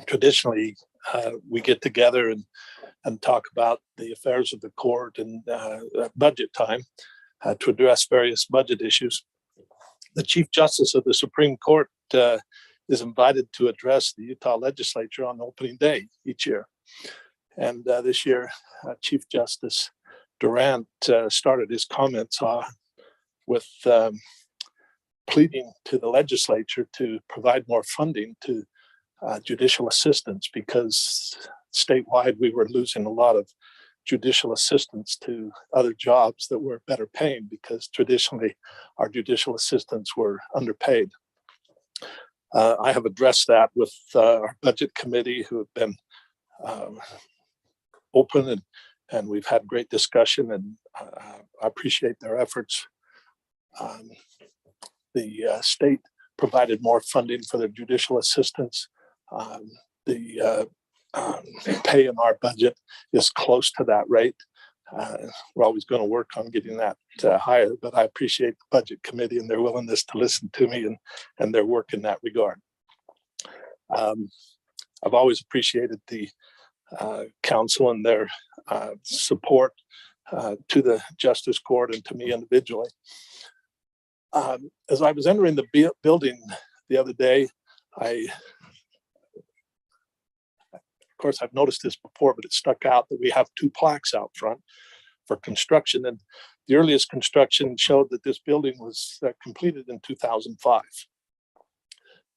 Traditionally, we get together and talk about the affairs of the court and budget time to address various budget issues. The Chief Justice of the Supreme Court is invited to address the Utah legislature on opening day each year. And this year, Chief Justice Durant started his comments with pleading to the legislature to provide more funding to judicial assistants, because statewide we were losing a lot of judicial assistants to other jobs that were better paying, because traditionally our judicial assistants were underpaid. I have addressed that with our budget committee, who have been open, and we've had great discussion, and I appreciate their efforts. The state provided more funding for their judicial assistants. The pay in our budget is close to that rate. We're always going to work on getting that higher, but I appreciate the budget committee and their willingness to listen to me and their work in that regard. I've always appreciated the council and their support to the Justice Court and to me individually. As I was entering the building the other day, of course, I've noticed this before, but it stuck out that we have 2 plaques out front for construction. And the earliest construction showed that this building was completed in 2005.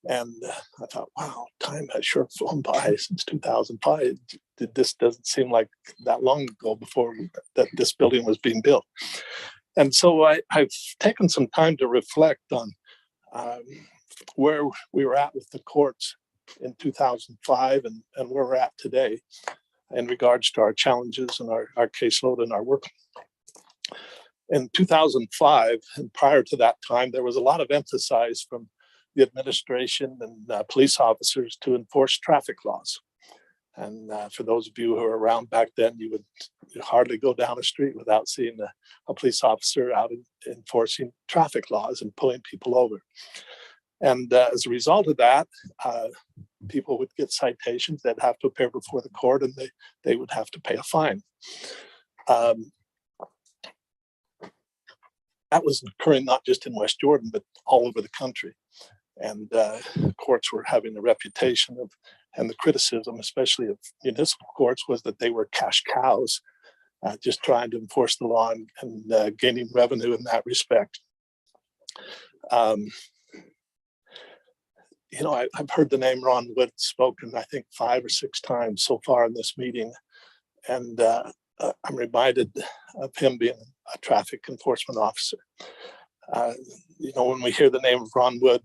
And I thought, wow, time has sure flown by since 2005. This doesn't seem like that long ago before that this building was being built. And so I've taken some time to reflect on where we were at with the courts in 2005 and where we're at today in regards to our challenges and our caseload and our work. In 2005 and prior to that time, there was a lot of emphasis from the administration and police officers to enforce traffic laws. And for those of you who were around back then, you would hardly go down a street without seeing a police officer out enforcing traffic laws and pulling people over. And as a result of that, people would get citations that have to appear before the court, and they would have to pay a fine. That was occurring not just in West Jordan, but all over the country. And courts were having a reputation of, and the criticism, especially of municipal courts, was that they were cash cows, just trying to enforce the law and gaining revenue in that respect. You know, I've heard the name Ron Wood spoken, I think 5 or 6 times so far in this meeting. And I'm reminded of him being a traffic enforcement officer. You know, when we hear the name of Ron Wood,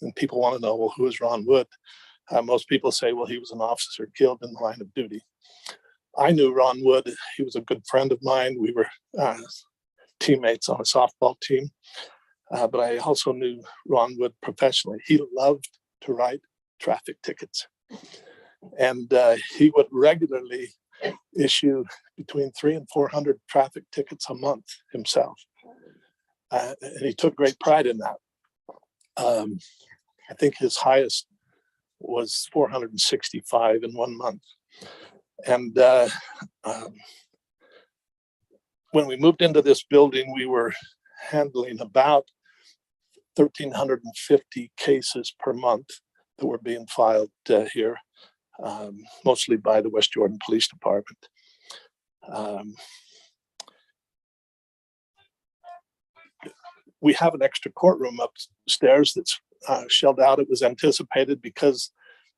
and people want to know, well, who is Ron Wood? Most people say, well, he was an officer killed in the line of duty. I knew Ron Wood. He was a good friend of mine. We were teammates on a softball team. But I also knew Ron Wood professionally. He loved to write traffic tickets. And he would regularly issue between 300 and 400 traffic tickets a month himself. And he took great pride in that. I think his highest was 465 in 1 month. And when we moved into this building, we were handling about 1,350 cases per month that were being filed here, mostly by the West Jordan Police Department. We have an extra courtroom upstairs that's shelled out. It was anticipated because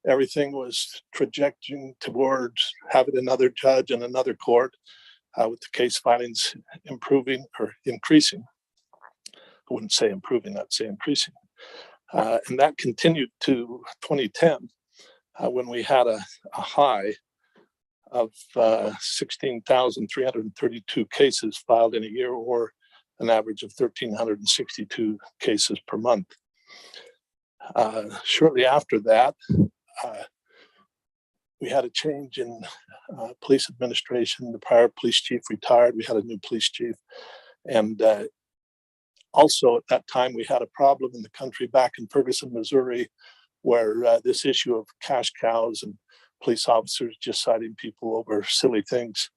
everything was trajecting towards having another judge and another court, with the case filings improving or increasing. I wouldn't say improving, I'd say increasing. And that continued to 2010, when we had a high of 16,332 cases filed in a year, or an average of 1,362 cases per month. Shortly after that, we had a change in police administration. The prior police chief retired. We had a new police chief. And also at that time, we had a problem in the country back in Ferguson, Missouri, where this issue of cash cows and police officers just citing people over silly things,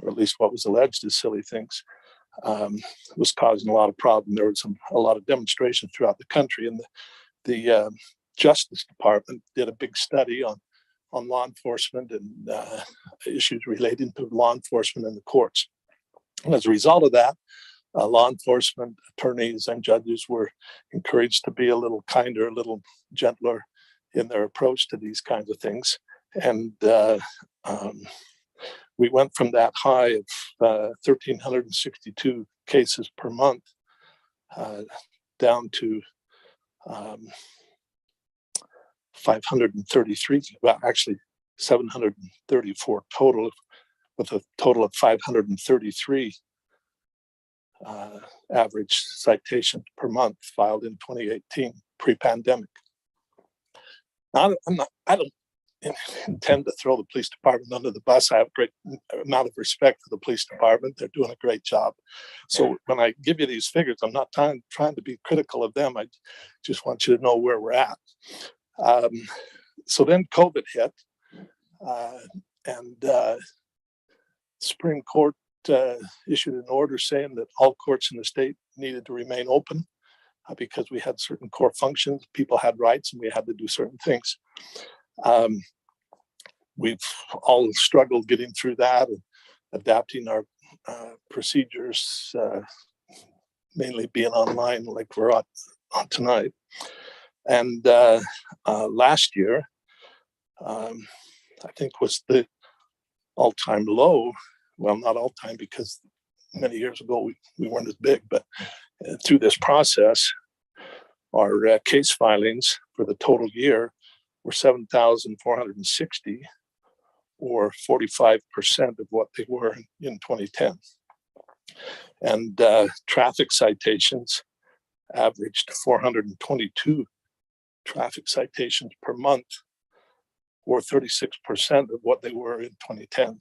or at least what was alleged as silly things, was causing a lot of problem. There was a lot of demonstrations throughout the country, and the Justice Department did a big study on law enforcement and issues relating to law enforcement in the courts. And as a result of that, law enforcement attorneys and judges were encouraged to be a little kinder, a little gentler in their approach to these kinds of things. And we went from that high of 1,362 cases per month down to 533, well, actually 734 total, with a total of 533 average citations per month filed in 2018, pre-pandemic. Now, I don't intend to throw the police department under the bus. I have a great amount of respect for the police department. They're doing a great job. So when I give you these figures, I'm not trying to be critical of them. I just want you to know where we're at. So then COVID hit, and Supreme Court issued an order saying that all courts in the state needed to remain open because we had certain core functions, people had rights, and we had to do certain things. We've all struggled getting through that and adapting our procedures, mainly being online like we're on tonight. And last year, I think was the all-time low. Well, not all-time, because many years ago we weren't as big, but through this process, our case filings for the total year were 7,460, or 45% of what they were in 2010. And traffic citations averaged 422 traffic citations per month, or 36% of what they were in 2010.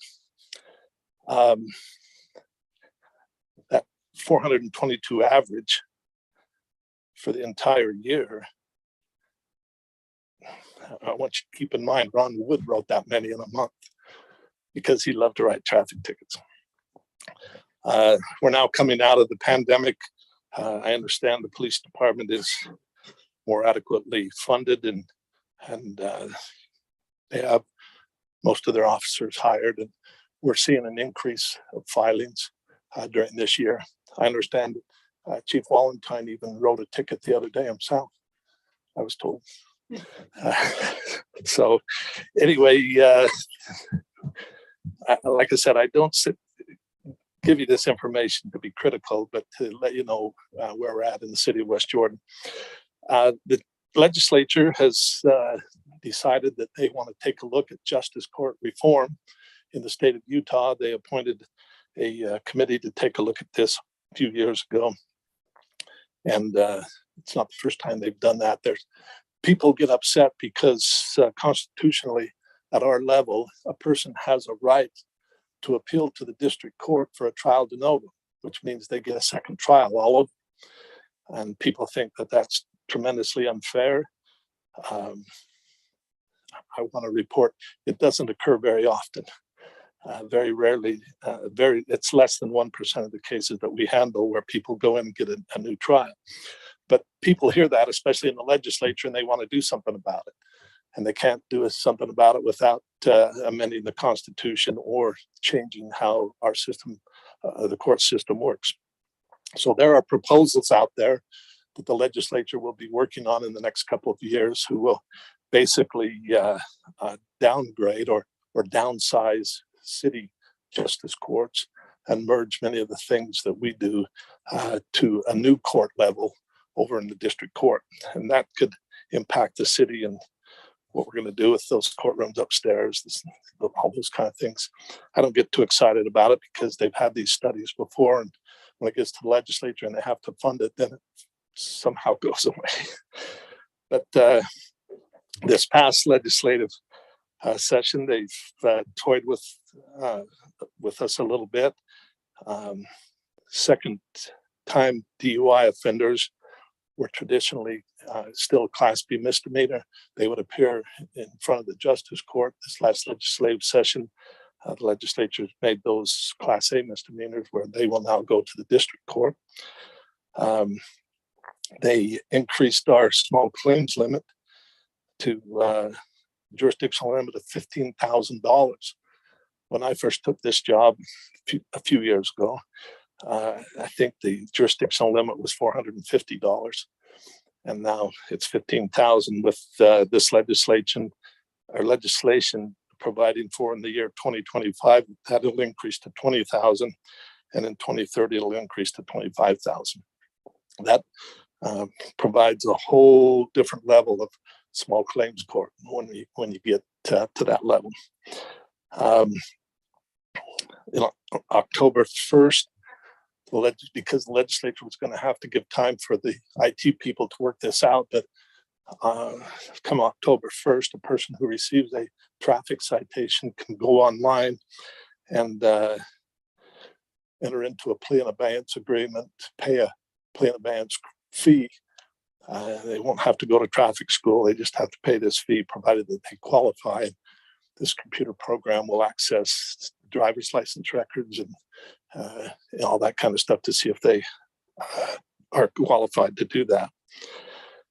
That 422 average for the entire year, I want you to keep in mind, Ron Wood wrote that many in a month because he loved to write traffic tickets. We're now coming out of the pandemic. I understand the police department is more adequately funded, and they have most of their officers hired, and we're seeing an increase of filings during this year. I understand Chief Valentine even wrote a ticket the other day himself, I was told. So anyway, like I said, I don't give you this information to be critical, but to let you know where we're at in the city of West Jordan. The legislature has decided that they want to take a look at justice court reform in the state of Utah. They appointed a committee to take a look at this a few years ago. And it's not the first time they've done that. There's people get upset because constitutionally at our level, a person has a right to appeal to the district court for a trial de novo, which means they get a second trial all over. And people think that that's tremendously unfair. I want to report it doesn't occur very often. Very rarely, it's less than 1% of the cases that we handle where people go in and get a new trial. But people hear that, especially in the legislature, and they want to do something about it. And they can't do something about it without amending the Constitution or changing how our system, the court system works. So there are proposals out there that the legislature will be working on in the next couple of years, who will basically downgrade or downsize city justice courts and merge many of the things that we do to a new court level over in the district court. And that could impact the city and what we're going to do with those courtrooms upstairs, all those kind of things. I don't get too excited about it because they've had these studies before, and when it gets to the legislature and they have to fund it, then it somehow goes away. But this past legislative session, they've toyed with us a little bit. Second time DUI offenders were traditionally still Class B misdemeanor. They would appear in front of the Justice Court. This last legislative session, the legislature made those Class A misdemeanors where they will now go to the district court. They increased our small claims limit to jurisdictional limit of $15,000. When I first took this job a few years ago, I think the jurisdictional limit was $450, and now it's 15,000 with this legislation providing for in the year 2025, that'll increase to 20,000, and in 2030 it'll increase to 25,000. That provides a whole different level of small claims court when you get to that level. October 1st, because the legislature was going to have to give time for the IT people to work this out, but come October 1st, a person who receives a traffic citation can go online and enter into a plea in abeyance agreement, pay a plea in abeyance fee. They won't have to go to traffic school. They just have to pay this fee, provided that they qualify. This computer program will access driver's license records and all that kind of stuff to see if they are qualified to do that.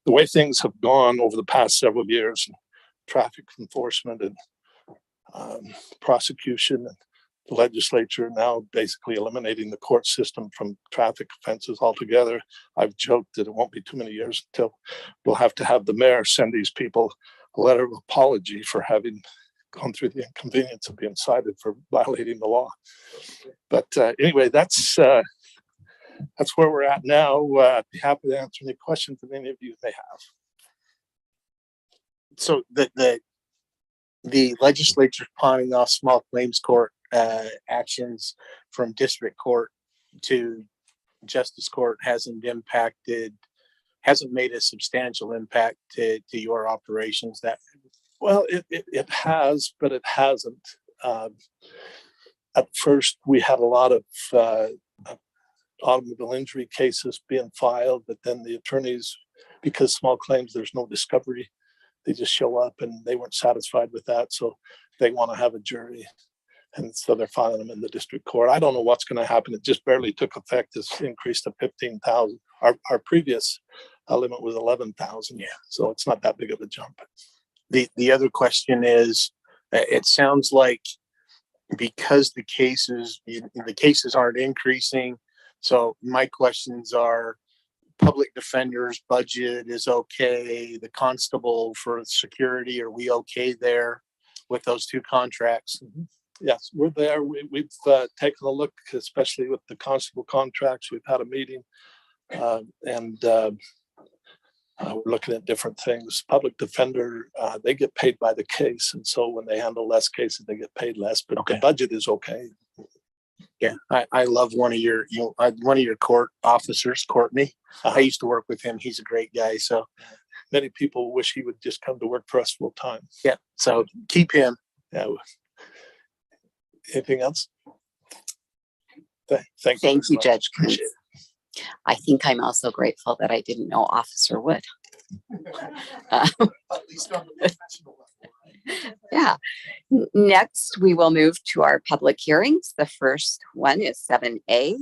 The way things have gone over the past several years, traffic enforcement and prosecution, and the legislature now basically eliminating the court system from traffic offenses altogether. I've joked that it won't be too many years until we'll have to have the mayor send these people a letter of apology for having gone through the inconvenience of being cited for violating the law. But anyway, that's where we're at now. I'd be happy to answer any questions that any of you may have. So the legislature pawning off small claims court actions from district court to justice court hasn't made a substantial impact to your operations. Well, it has, but it hasn't. At first, we had a lot of automobile injury cases being filed, but then the attorneys, because small claims, there's no discovery. They just show up and they weren't satisfied with that. So they want to have a jury. And so they're filing them in the district court. I don't know what's going to happen. It just barely took effect. It's increased to 15,000. Our previous limit was 11,000. Yeah. So it's not that big of a jump. The other question is, it sounds like because the cases aren't increasing. So my questions are, public defender's budget is okay. The constable for security, are we okay there with those two contracts? Mm-hmm. Yes, we're there. We've taken a look, especially with the constable contracts. We've had a meeting and we're looking at different things. Public defender, they get paid by the case. And so when they handle less cases, they get paid less, but the budget is okay. Yeah, I love one of your court officers, Courtney. I used to work with him. He's a great guy. So many people wish he would just come to work for us full time. Yeah, so keep him. Yeah. Anything else? Thank you, Judge Kuntz. I think I'm also grateful that I didn't know Officer Wood. At least on the professional level. Yeah. Next, we will move to our public hearings. The first one is 7A,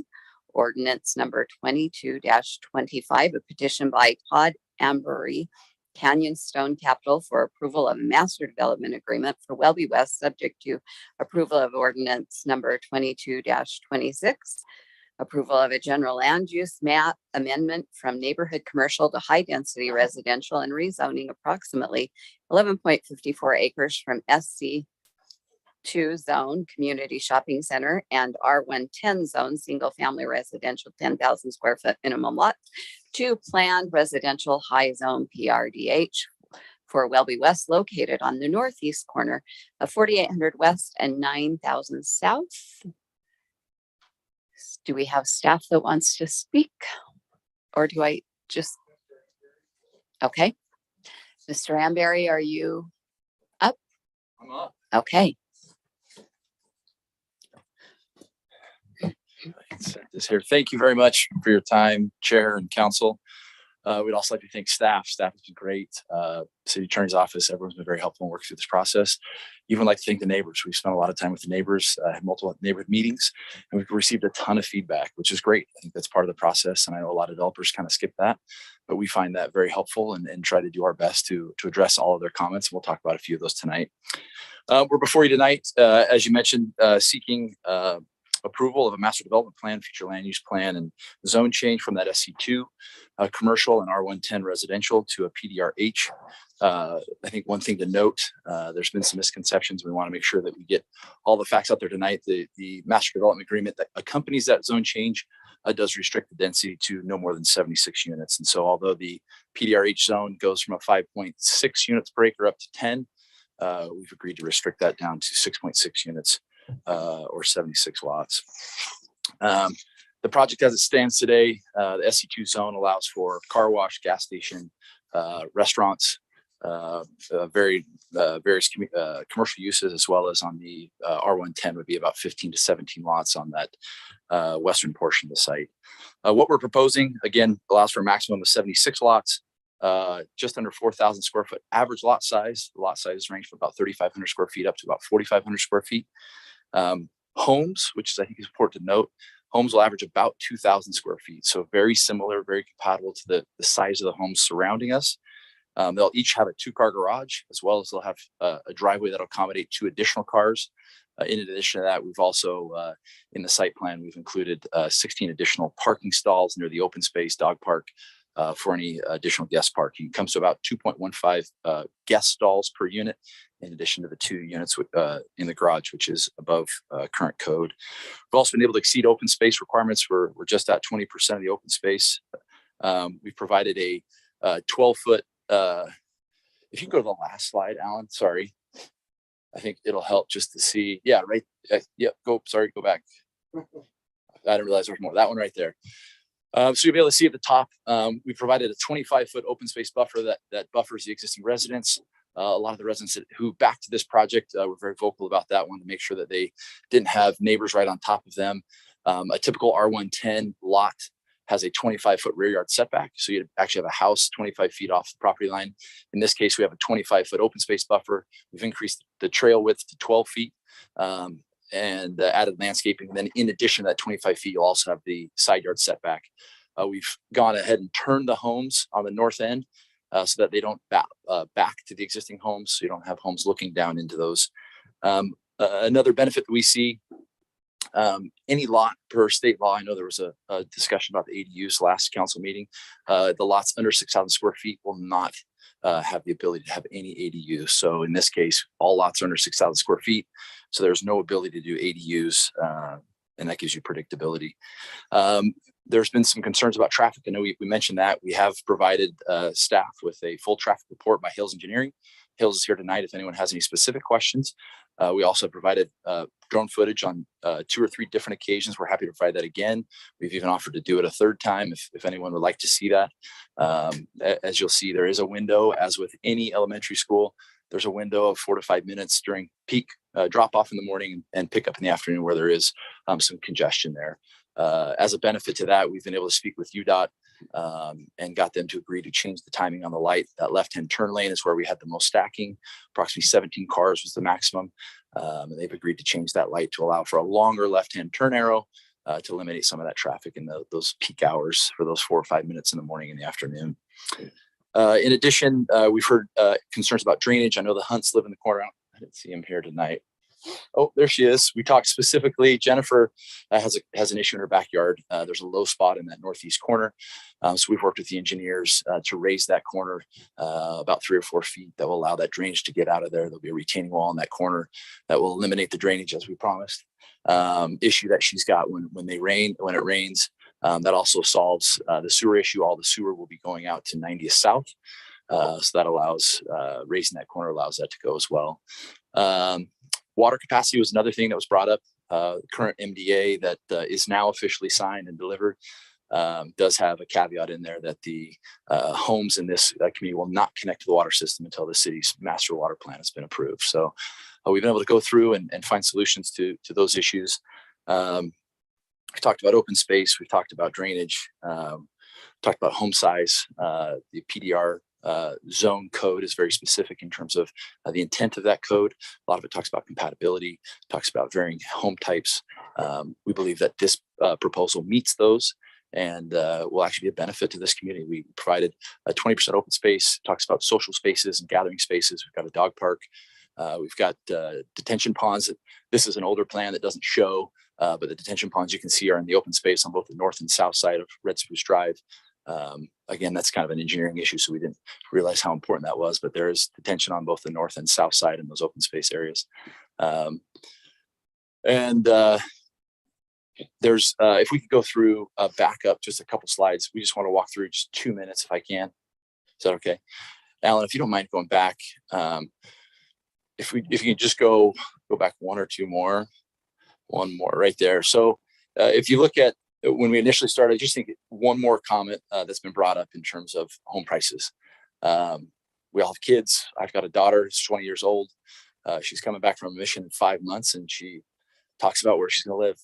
ordinance number 22-25, a petition by Todd Ambery, Canyon Stone Capital, for approval of a master development agreement for Welby West, subject to approval of ordinance number 22-26. Approval of a general land use map amendment from neighborhood commercial to high density residential and rezoning approximately 11.54 acres from SC2 zone community shopping center and R110 zone single family residential 10,000 square foot minimum lot to planned residential high zone PRDH for Welby West, located on the northeast corner of 4800 West and 9000 South. Do we have staff that wants to speak, or do I just? Okay. Mr. Ambery, are you up? I'm up. Okay. Set this here. Thank you very much for your time, Chair and Council. We'd also like to thank staff. Staff has been great. City Attorney's Office, everyone's been very helpful in working through this process. Even like to thank the neighbors. We've spent a lot of time with the neighbors, had multiple neighborhood meetings, and we've received a ton of feedback, which is great. I think that's part of the process. And I know a lot of developers kind of skip that, but we find that very helpful and try to do our best to address all of their comments. We'll talk about a few of those tonight. We're before you tonight, as you mentioned, seeking approval of a master development plan, future land use plan, and zone change from that SC2 commercial and R110 residential to a PDRH. I think one thing to note, there's been some misconceptions. We want to make sure that we get all the facts out there tonight. The master development agreement that accompanies that zone change does restrict the density to no more than 76 units. And so although the PDRH zone goes from a 5.6 units per acre up to 10, we've agreed to restrict that down to 6.6 units or 76 lots. The project as it stands today, the SC2 zone allows for car wash, gas station, restaurants, various commercial uses, as well as on the R110 would be about 15 to 17 lots on that western portion of the site. What we're proposing, again, allows for a maximum of 76 lots, just under 4,000 square foot average lot size. The lot sizes range from about 3,500 square feet up to about 4,500 square feet. Homes, which is, I think is important to note, homes will average about 2,000 square feet. So very similar, very compatible to the size of the homes surrounding us. They'll each have a 2-car garage, as well as they'll have a driveway that'll accommodate 2 additional cars. In addition to that, we've also, in the site plan, we've included 16 additional parking stalls near the open space dog park for any additional guest parking. It comes to about 2.15 guest stalls per unit, in addition to the 2 units in the garage, which is above current code. We've also been able to exceed open space requirements. We're just at 20% of the open space. We've provided a 12-foot, if you go to the last slide, Alan, sorry. I think it'll help just to see. Yeah, right. Yeah, go back. I didn't realize there was more. That one right there. So you'll be able to see at the top, we provided a 25-foot open space buffer that buffers the existing residents. A lot of the residents who backed this project were very vocal about that one to make sure that they didn't have neighbors right on top of them. A typical R110 lot has a 25-foot rear yard setback. So you actually have a house 25 feet off the property line. In this case, we have a 25-foot open space buffer. We've increased the trail width to 12 feet and added landscaping. And then in addition to that 25 feet, you'll also have the side yard setback. We've gone ahead and turned the homes on the north end so that they don't back to the existing homes. So you don't have homes looking down into those. Another benefit that we see, any lot per state law, I know there was a discussion about the ADUs last council meeting. The lots under 6,000 square feet will not have the ability to have any ADUs. So in this case, all lots are under 6,000 square feet. So there's no ability to do ADUs, and that gives you predictability. There's been some concerns about traffic. I know we mentioned that. We have provided staff with a full traffic report by Hills Engineering. Hills is here tonight if anyone has any specific questions. We also provided drone footage on 2 or 3 different occasions. We're happy to provide that again. We've even offered to do it a 3rd time if anyone would like to see that. As you'll see, there is a window, as with any elementary school. There's a window of 4 to 5 minutes during peak drop off in the morning and pick up in the afternoon where there is some congestion there. As a benefit to that, we've been able to speak with UDOT and got them to agree to change the timing on the light. That left-hand turn lane is where we had the most stacking. Approximately 17 cars was the maximum. And they've agreed to change that light to allow for a longer left-hand turn arrow to eliminate some of that traffic in those peak hours for those 4 or 5 minutes in the morning and the afternoon. In addition, we've heard concerns about drainage. I know the Hunts live in the corner. I didn't see him here tonight. Oh, there she is. We talked specifically. Jennifer has an issue in her backyard. There's a low spot in that northeast corner. So we've worked with the engineers to raise that corner about 3 or 4 feet that will allow that drainage to get out of there. There'll be a retaining wall in that corner that will eliminate the drainage as we promised. Issue that she's got when it rains. That also solves the sewer issue. All the sewer will be going out to 90th South. So that allows raising that corner allows that to go as well. Water capacity was another thing that was brought up. The current MDA that is now officially signed and delivered does have a caveat in there that the homes in this community will not connect to the water system until the city's master water plan has been approved. So we've been able to go through and find solutions to those issues. We talked about open space. We talked about drainage. Talked about home size. The PDR zone code is very specific in terms of the intent of that code. A lot of it talks about compatibility, talks about varying home types. We believe that this proposal meets those and will actually be a benefit to this community. We provided a 20% open space, talks about social spaces and gathering spaces. We've got a dog park. We've got detention ponds. This is an older plan that doesn't show, but the detention ponds you can see are in the open space on both the north and south side of Red Spruce Drive. Again, that's kind of an engineering issue, so we didn't realize how important that was, but there is detention on both the north and south side in those open space areas. There's, if we could go through back up just a couple slides, we just want to walk through just 2 minutes if I can. Is that okay? Alan, if you don't mind going back, if you could just go back one or two more, one more right there. So if you look at when we initially started, I just think one more comment that's been brought up in terms of home prices. We all have kids. I've got a daughter who's 20 years old. She's coming back from a mission in 5 months, and she talks about where she's going to live.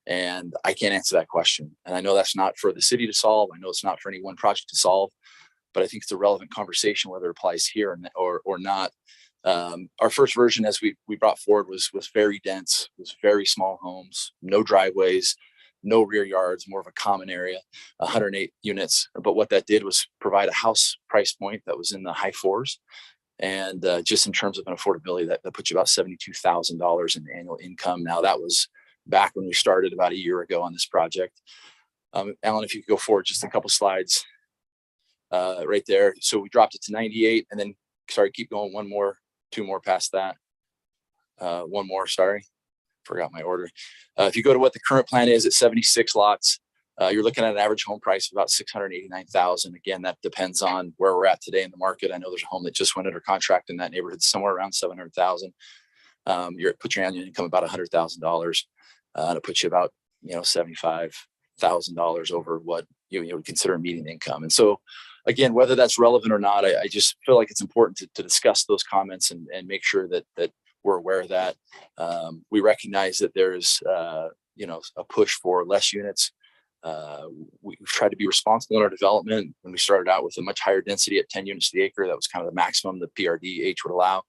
And I can't answer that question. And I know that's not for the city to solve. I know it's not for any one project to solve, but I think it's a relevant conversation whether it applies here or not. Our first version, as we brought forward, was very dense, was very small homes, no driveways, no rear yards, more of a common area, 108 units. But what that did was provide a house price point that was in the high fours. And just in terms of an affordability, that puts you about $72,000 in annual income. Now, that was back when we started about a year ago on this project. Alan, if you could go forward just a couple slides right there. So we dropped it to 98, and then, sorry, keep going two more past that. One more, sorry. Forgot my order. If you go to what the current plan is at 76 lots, you're looking at an average home price of about $689,000. Again, that depends on where we're at today in the market. I know there's a home that just went under contract in that neighborhood, somewhere around $700,000. Put your annual income about $100,000. It puts you about $75,000 over what you would consider a median income. And so, again, whether that's relevant or not, I just feel like it's important to discuss those comments and make sure that we're aware of that. We recognize that there's a push for less units. We've tried to be responsible in our development. When we started out with a much higher density at 10 units to the acre, that was kind of the maximum the PRDH would allow.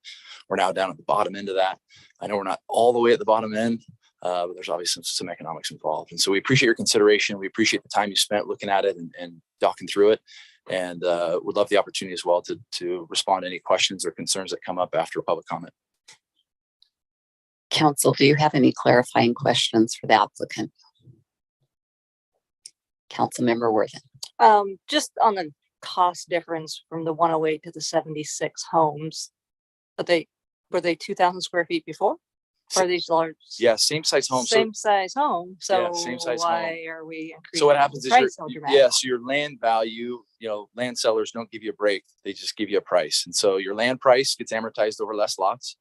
We're now down at the bottom end of that. I know we're not all the way at the bottom end, but there's obviously some economics involved. And so we appreciate your consideration. We appreciate the time you spent looking at it and talking through it. And would love the opportunity as well to respond to any questions or concerns that come up after a public comment. Council, do you have any clarifying questions for the applicant? Councilmember Worthen. Just on the cost difference from the 108 to the 76 homes, were they 2,000 square feet before? Or are these large? Yeah, same size home. Same size home. So yeah, same size why home. are we increasing? So what happens is so your land value, land sellers don't give you a break. They just give you a price. And so your land price gets amortized over less lots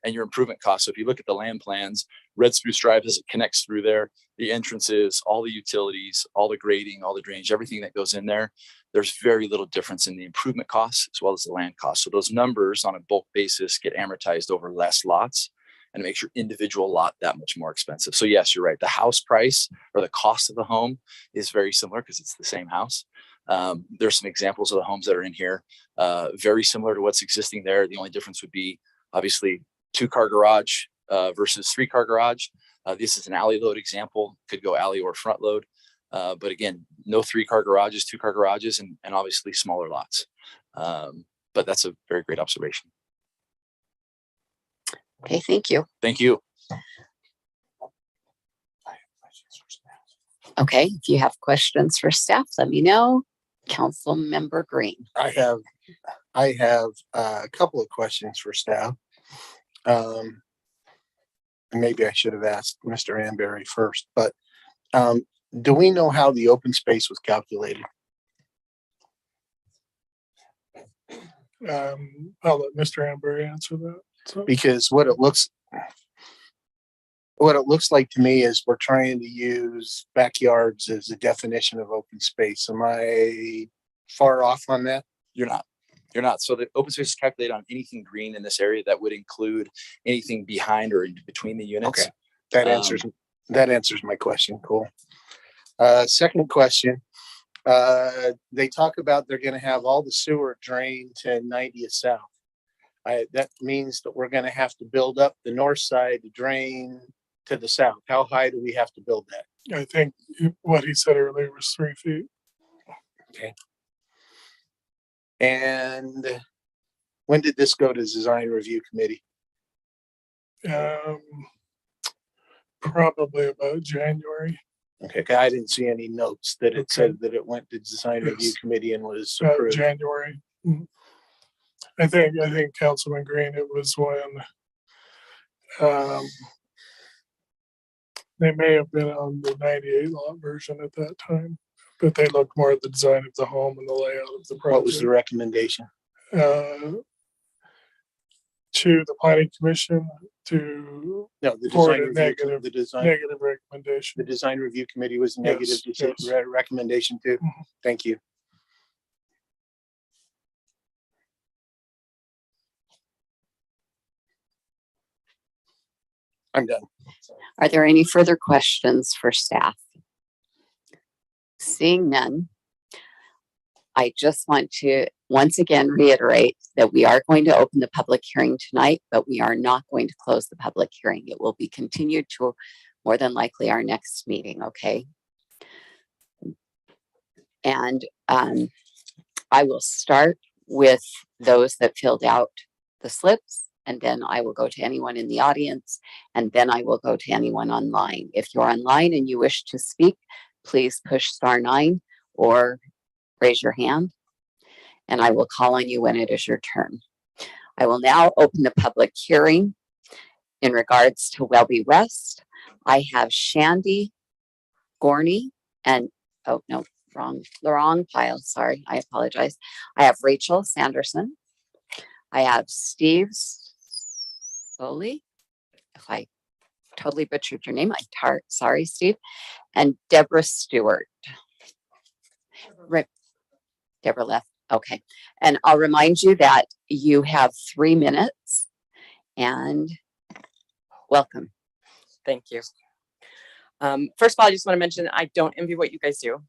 and your improvement costs. So if you look at the land plans, Red Spruce Drive, as it connects through there, the entrances, all the utilities, all the grading, all the drainage, everything that goes in there, there's very little difference in the improvement costs as well as the land costs. So those numbers on a bulk basis get amortized over less lots, and it makes your individual lot that much more expensive. So yes, you're right. The house price or the cost of the home is very similar because it's the same house. There's some examples of the homes that are in here, very similar to what's existing there. The only difference would be obviously 2-car garage versus 3-car garage. This is an alley load example, could go alley or front load. But again, no 3-car garages, 2-car garages, and obviously smaller lots. But that's a very great observation. Okay, thank you. Thank you. Okay, if you have questions for staff, let me know. Councilmember Green. I have a couple of questions for staff. And maybe I should have asked Mr. Amberry first, but do we know how the open space was calculated? I'll let Mr. Amberry answer that. So. Because what it looks like to me is we're trying to use backyards as a definition of open space. Am I far off on that? You're not. So the open space is calculated on anything green in this area that would include anything behind or in between the units. Okay, that answers my question. Cool. Second question. They talk about they're gonna have all the sewer drained to 90th South. That means that we're gonna have to build up the north side to drain to the south. How high do we have to build that? I think what he said earlier was 3 feet. Okay. And when did this go to design review committee? Probably about January. Okay, I didn't see any notes that it said that it went to design review committee and was approved. January. I think Councilman Green, it was when they may have been on the 98 lot version at that time, but they looked more at the design of the home and the layout of the project. What was the recommendation? To the planning commission to No, the forward design a review, negative, the design, negative recommendation. the design review committee was negative Yes, to take yes. recommendation too. Thank you. I'm done. Are there any further questions for staff? Seeing none, I just want to once again reiterate that we are going to open the public hearing tonight, but we are not going to close the public hearing. It will be continued to more than likely our next meeting, okay? And I will start with those that filled out the slips, and then I will go to anyone in the audience, and then I will go to anyone online. If you're online and you wish to speak, please push *9 or raise your hand, and I will call on you when it is your turn. I will now open the public hearing in regards to Welby West. I have Shandy Gorney and, oh no, the wrong pile, sorry, I apologize. I have Rachel Sanderson. I have Steve Soley. If I totally butchered your name, sorry, Steve. And Deborah Stewart. Deborah left. Okay. And I'll remind you that you have 3 minutes and welcome. Thank you. First of all, I just want to mention I don't envy what you guys do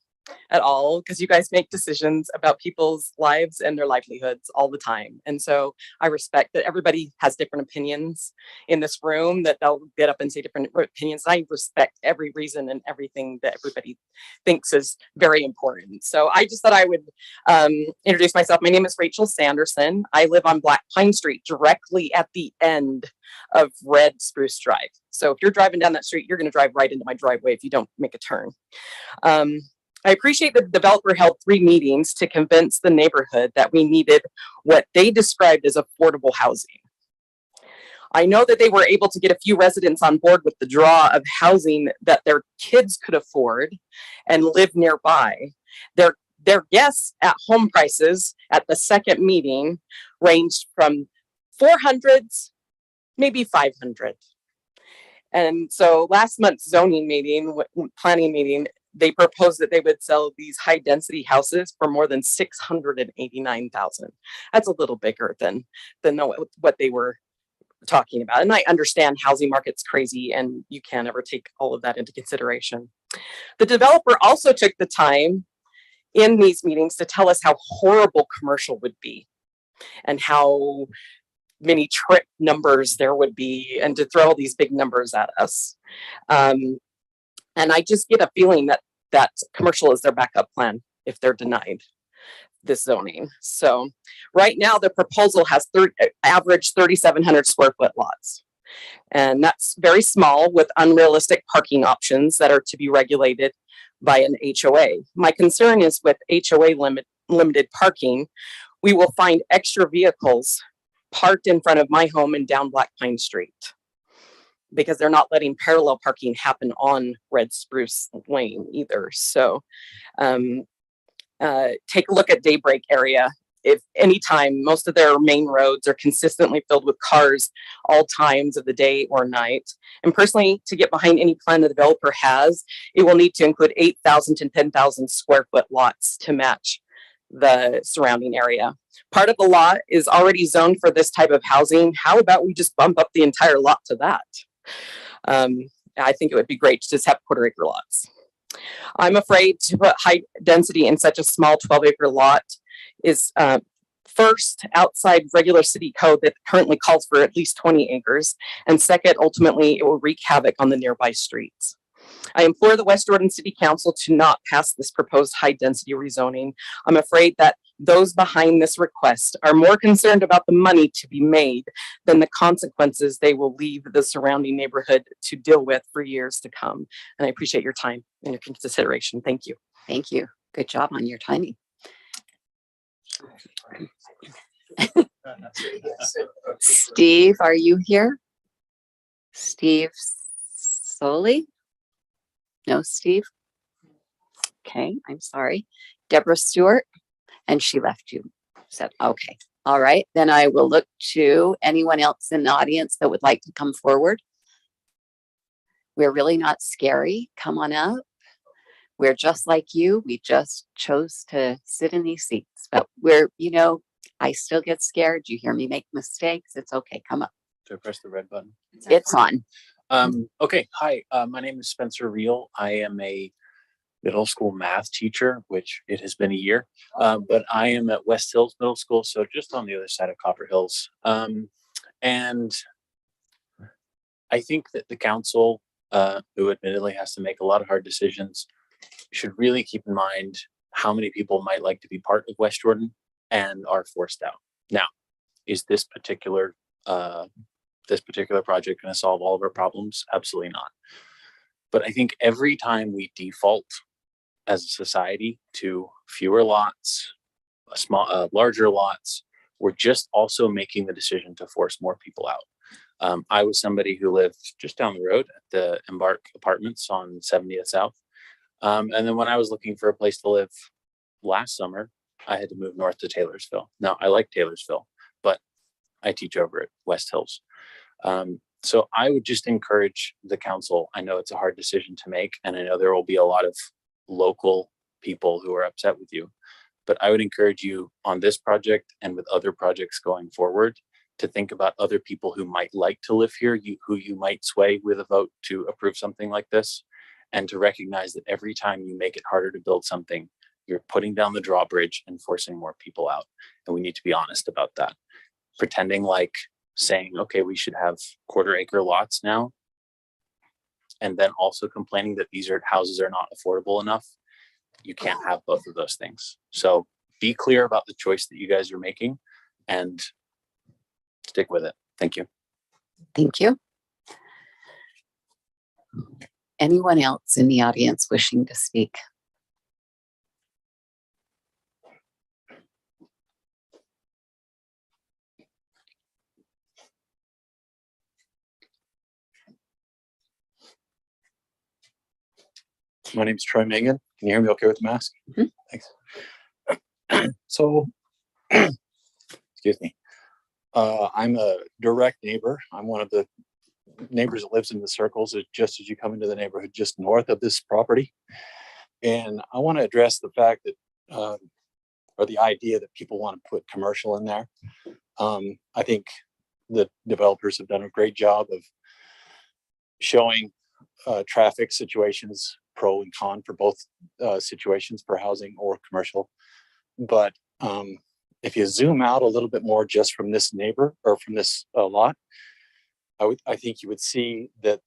at all, because you guys make decisions about people's lives and their livelihoods all the time. And so I respect that everybody has different opinions in this room, that they'll get up and say different opinions. I respect every reason and everything that everybody thinks is very important. So I just thought I would introduce myself. My name is Rachel Sanderson. I live on Black Pine Street, directly at the end of Red Spruce Drive. So if you're driving down that street, you're going to drive right into my driveway if you don't make a turn. I appreciate that the developer held 3 meetings to convince the neighborhood that we needed what they described as affordable housing. I know that they were able to get a few residents on board with the draw of housing that their kids could afford and live nearby. Their guests at home prices at the second meeting ranged from 400s, maybe 500. And so last month's zoning meeting, planning meeting, they proposed that they would sell these high density houses for more than $689,000. That's a little bigger than what they were talking about. And I understand housing market's crazy and you can't ever take all of that into consideration. The developer also took the time in these meetings to tell us how horrible commercial would be and how many trick numbers there would be, and to throw all these big numbers at us. And I just get a feeling that commercial is their backup plan if they're denied this zoning. So right now the proposal has average 3,700 square foot lots. And that's very small with unrealistic parking options that are to be regulated by an HOA. My concern is with HOA limited parking, we will find extra vehicles parked in front of my home and down Black Pine Street, because they're not letting parallel parking happen on Red Spruce Lane either. So take a look at Daybreak area. If anytime, most of their main roads are consistently filled with cars all times of the day or night. And personally, to get behind any plan the developer has, it will need to include 8,000 to 10,000 square foot lots to match the surrounding area. Part of the lot is already zoned for this type of housing. How about we just bump up the entire lot to that? I think it would be great to just have quarter acre lots. I'm afraid to put high density in such a small 12-acre lot is first outside regular city code that currently calls for at least 20 acres. And second, ultimately, it will wreak havoc on the nearby streets. I implore the West Jordan City Council to not pass this proposed high density rezoning. I'm afraid that those behind this request are more concerned about the money to be made than the consequences they will leave the surrounding neighborhood to deal with for years to come. And I appreciate your time and your consideration. Thank you. Thank you. Good job on your timing. Steve, are you here? Steve Soley? No, Steve? Okay, I'm sorry. Deborah Stewart? And she left you. So, okay. All right. Then I will look to anyone else in the audience that would like to come forward. We're really not scary. Come on up. We're just like you. We just chose to sit in these seats. But we're, you know, I still get scared. You hear me make mistakes. It's okay. Come up. Do I press the red button? It's on. Okay. Hi, my name is Spencer Reel. I am a middle school math teacher, which it has been a year, but I am at West Hills Middle School, so just on the other side of Copper Hills. And I think that the council, who admittedly has to make a lot of hard decisions, should really keep in mind how many people might like to be part of West Jordan and are forced out. Now, is this particular project going to solve all of our problems? Absolutely not. But I think every time we default as a society to fewer lots, larger lots, we're just also making the decision to force more people out. I was somebody who lived just down the road at the Embark Apartments on 70th South. And then when I was looking for a place to live last summer, I had to move north to Taylorsville. Now, I like Taylorsville, but I teach over at West Hills. So I would just encourage the council. I know it's a hard decision to make, and I know there will be a lot of local people who are upset with you, but I would encourage you on this project and with other projects going forward to think about other people who might like to live here, who you might sway with a vote to approve something like this, and to recognize that every time you make it harder to build something, you're putting down the drawbridge and forcing more people out. And we need to be honest about that. Pretending like saying, okay, we should have quarter-acre lots now, and then also complaining that these houses are not affordable enough. You can't have both of those things. So be clear about the choice that you guys are making and stick with it. Thank you. Thank you. Anyone else in the audience wishing to speak? My name is Troy Mangan. Can you hear me okay with the mask? Mm-hmm. Thanks. So, excuse me. I'm a direct neighbor. I'm one of the neighbors that lives in the circles just as you come into the neighborhood just north of this property. And I want to address the fact that, or the idea that people want to put commercial in there. I think the developers have done a great job of showing traffic situations, pro and con for both situations, for housing or commercial. But if you zoom out a little bit more just from this neighbor or from this lot, I think you would see that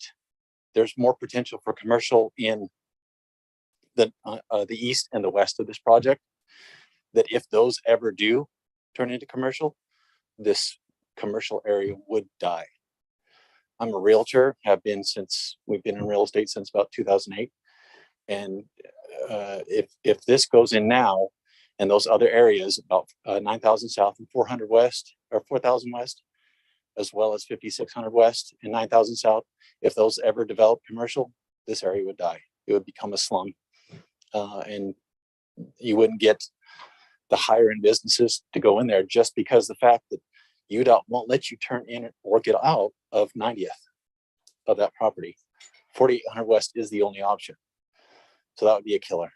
there's more potential for commercial in the east and the west of this project. That if those ever do turn into commercial, this commercial area would die. I'm a realtor, have been since we've been in real estate since about 2008. And if this goes in now, and those other areas about 9,000 South and 400 West or 4,000 West, as well as 5,600 West and 9,000 South, if those ever develop commercial, this area would die. It would become a slum, and you wouldn't get the higher end businesses to go in there just because the fact that UDOT won't let you turn in or get out of 90th of that property. 4,800 West is the only option. So that would be a killer.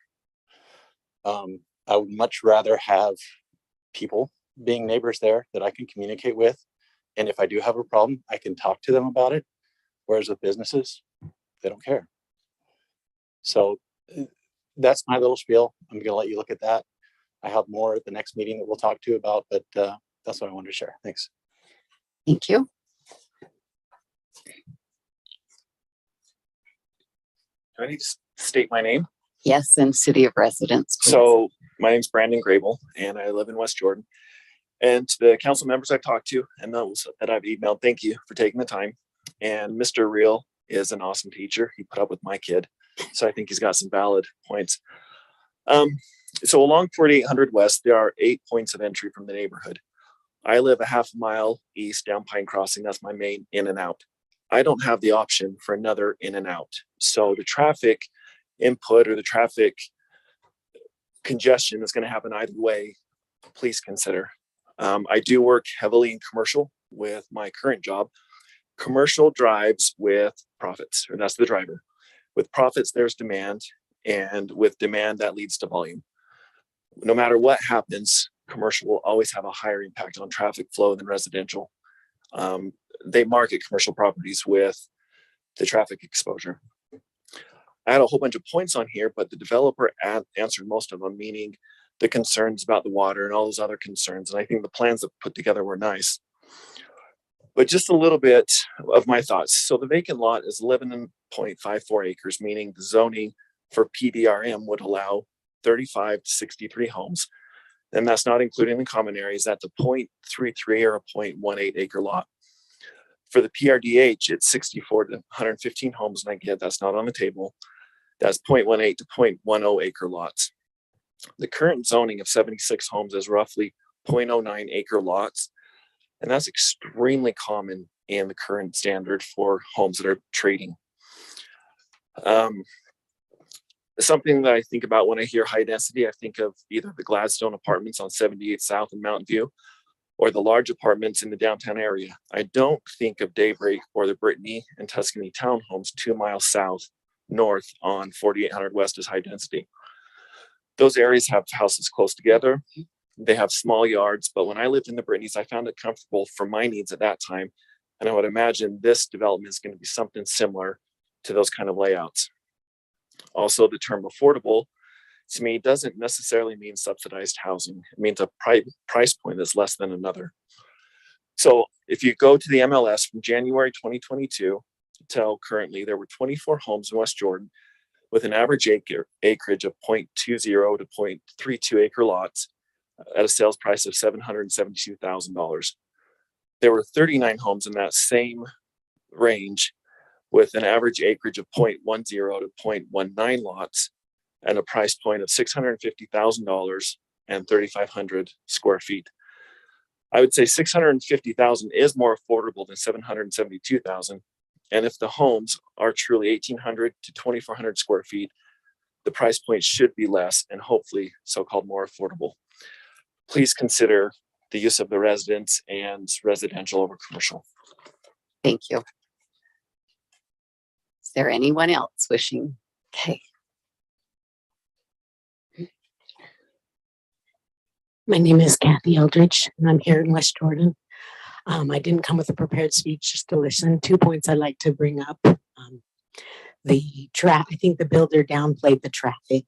I would much rather have people being neighbors there that I can communicate with. And if I do have a problem, I can talk to them about it. Whereas with businesses, they don't care. So that's my little spiel. I'm gonna let you look at that. I have more at the next meeting that we'll talk to you about, but that's what I wanted to share. Thanks. Thank you. Do I need to state my name? Yes, and city of residence. please. So my name's Brandon Grable and I live in West Jordan. And to the council members I've talked to and those that I've emailed, thank you for taking the time. And Mr. Real is an awesome teacher. He put up with my kid. So I think he's got some valid points. So along 4800 West, there are 8 points of entry from the neighborhood. I live a half mile east down Pine Crossing. That's my main in and out. I don't have the option for another in and out. So the traffic input or the traffic congestion is going to happen either way. Please consider. I do work heavily in commercial with my current job. Commercial drives with profits, or that's the driver. With profits, there's demand, and with demand, that leads to volume. No matter what happens, commercial will always have a higher impact on traffic flow than residential. They market commercial properties with the traffic exposure. I had a whole bunch of points on here, but the developer answered most of them, meaning the concerns about the water and all those other concerns. And I think the plans that put together were nice. But just a little bit of my thoughts. So the vacant lot is 11.54 acres, meaning the zoning for PDRM would allow 35 to 63 homes. And that's not including the common areas. That's a 0.33 or a 0.18 acre lot. For the PRDH, it's 64 to 115 homes. And I get that's not on the table. That's 0.18 to 0.10 acre lots. The current zoning of 76 homes is roughly 0.09 acre lots. And that's extremely common in the current standard for homes that are trading. Something that I think about when I hear high density, I think of either the Gladstone apartments on 78 South and Mountain View, or the large apartments in the downtown area. I don't think of Daybreak or the Brittany and Tuscany townhomes 2 miles north on 4800 West as high density. Those areas have houses close together. They have small yards, but when I lived in the Brittany's, I found it comfortable for my needs at that time. And I would imagine this development is going to be something similar to those kind of layouts. Also, the term affordable to me doesn't necessarily mean subsidized housing. It means a price point that's less than another. So if you go to the MLS from January 2022 till currently, there were 24 homes in West Jordan with an average acreage of 0.20 to 0.32 acre lots at a sales price of $772,000. There were 39 homes in that same range with an average acreage of 0.10 to 0.19 lots and a price point of $650,000 and 3,500 square feet. I would say $650,000 is more affordable than $772,000. And if the homes are truly 1,800 to 2,400 square feet, the price point should be less and hopefully so-called more affordable. Please consider the use of the residents and residential over commercial. Thank you. Is there anyone else wishing? Okay. My name is Kathy Eldridge, and I'm here in West Jordan. I didn't come with a prepared speech, just to listen. 2 points I'd like to bring up. I think the builder downplayed the traffic,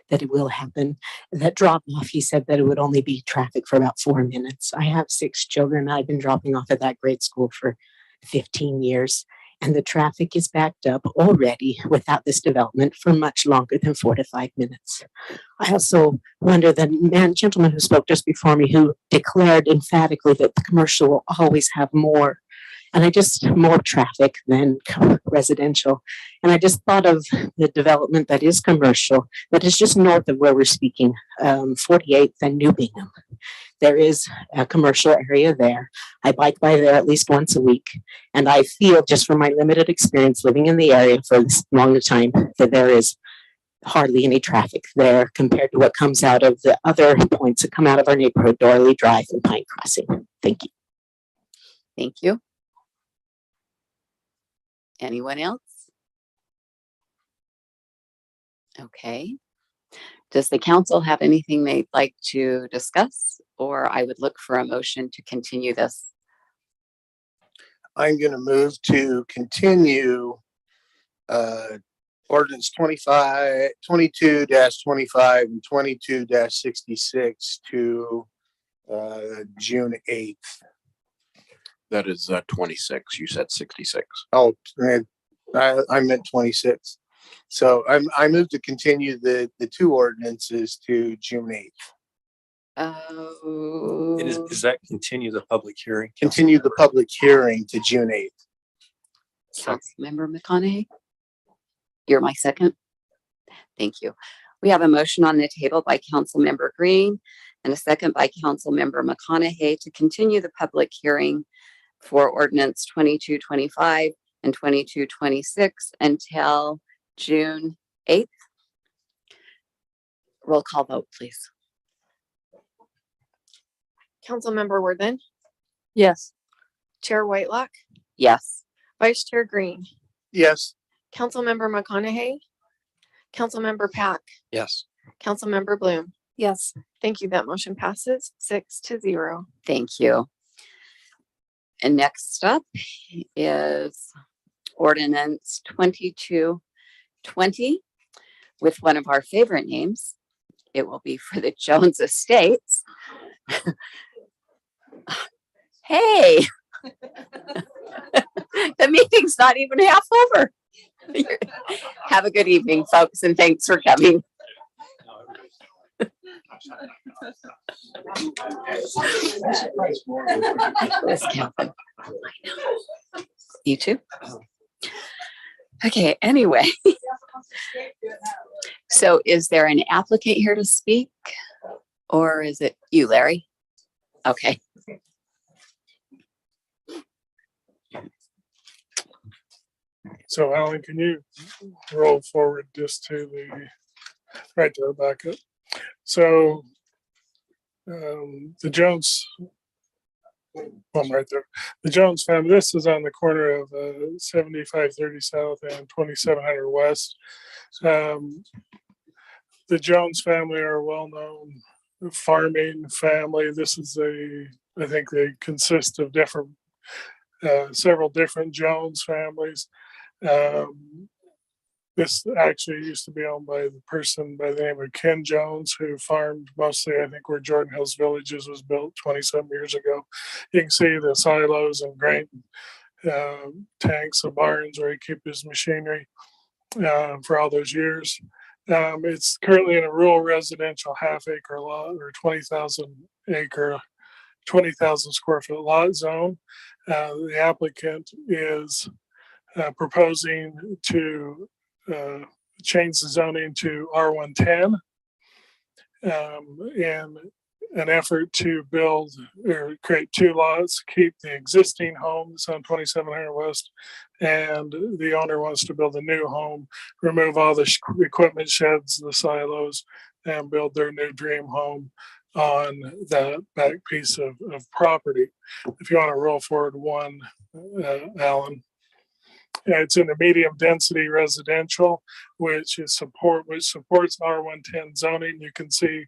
that it will happen. That drop off, he said that it would only be traffic for about 4 minutes. I have 6 children. I've been dropping off at that grade school for 15 years. And the traffic is backed up already without this development for much longer than 4 to 5 minutes. I also wonder, the gentleman who spoke just before me, who declared emphatically that the commercial will always have more, more traffic than residential. And I just thought of the development that is commercial, that is just north of where we're speaking, 48th and New Bingham. There is a commercial area there. I bike by there at least once a week. And I feel, just from my limited experience living in the area for this long time, that there is hardly any traffic there compared to what comes out of the other points that come out of our neighborhood, Dorley Drive and Pine Crossing. Thank you. Thank you. Anyone else? Okay. Does the council have anything they'd like to discuss, or I would look for a motion to continue this? I'm going to move to continue Ordinance 22-25 and 22-66 to June 8th. That is 26. You said 66. Oh, I meant 26. So I moved to continue the two ordinances to June 8th. Oh. And is that continue the public hearing? Continue the public hearing to June 8th. Councilmember McConaughey? You're my second? Thank you. We have a motion on the table by Councilmember Green and a second by Councilmember McConaughey to continue the public hearing for ordinance 2225 and 2226 until June 8th. Roll call vote, please. Councilmember Worthen, Yes. Chair Whitelock, Yes. Vice Chair Green, Yes. Councilmember McConaughey, Councilmember Pack, Yes. Councilmember Bloom. Yes. Thank you. That motion passes 6-0. Thank you. And next up is ordinance 2220 with one of our favorite names. It will be for the Jones Estates. Hey, the meeting's not even half over. Have a good evening, folks, and thanks for coming. Miss Calvin. You too? Okay, anyway. So is there an applicant here to speak? Or is it you, Larry? Okay. So Alan, can you roll forward just to the, right there, back up. So the Jones, one right there, the Jones family, this is on the corner of 7530 South and 2700 West. The Jones family are a well-known farming family. This is I think they consist of different, several different Jones families. This actually used to be owned by the person by the name of Ken Jones, who farmed mostly, I think, where Jordan Hills Villages was built 20-some years ago. You can see the silos and grain tanks and barns where he kept his machinery for all those years. It's currently in a rural residential half-acre lot or 20,000 square foot lot zone. The applicant is proposing to change the zoning to R110 in an effort to build or create two lots, keep the existing home that's on 2700 West, and the owner wants to build a new home, remove all the equipment sheds, the silos, and build their new dream home on that back piece of property. If you want to roll forward one, Alan. Yeah, it's in the medium density residential, which supports R110 zoning. You can see,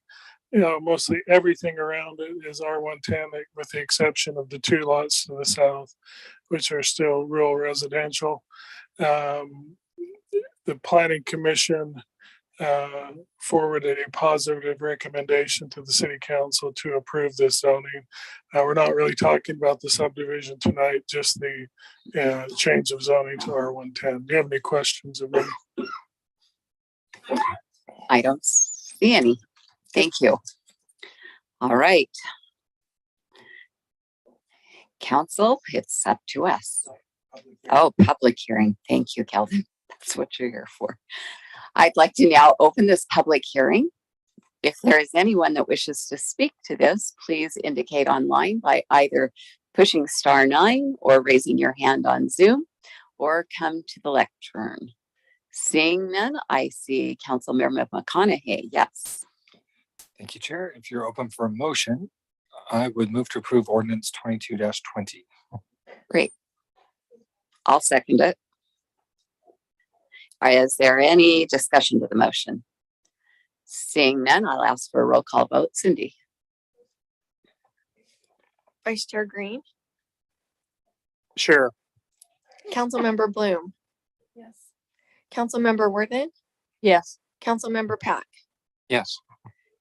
mostly everything around it is R110, with the exception of the two lots to the south, which are still rural residential. The Planning Commission forwarded a positive recommendation to the City Council to approve this zoning. We're not really talking about the subdivision tonight, just the change of zoning to R110. Do you have any questions of me? I don't see any. Thank you. All right. Council, it's up to us. Oh, public hearing. Thank you, Kelvin. That's what you're here for. I'd like to now open this public hearing. If there is anyone that wishes to speak to this, please indicate online by either pushing *9 or raising your hand on Zoom, or come to the lectern. Seeing none, I see Councilmember McConaughey. Yes. Thank you, Chair. If you're open for a motion, I would move to approve ordinance 22-20. Great. I'll second it. Is there any discussion to the motion? Seeing none, I'll ask for a roll call vote. Cindy. Vice Chair Green, Sure. Councilmember Bloom. Yes. Councilmember Worthing, Yes. Councilmember Pack, Yes.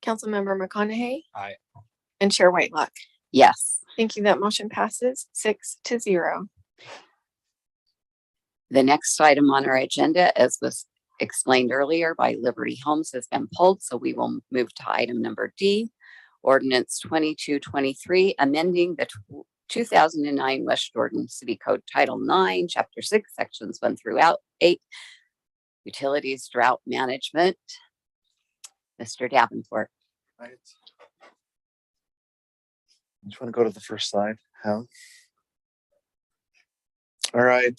Councilmember McConaughey, Aye. and Chair Whitelock. Yes. Thank you. That motion passes 6-0. The next item on our agenda, as was explained earlier by Liberty Homes, has been pulled, so we will move to item number D, ordinance 2223, amending the 2009 West Jordan City Code Title 9, Chapter 6, Sections 1 through 8, Utilities Drought Management. Mr. Davenport. Right. You just want to go to the first slide, Hal? All right.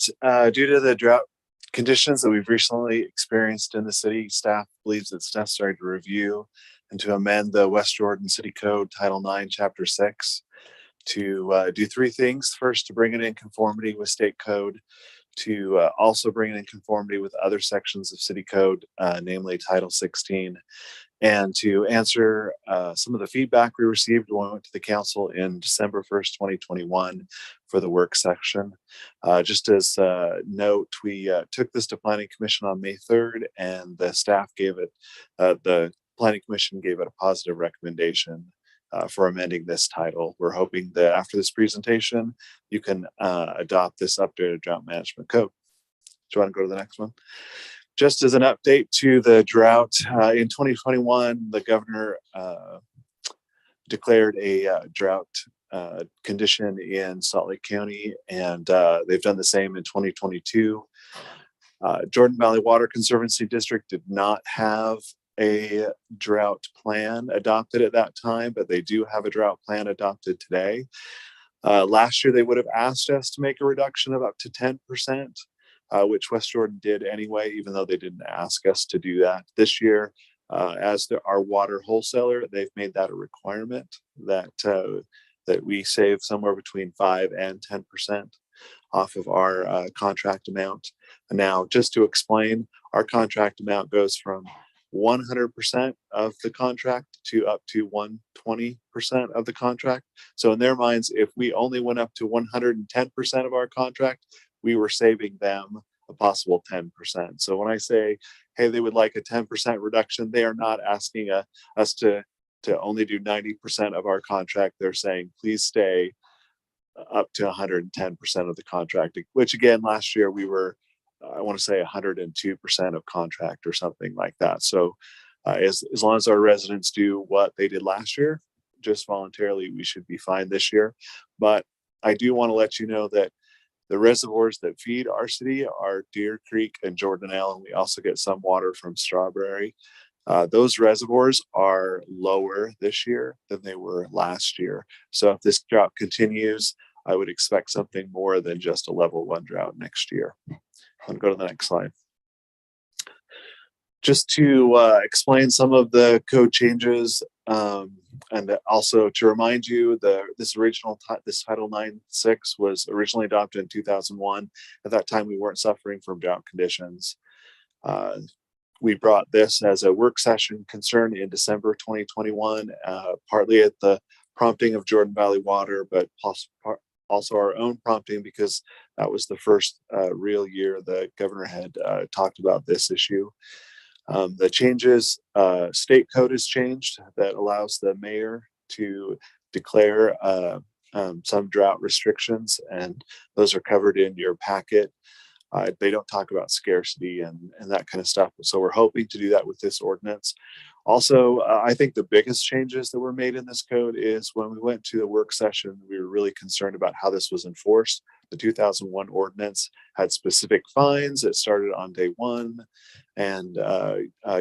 Due to the drought conditions that we've recently experienced in the city, staff believes it's necessary to review and to amend the West Jordan City Code Title 9, Chapter 6 to do three things. First, to bring it in conformity with state code, to also bring it in conformity with other sections of city code, namely Title 16, and to answer some of the feedback we received when we went to the council in December 1st, 2021 for the work section. Just as a note, we took this to Planning Commission on May 3rd, and the staff gave it, the Planning Commission gave it a positive recommendation for amending this title. We're hoping that after this presentation, you can adopt this updated drought management code. Do you want to go to the next one? Just as an update to the drought, in 2021, the governor declared a drought condition in Salt Lake County, and they've done the same in 2022. Jordan Valley Water Conservancy District did not have a drought plan adopted at that time, but they do have a drought plan adopted today. Last year, they would have asked us to make a reduction of up to 10%. Which West Jordan did anyway, even though they didn't ask us to do that. This year, as our water wholesaler, they've made that a requirement that that we save somewhere between 5 and 10% off of our contract amount. And now, just to explain, our contract amount goes from 100% of the contract to up to 120% of the contract. So in their minds, if we only went up to 110% of our contract, we were saving them a possible 10%. So when I say, hey, they would like a 10% reduction, they are not asking us to only do 90% of our contract. They're saying, please stay up to 110% of the contract, which again, last year we were, I want to say 102% of contract or something like that. So as long as our residents do what they did last year, just voluntarily, we should be fine this year. But I do want to let you know that the reservoirs that feed our city are Deer Creek and Jordanelle, and we also get some water from Strawberry. Those reservoirs are lower this year than they were last year. So if this drought continues, I would expect something more than just a level 1 drought next year. I'm going to go to the next slide. Just to explain some of the code changes, and also to remind you, this Title 9.6 was originally adopted in 2001. At that time, we weren't suffering from drought conditions. We brought this as a work session concern in December 2021, partly at the prompting of Jordan Valley Water, but also our own prompting, because that was the first real year the governor had talked about this issue. The changes, state code has changed that allows the mayor to declare some drought restrictions, and those are covered in your packet. They don't talk about scarcity and that kind of stuff. So we're hoping to do that with this ordinance. Also, I think the biggest changes that were made in this code is when we went to the work session, we were really concerned about how this was enforced. The 2001 ordinance had specific fines that started on day 1, and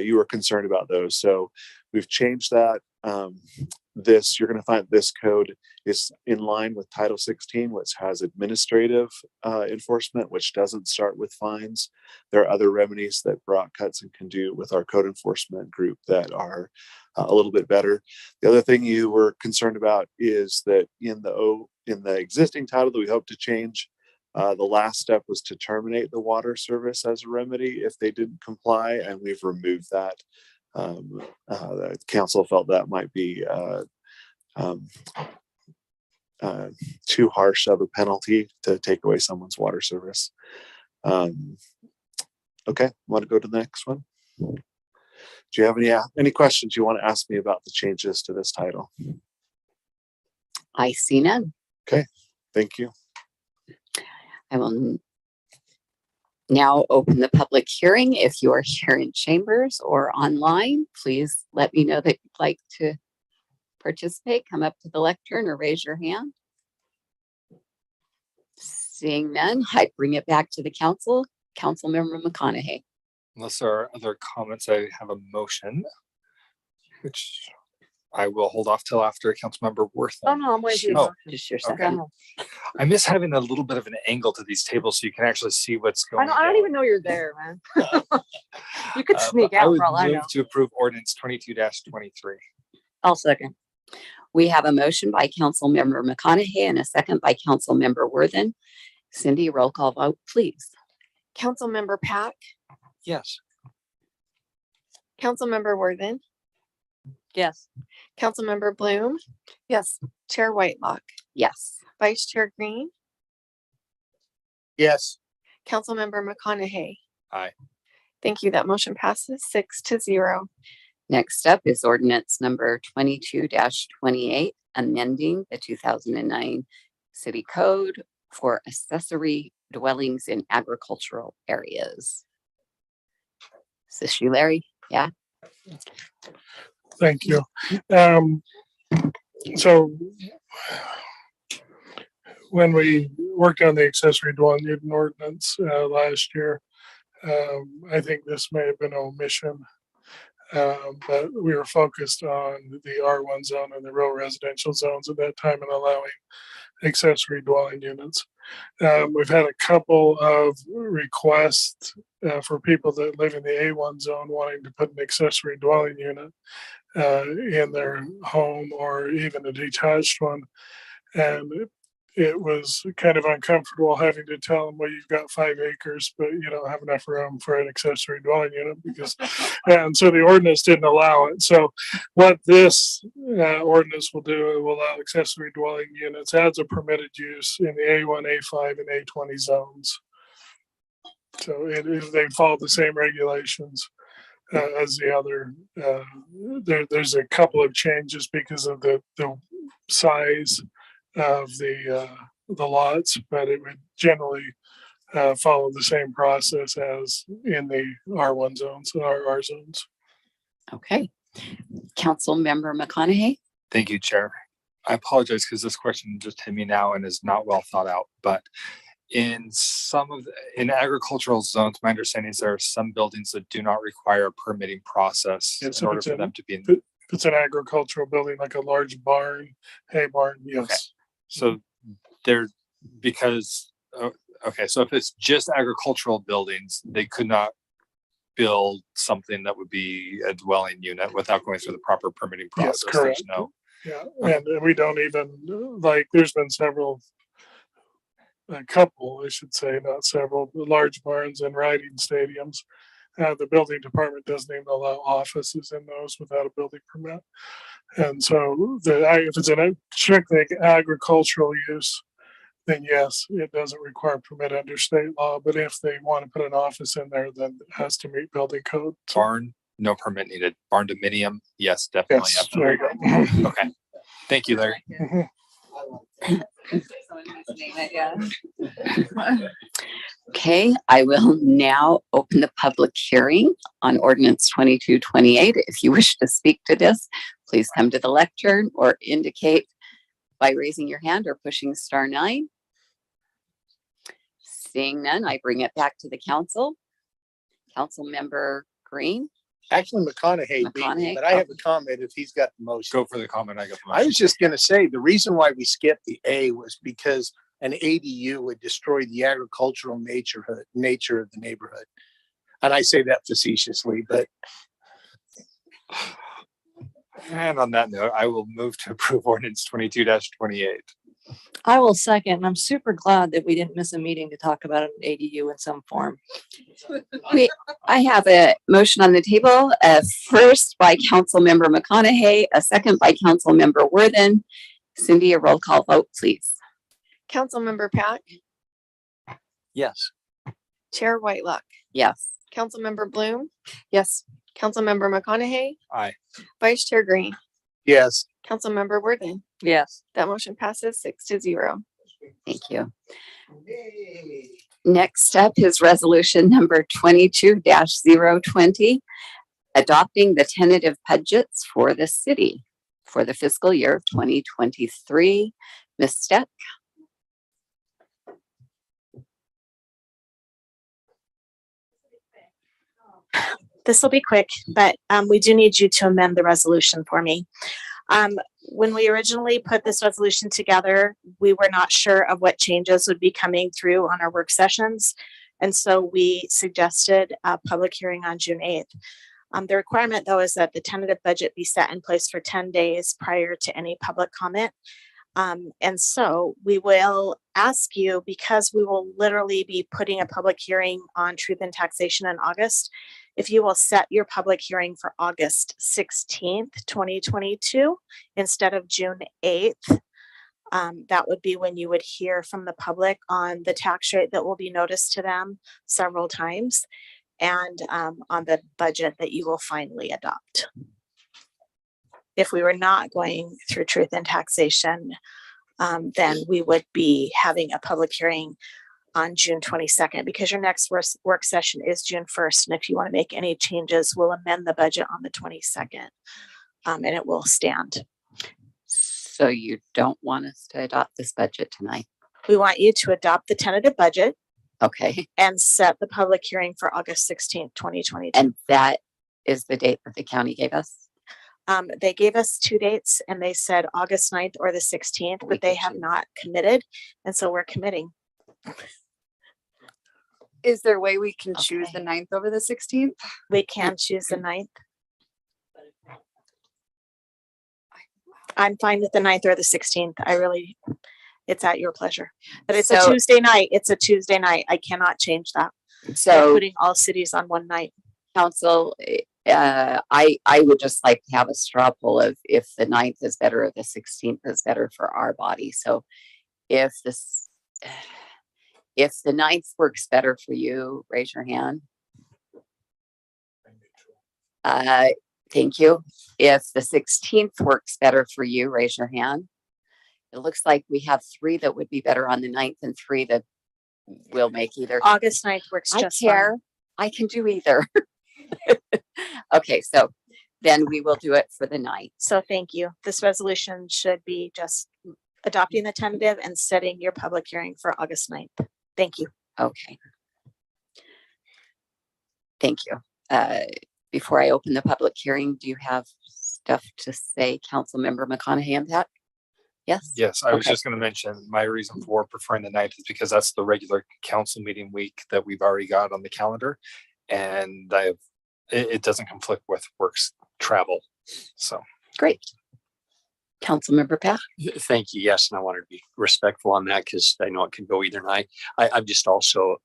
you were concerned about those. So we've changed that. You're going to find this code is in line with Title 16, which has administrative enforcement, which doesn't start with fines. There are other remedies that Brock Cutson can do with our code enforcement group that are a little bit better. The other thing you were concerned about is that in the existing title that we hope to change, the last step was to terminate the water service as a remedy if they didn't comply, and we've removed that. The council felt that might be too harsh of a penalty to take away someone's water service. Okay, want to go to the next one? Do you have any questions you want to ask me about the changes to this title? I see none. Okay, thank you. I will now open the public hearing. If you are here in chambers or online, please let me know that you'd like to participate. Come up to the lectern or raise your hand. Seeing none, I bring it back to the council. Councilmember McConaughey. Unless there are other comments, I have a motion, which I will hold off till after Councilmember Worth. Oh, no, I'm waiting. Oh, Just your okay. second. I miss having a little bit of an angle to these tables so you can actually see what's going on. I don't even know you're there, man. You could sneak I out would for all I move know. to approve ordinance 22-23. I'll second. We have a motion by Councilmember McConaughey and a second by Councilmember Worthen. Cindy, roll call vote, please. Councilmember Pack, Yes. Councilmember Worthen, Yes. Councilmember Bloom, Yes. Chair Whitelock, Yes. Vice Chair Green, Yes. Councilmember McConaughey. Aye. Thank you. That motion passes 6-0. Next up is ordinance number 22-28, amending the 2009 city code for accessory dwellings in agricultural areas. Is this you, Larry? Yeah. Thank you. So when we worked on the accessory dwelling unit ordinance last year, I think this may have been an omission, but we were focused on the R1 zone and the rural residential zones at that time and allowing accessory dwelling units. We've had a couple of requests for people that live in the A1 zone wanting to put an accessory dwelling unit in their home or even a detached one. And it was kind of uncomfortable having to tell them, well, you've got 5 acres, but you don't have enough room for an accessory dwelling unit because, and so the ordinance didn't allow it. So what this ordinance will do, it will allow accessory dwelling units as a permitted use in the A1, A5, and A20 zones. So they follow the same regulations as the other. There's a couple of changes because of the size of the lots, but it would generally follow the same process as in the R1 zones and RR zones. Okay. Councilmember McConaughey. Thank you, Chair. I apologize because this question just hit me now and is not well thought out, but in in agricultural zones, my understanding is there are some buildings that do not require a permitting process in order for them to be in. If it's an agricultural building, like a large barn, hay barn, yes. Okay. So they're because okay, so if it's just agricultural buildings, they could not build something that would be a dwelling unit without going through the proper permitting process. Yes, correct. There's no. Yeah, and we don't even like. There's been a couple, I should say, not several, large barns and riding stadiums. The building department doesn't even allow offices in those without a building permit. And so if it's a strictly agricultural use, then yes, it doesn't require permit under state law. But if they want to put an office in there, then it has to meet building code. Barn, no permit needed. Barn dominium, yes, definitely. Yes, there you go. Okay. Thank you, Larry. Okay, I will now open the public hearing on ordinance 2228. If you wish to speak to this, please come to the lectern or indicate by raising your hand or pushing *9. Seeing none, I bring it back to the council. Councilmember Green. Actually, McConaughey beat me, but I have a comment if he's got the motion. Go for the comment. I got the I was just going to say the reason why we skipped the A was because an ADU would destroy the agricultural nature of the neighborhood. And I say that facetiously, but. And on that note, I will move to approve ordinance 22-28. I will second. And I'm super glad that we didn't miss a meeting to talk about an ADU in some form. I have a motion on the table, first by Councilmember McConaughey, a second by Councilmember Worthen. Cindy, a roll call vote, please. Councilmember Pack, Yes. Chair Whitelock, Yes. Councilmember Bloom, Yes. Councilmember McConaughey, Aye. Vice Chair Green, Yes. Councilmember Worthing. Yes. That motion passes 6-0. Thank you. Next up is resolution number 22-020, adopting the tentative budgets for the city for the fiscal year of 2023. Ms. Steck? This will be quick, but we do need you to amend the resolution for me. When we originally put this resolution together, we were not sure of what changes would be coming through on our work sessions. And so we suggested a public hearing on June 8th. The requirement, though, is that the tentative budget be set in place for 10 days prior to any public comment. And so we will ask you, because we will literally be putting a public hearing on truth and taxation in August, if you will set your public hearing for August 16th, 2022, instead of June 8th. That would be when you would hear from the public on the tax rate that will be noticed to them several times, and on the budget that you will finally adopt. If we were not going through truth and taxation, then we would be having a public hearing on June 22nd, because your next work session is June 1st. And if you want to make any changes, we'll amend the budget on the 22nd, and it will stand. So you don't want us to adopt this budget tonight? We want you to adopt the tentative budget. Okay. And set the public hearing for August 16th, 2022. And that is the date that the county gave us? They gave us 2 dates, and they said August 9th or the 16th, but they have not committed. And so we're committing. Is there a way we can choose the 9th over the 16th? We can choose the 9th. I'm fine with the 9th or the 16th. It's at your pleasure. But it's a Tuesday night. It's a Tuesday night. I cannot change that. So we're putting all cities on one night. Council, I would just like to have a straw poll of if the 9th is better or the 16th is better for our body. So if the 9th works better for you, raise your hand. Thank you. If the 16th works better for you, raise your hand. It looks like we have 3 that would be better on the 9th and 3 that will make either. August 9th works just fine. I can do either. Okay, so then we will do it for the 9th. So thank you. This resolution should be just adopting the tentative and setting your public hearing for August 9th. Thank you. Okay. Thank you. Before I open the public hearing, do you have stuff to say, Councilmember McConaughey, on that? Yes? Yes, I was just going to mention my reason for preferring the 9th is because that's the regular council meeting week that we've already got on the calendar. And it doesn't conflict with work's travel. So great. Councilmember Pat. Thank you. Yes, and I wanted to be respectful on that because I know it can go either night. I'm just also,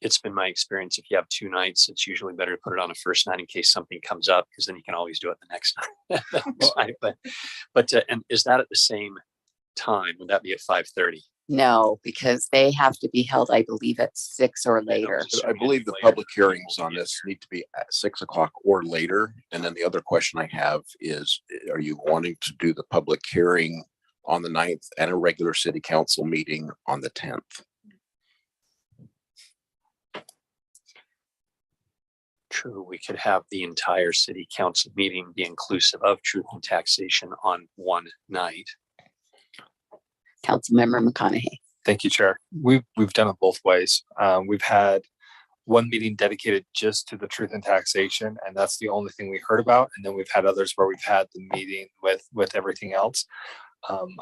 it's been my experience, if you have 2 nights, it's usually better to put it on a first night in case something comes up, because then you can always do it the next night. But and is that at the same time? Would that be at 5:30? No, because they have to be held, I believe, at 6 or later. I believe the public hearings on this need to be at 6 o'clock or later. And then the other question I have is, are you wanting to do the public hearing on the 9th and a regular city council meeting on the 10th? True, we could have the entire city council meeting be inclusive of truth and taxation on one night. Councilmember McConaughey. Thank you, Chair. We've done it both ways. We've had one meeting dedicated just to the truth and taxation, and that's the only thing we heard about. And then we've had others where we've had the meeting with everything else.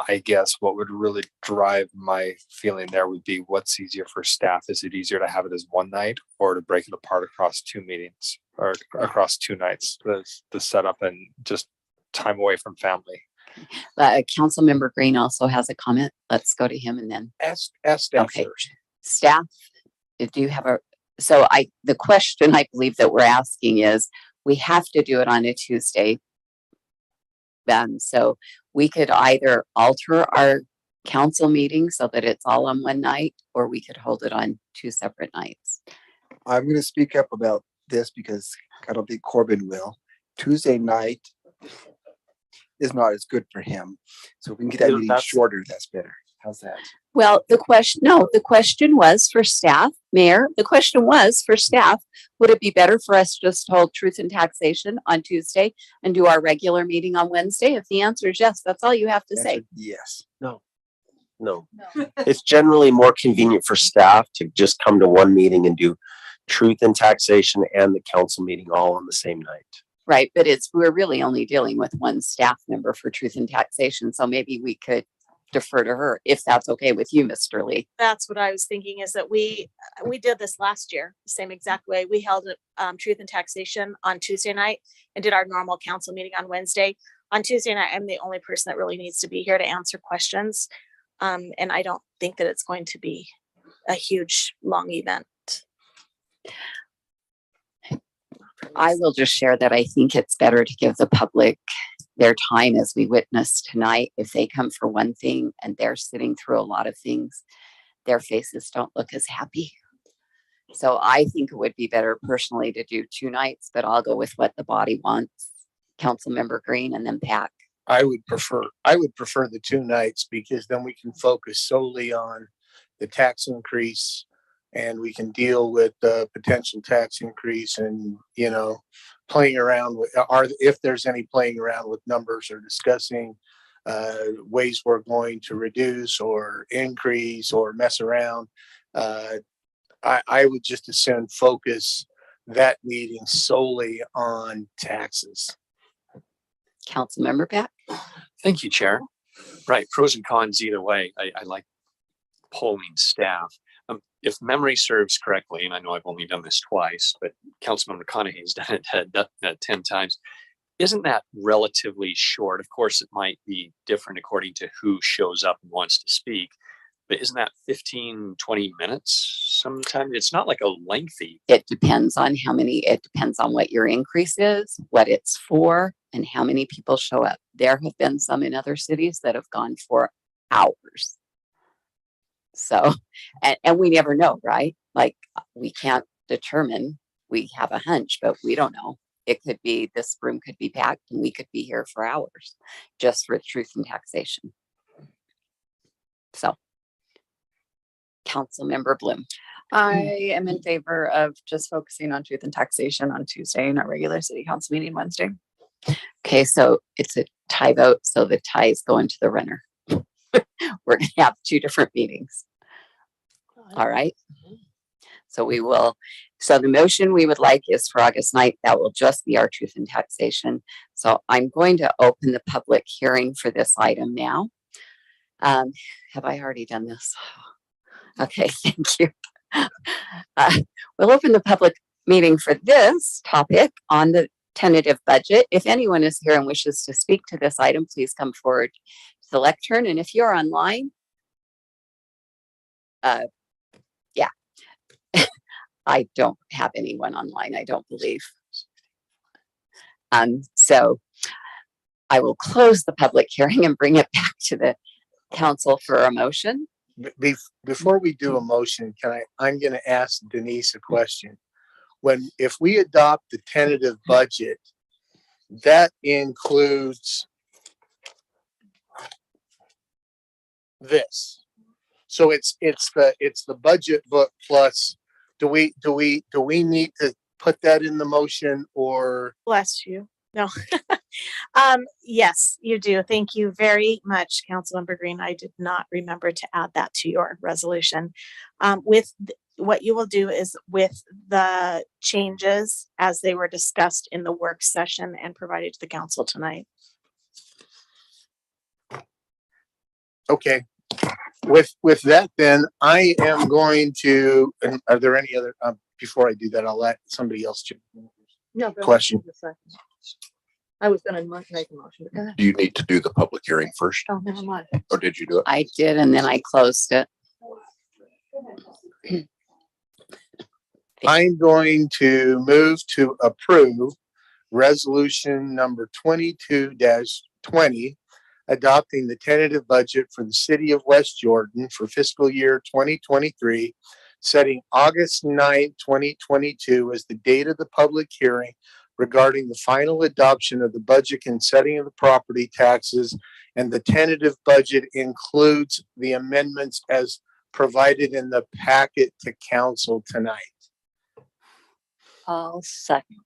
I guess what would really drive my feeling there would be what's easier for staff. Is it easier to have it as one night or to break it apart across 2 meetings or across 2 nights? The setup and just time away from family. Councilmember Green also has a comment. Let's go to him and then ask staff first. Staff, do you have the question I believe that we're asking is, we have to do it on a Tuesday. So we could either alter our council meeting so that it's all on one night, or we could hold it on 2 separate nights. I'm going to speak up about this because I don't think Corbin will. Tuesday night is not as good for him. So if we can get that meeting shorter, that's better. How's that? Well, the question was for staff, Mayor, the question was for staff, would it be better for us just to hold truth and taxation on Tuesday and do our regular meeting on Wednesday? If the answer is yes, that's all you have to say. Yes. No. It's generally more convenient for staff to just come to one meeting and do truth and taxation and the council meeting all on the same night. Right, but we're really only dealing with one staff member for truth and taxation, so maybe we could defer to her if that's okay with you, Mr. Lee. That's what I was thinking, is that we did this last year, the same exact way. We held truth and taxation on Tuesday night and did our normal council meeting on Wednesday. On Tuesday night, I'm the only person that really needs to be here to answer questions. And I don't think that it's going to be a huge, long event. I will just share that I think it's better to give the public their time, as we witnessed tonight. If they come for one thing and they're sitting through a lot of things, their faces don't look as happy. So I think it would be better personally to do 2 nights, but I'll go with what the body wants. Councilmember Green and then Pat. I would prefer the 2 nights, because then we can focus solely on the tax increase, and we can deal with the potential tax increase and, playing around with, if there's any playing around with numbers or discussing ways we're going to reduce or increase or mess around. I would just as soon focus that meeting solely on taxes. Councilmember Pat. Thank you, Chair. Right, pros and cons either way. I like polling staff. If memory serves correctly, and I know I've only done this twice, but Councilmember McConaughey's done it 10 times. Isn't that relatively short? Of course, it might be different according to who shows up and wants to speak, but isn't that 15, 20 minutes? Sometimes it's not like a lengthy. It depends on it depends on what your increase is, what it's for, and how many people show up. There have been some in other cities that have gone for hours. So, and we never know, right? Like, we can't determine. We have a hunch, but we don't know. It could be, this room could be packed and we could be here for hours just for truth and taxation. So, Councilmember Bloom. I am in favor of just focusing on truth and taxation on Tuesday and our regular city council meeting Wednesday. Okay, so it's a tie vote, so the ties go into the runner. We're going to have 2 different meetings. All right. So the motion we would like is for August 9th. That will just be our truth and taxation. So I'm going to open the public hearing for this item now. Have I already done this? Okay, thank you. We'll open the public meeting for this topic on the tentative budget. If anyone is here and wishes to speak to this item, please come forward to the lectern. And if you're online, I don't have anyone online, I don't believe. So I will close the public hearing and bring it back to the council for a motion. Before we do a motion, I'm going to ask Denise a question. If we adopt the tentative budget, that includes this. So it's the budget book plus. Do we need to put that in the motion, or? Bless you. No. Yes, you do. Thank you very much, Councilmember Green. I did not remember to add that to your resolution. What you will do is, with the changes as they were discussed in the work session and provided to the council tonight. Okay. With that, then I am going to, and are there any other, before I do that, I'll let somebody else question. I was going to make a motion. But go ahead. Do you need to do the public hearing first? Oh, never mind. Or did you do it? I did, and then I closed it. I'm going to move to approve resolution number 22-20, adopting the tentative budget for the city of West Jordan for fiscal year 2023 setting August 9th, 2022 as the date of the public hearing regarding the final adoption of the budget and setting of the property taxes, and the tentative budget includes the amendments as provided in the packet to council tonight. I'll second.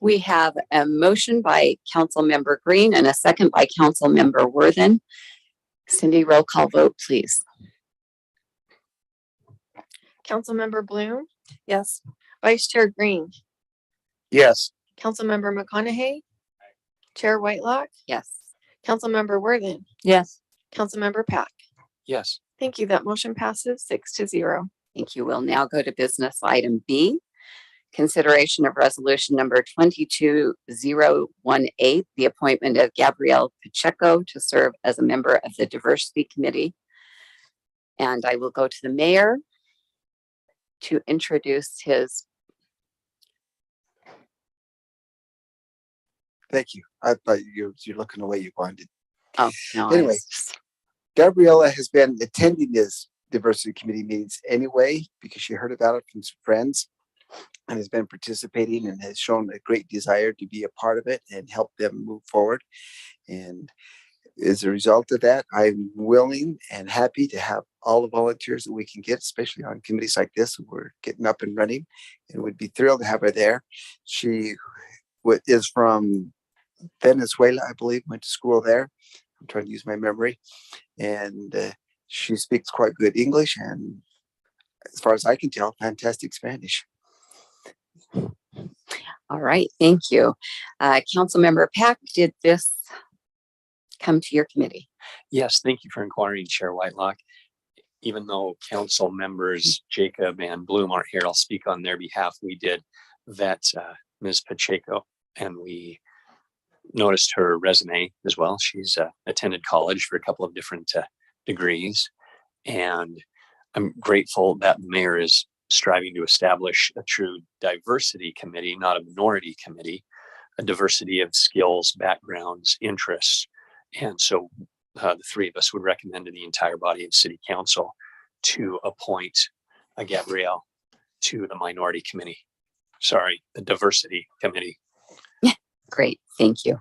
We have a motion by Council Member Green and a second by Council Member Worthen. Cindy, roll call vote, please. Councilmember Bloom, Yes. Vice Chair Green, Yes. Councilmember McConaughey, Chair Whitelock, Yes. Councilmember Worthen, Yes. Councilmember Pack. Yes. Thank you. That motion passes 6-0. Thank you. We'll now go to business item B. Consideration of resolution number 22018, the appointment of Gabrielle Pacheco to serve as a member of the Diversity Committee. And I will go to the mayor to introduce his. Thank you. I thought you're looking away. You wanted. Oh, no. Anyway, Gabriella has been attending this diversity committee meetings anyway because she heard about it from some friends and has been participating and has shown a great desire to be a part of it and help them move forward. And as a result of that, I'm willing and happy to have all the volunteers that we can get, especially on committees like this. We're getting up and running and would be thrilled to have her there. She is from Venezuela, I believe, went to school there. I'm trying to use my memory. And she speaks quite good English and, as far as I can tell, fantastic Spanish. All right. Thank you. Councilmember Pack, did this come to your committee? Yes, thank you for inquiring, Chair Whitelock. Even though council members Jacob and Bloom aren't here, I'll speak on their behalf. We did vet Ms. Pacheco and we noticed her resume as well. She's attended college for a couple of different degrees. And I'm grateful that the mayor is striving to establish a true diversity committee, not a minority committee, a diversity of skills, backgrounds, interests. And so the three of us would recommend to the entire body of city council to appoint a Gabrielle to the minority committee. Sorry, the diversity committee. Great. Thank you.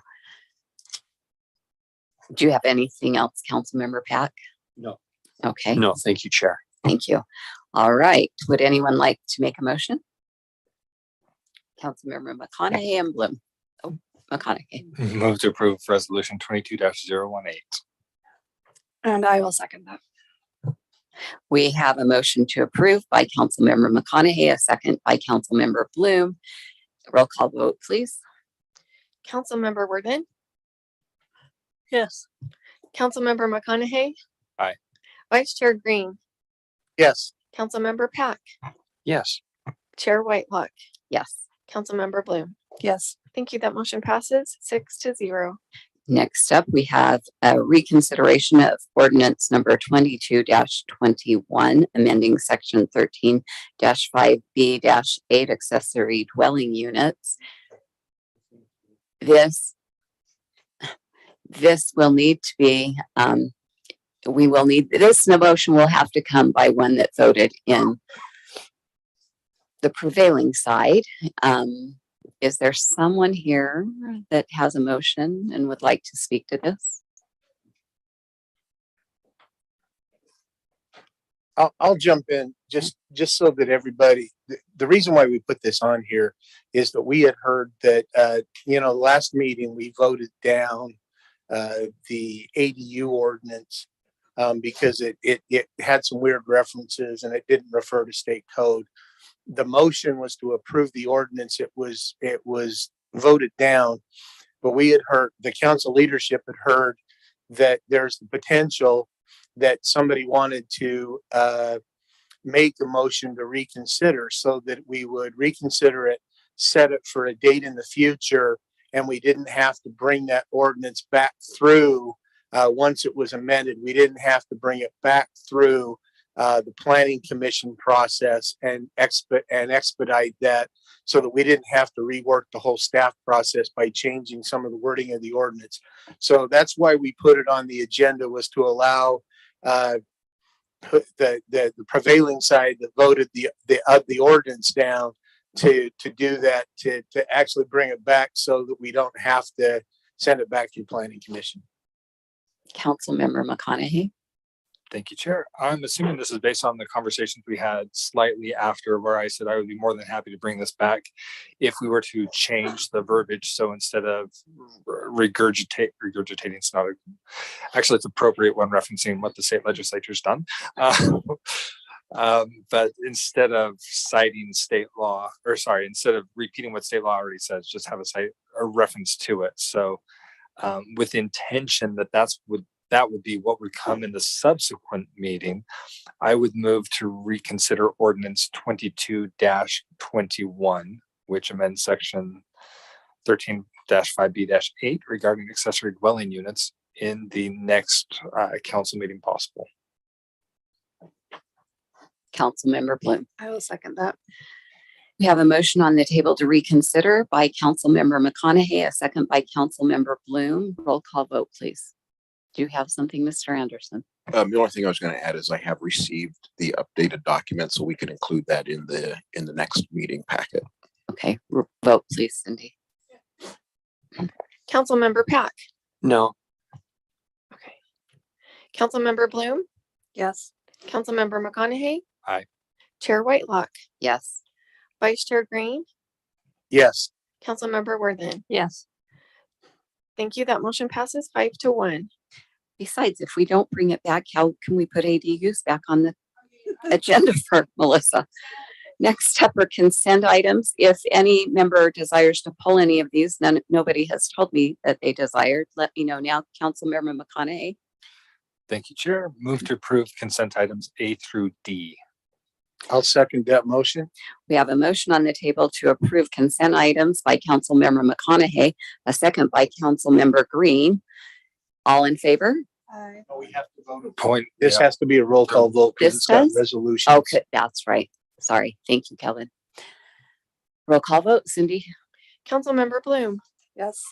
Do you have anything else, Councilmember Pack? No. Okay. No, thank you, Chair. Thank you. All right. Would anyone like to make a motion? Councilmember McConaughey and Bloom. Oh, McConaughey. Move to approve resolution 22-018. And I will second that. We have a motion to approve by Councilmember McConaughey, a second by Councilmember Bloom. Roll call vote, please. Councilmember Worthen, Yes. Councilmember McConaughey. Aye. Vice Chair Green, Yes. Councilmember Pack, Yes. Chair Whitelock, Yes. Councilmember Bloom. Yes. Thank you. That motion passes 6-0. Next up, we have a reconsideration of ordinance number 22-21, amending section 13-5B-8 accessory dwelling units. This will need to be, this motion will have to come by one that voted in the prevailing side. Is there someone here that has a motion and would like to speak to this? I'll jump in just so that everybody, the reason why we put this on here is that we had heard that, last meeting we voted down the ADU ordinance because it had some weird references and it didn't refer to state code. The motion was to approve the ordinance. It was voted down, but we had heard, the council leadership had heard that there's the potential that somebody wanted to make a motion to reconsider, so that we would reconsider it, set it for a date in the future, and we didn't have to bring that ordinance back through once it was amended. We didn't have to bring it back through the planning commission process and expedite that, so that we didn't have to rework the whole staff process by changing some of the wording of the ordinance. So that's why we put it on the agenda, was to allow the prevailing side that voted the ordinance down to do that, to actually bring it back so that we don't have to send it back to planning commission. Councilmember McConaughey. Thank you, Chair. I'm assuming this is based on the conversations we had slightly after where I said I would be more than happy to bring this back if we were to change the verbiage. So instead of regurgitating, it's not actually it's appropriate when referencing what the state legislature's done. But instead of citing state law, instead of repeating what state law already says, just have a reference to it. So with intention that would be what would come in the subsequent meeting, I would move to reconsider ordinance 22-21, which amends section 13-5B-8 regarding accessory dwelling units in the next council meeting possible. Councilmember Bloom. I will second that. We have a motion on the table to reconsider by Councilmember McConaughey, a second by Councilmember Bloom. Roll call vote, please. Do you have something, Mr. Anderson? The only thing I was going to add is I have received the updated document, so we can include that in the next meeting packet. Okay, vote please, Cindy. Councilmember Pack. No. Okay. Councilmember Bloom. Yes. Councilmember McConaughey. Aye. Chair Whitelock. Yes. Vice Chair Green. Yes. Councilmember Worthen. Yes. Thank you. That motion passes 5-1. Besides, if we don't bring it back, how can we put ADUs back on the agenda for Melissa? Next up are consent items. If any member desires to pull any of these, nobody has told me that they desired. Let me know now. Councilmember McConaughey. Thank you, Chair. Move to approve consent items A through D. I'll second that motion. We have a motion on the table to approve consent items by Councilmember McConaughey, a second by Councilmember Green. All in favor? We have to vote. Point. This has to be a roll call vote because This it's got does? resolutions. Okay, that's right. Sorry. Thank you, Kevin. Roll call vote, Cindy. Councilmember Bloom. Yes.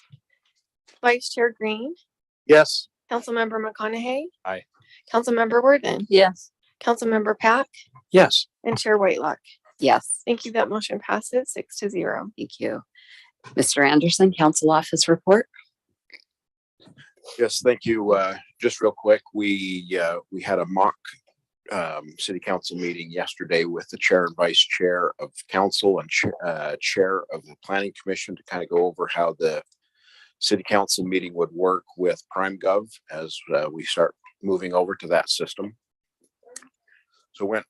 Vice Chair Green. Yes. Councilmember McConaughey. Aye. Councilmember Worthen. Yes. Councilmember Pack. Yes. And Chair Whitelock. Yes. Thank you. That motion passes 6-0. Thank you. Mr. Anderson, council office report. Yes, thank you. Just real quick, we had a mock city council meeting yesterday with the chair and vice chair of council and chair of the planning commission to kind of go over how the city council meeting would work with PrimeGov as we start moving over to that system. So went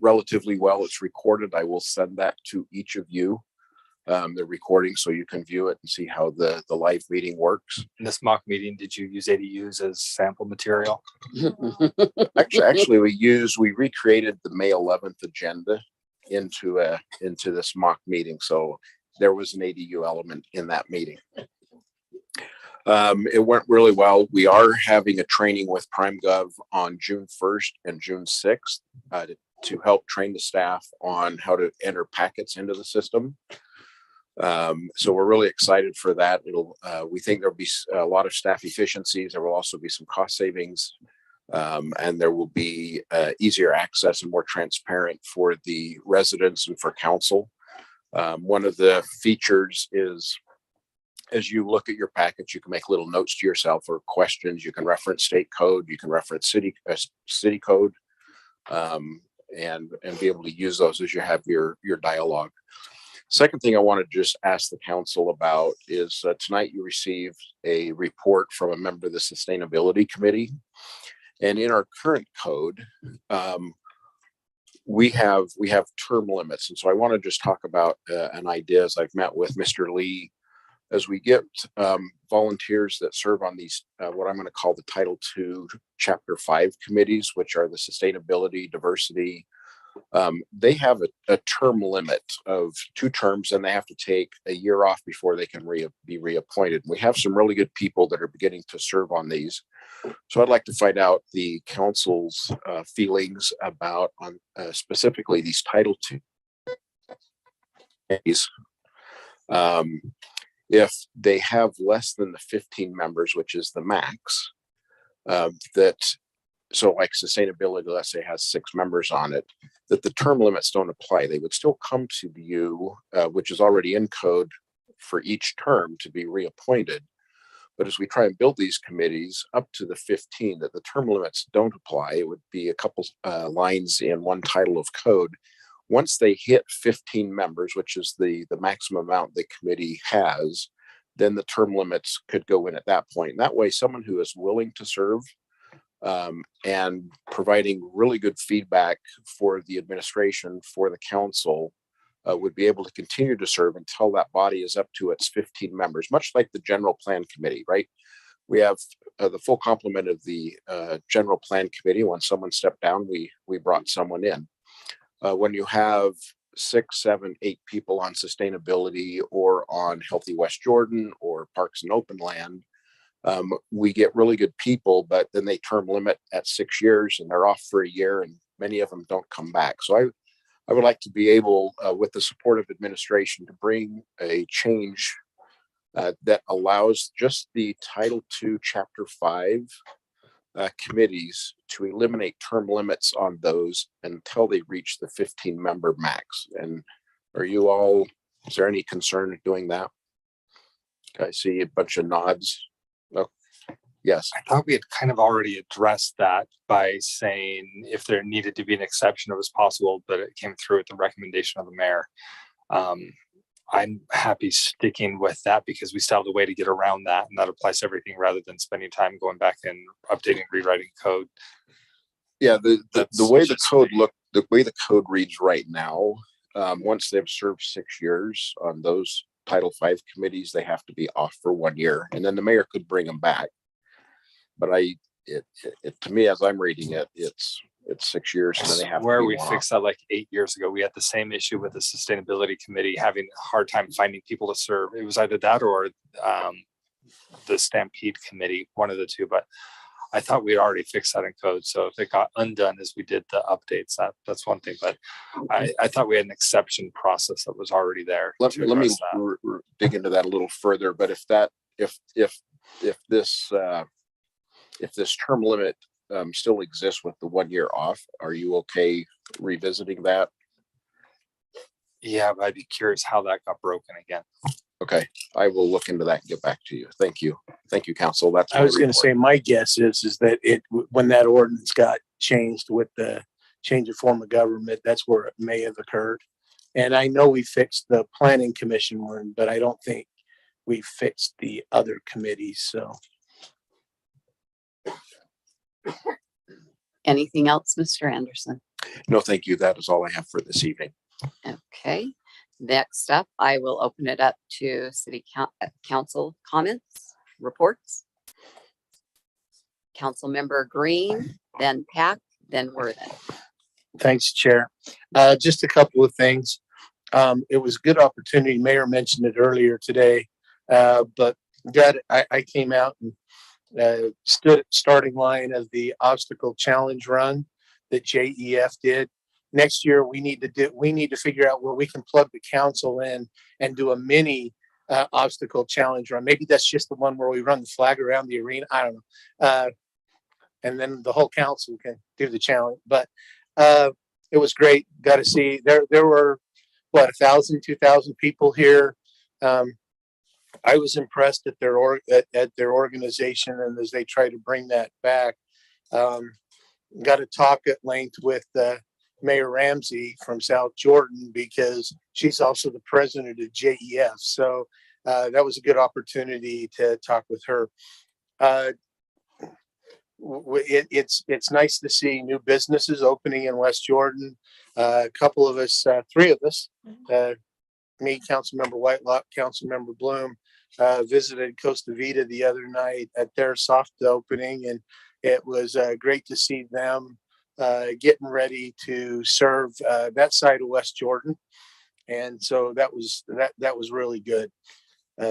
relatively well. It's recorded. I will send that to each of you. The recording so you can view it and see how the live meeting works. In this mock meeting, did you use ADUs as sample material? Actually, we recreated the May 11th agenda into this mock meeting. So there was an ADU element in that meeting. It went really well. We are having a training with PrimeGov on June 1st and June 6th to help train the staff on how to enter packets into the system. So we're really excited for that. We think there'll be a lot of staff efficiencies. There will also be some cost savings, and there will be easier access and more transparent for the residents and for council. One of the features is, as you look at your package, you can make little notes to yourself or questions. You can reference state code. You can reference city code, and be able to use those as you have your dialogue. Second thing I want to just ask the council about is tonight you received a report from a member of the Sustainability Committee. And in our current code, we have term limits. And so I want to just talk about an idea as I've met with Mr. Lee, as we get volunteers that serve on these, what I'm going to call the Title II, Chapter 5 committees, which are the sustainability, diversity. They have a term limit of 2 terms, and they have to take a year off before they can be reappointed. We have some really good people that are beginning to serve on these. So I'd like to find out the council's feelings about specifically these Title II committees. If they have less than the 15 members, which is the max, that so like sustainability, let's say has 6 members on it, that the term limits don't apply. They would still come to you, which is already in code for each term to be reappointed. But as we try and build these committees up to the 15, that the term limits don't apply, it would be a couple lines in one title of code. Once they hit 15 members, which is the maximum amount the committee has, then the term limits could go in at that point. And that way, someone who is willing to serve and providing really good feedback for the administration, for the council, would be able to continue to serve until that body is up to its 15 members, much like the general plan committee, right? We have the full complement of the general plan committee. When someone stepped down, we brought someone in. When you have 6, 7, 8 people on sustainability or on Healthy West Jordan or Parks and Open Land, we get really good people, but then they term limit at 6 years and they're off for a year, and many of them don't come back. So I would like to be able, with the support of administration, to bring a change that allows just the Title II, Chapter 5 committees to eliminate term limits on those until they reach the 15-member max. And is there any concern in doing that? I see a bunch of nods. Oh, yes. I thought we had kind of already addressed that by saying if there needed to be an exception, it was possible, but it came through at the recommendation of the mayor. I'm happy sticking with that because we still have the way to get around that, and that applies to everything rather than spending time going back and updating, rewriting code. Yeah, the way the way the code reads right now, once they've served 6 years on those Title V committees, they have to be off for 1 year, and then the mayor could bring them back. But to me, as I'm reading it, it's 6 years, and then they have where to be we off. fixed that like 8 years ago. We had the same issue with the sustainability committee having a hard time finding people to serve. It was either that or the Stampede committee, one of the two. But I thought we'd already fixed that in code. So if it got undone as we did the updates, that's one thing. But I thought we had an exception process that was already there. Let me dig into that a little further. But if this term limit still exists with the 1 year off, are you okay revisiting that? Yeah, but I'd be curious how that got broken again. Okay, I will look into that and get back to you. Thank you, council. That's I was going to say, my guess is that when that ordinance got changed with the change of form of government, that's where it may have occurred. And I know we fixed the planning commission one, but I don't think we fixed the other committees. So. Anything else, Mr. Anderson? No, thank you. That is all I have for this evening. Okay. Next up, I will open it up to city council comments, reports. Councilmember Green, then Pack, then Worthen. Thanks, Chair. Just a couple of things. It was a good opportunity. Mayor mentioned it earlier today, but I came out and stood at starting line of the obstacle challenge run that JEF did. Next year, we need to figure out where we can plug the council in and do a mini obstacle challenge run. Maybe that's just the one where we run the flag around the arena. I don't know. And then the whole council can do the challenge. But it was great. Got to see there were 1,000, 2,000 people here. I was impressed at their organization, and as they try to bring that back, got to talk at length with Mayor Ramsey from South Jordan because she's also the president of JEF. So that was a good opportunity to talk with her. It's nice to see new businesses opening in West Jordan. A couple of us, 3 of us, me, Councilmember Whitelock, Councilmember Bloom, visited Costa Vida the other night at their soft opening, and it was great to see them getting ready to serve that side of West Jordan. And so that was really good.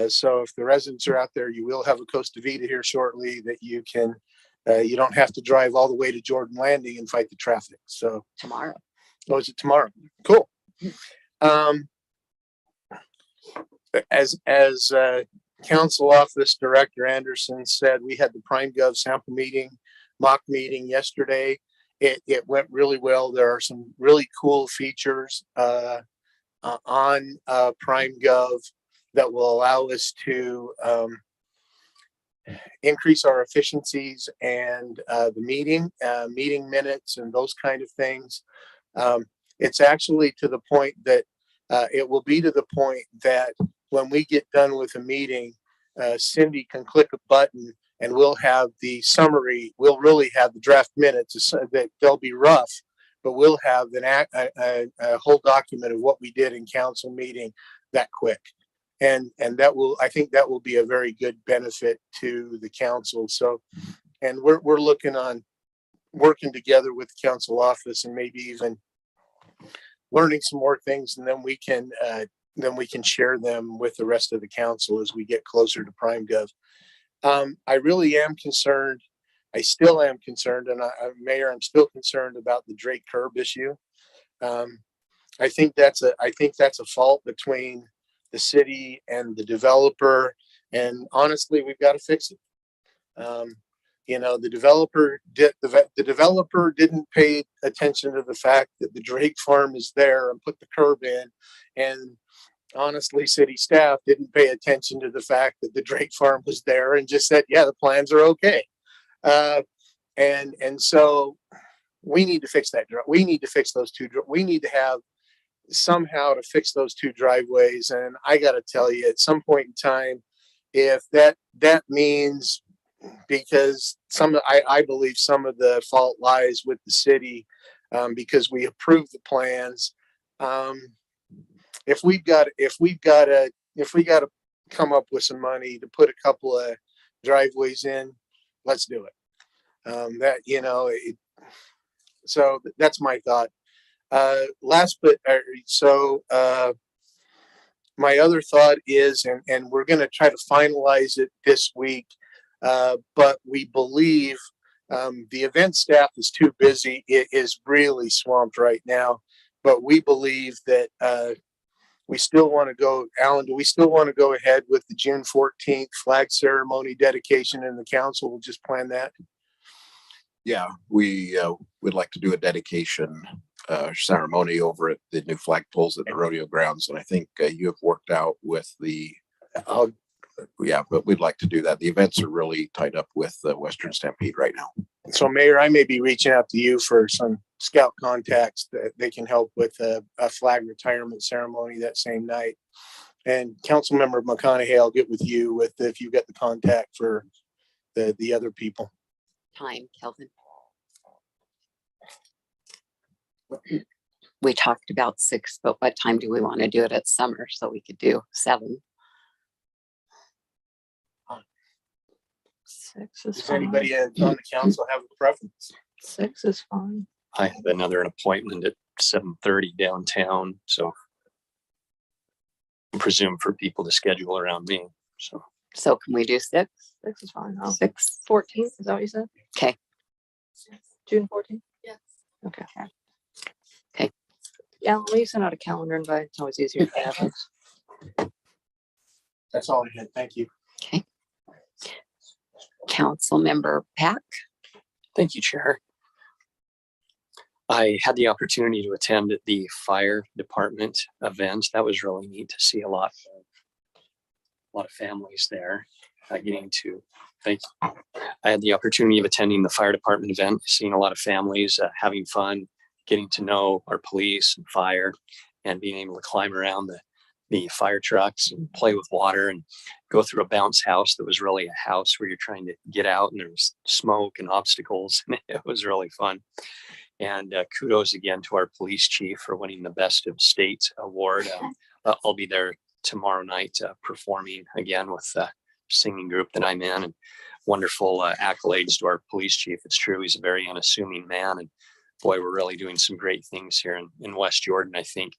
So if the residents are out there, you will have a Costa Vida here shortly that you can, you don't have to drive all the way to Jordan Landing and fight the traffic. So tomorrow. Oh, is it tomorrow? Cool. As Council Office Director Anderson said, we had the Prime Gov sample meeting mock meeting yesterday. It went really well. There are some really cool features on Prime Gov that will allow us to increase our efficiencies and the meeting minutes and those kind of things. It's actually to the point that it will be to the point that when we get done with a meeting, Cindy can click a button and we'll have the summary. We'll really have the draft minutes that they'll be rough, but we'll have a whole document of what we did in council meeting that quick. And that will, I think that will be a very good benefit to the council. So, and we're looking on working together with the council office and maybe even learning some more things, and then we can share them with the rest of the council as we get closer to Prime Gov. I really am concerned. I still am concerned, and Mayor, I'm still concerned about the Drake curb issue. I think that's a fault between the city and the developer, and honestly, we've got to fix it. The developer didn't pay attention to the fact that the Drake farm is there and put the curb in, and honestly, city staff didn't pay attention to the fact that the Drake farm was there and just said, yeah, the plans are okay. And so we need to fix that. We need to fix those two. We need to have somehow to fix those two driveways. And I got to tell you, at some point in time, if that means, because I believe some of the fault lies with the city, because we approved the plans. If we got to come up with some money to put a couple of driveways in, let's do it. So that's my thought. My other thought is, and we're going to try to finalize it this week, but we believe the event staff is too busy. It is really swamped right now, but we believe that we still want to go. Alan, do we still want to go ahead with the June 14th flag ceremony dedication, and the council will just plan that? Yeah, we would like to do a dedication ceremony over at the new flagpoles at the rodeo grounds. And I think you have worked out with but we'd like to do that. The events are really tied up with the Western Stampede right now. So Mayor, I may be reaching out to you for some scout contacts that they can help with a flag retirement ceremony that same night. And Councilmember McConaughey, I'll get with you if you get the contact for the other people. Time, Kelvin. We talked about 6, but what time do we want to do it at summer so we could do 7? 6 is Does fine. anybody on the council have a preference? 6 is fine. I have another appointment at 7:30 downtown, so I presume for people to schedule around me. So can we do 6? 6 is fine. 6. 14th, is that what you said? Okay. June 14th? Yes. Okay. Yeah, will you send out a calendar invite? It's always easier to have it. That's all I had. Thank you. Okay. Councilmember Pack. Thank you, Chair. I had the opportunity to attend the fire department event. That was really neat to see a lot of families there getting to. Thank you. I had the opportunity of attending the fire department event, seeing a lot of families having fun, getting to know our police and fire, and being able to climb around the fire trucks and play with water and go through a bounce house that was really a house where you're trying to get out and there was smoke and obstacles. And it was really fun. And kudos again to our police chief for winning the Best of State award. I'll be there tomorrow night performing again with the singing group that I'm in, and wonderful accolades to our police chief. It's true, he's a very unassuming man, and boy, we're really doing some great things here in West Jordan. I think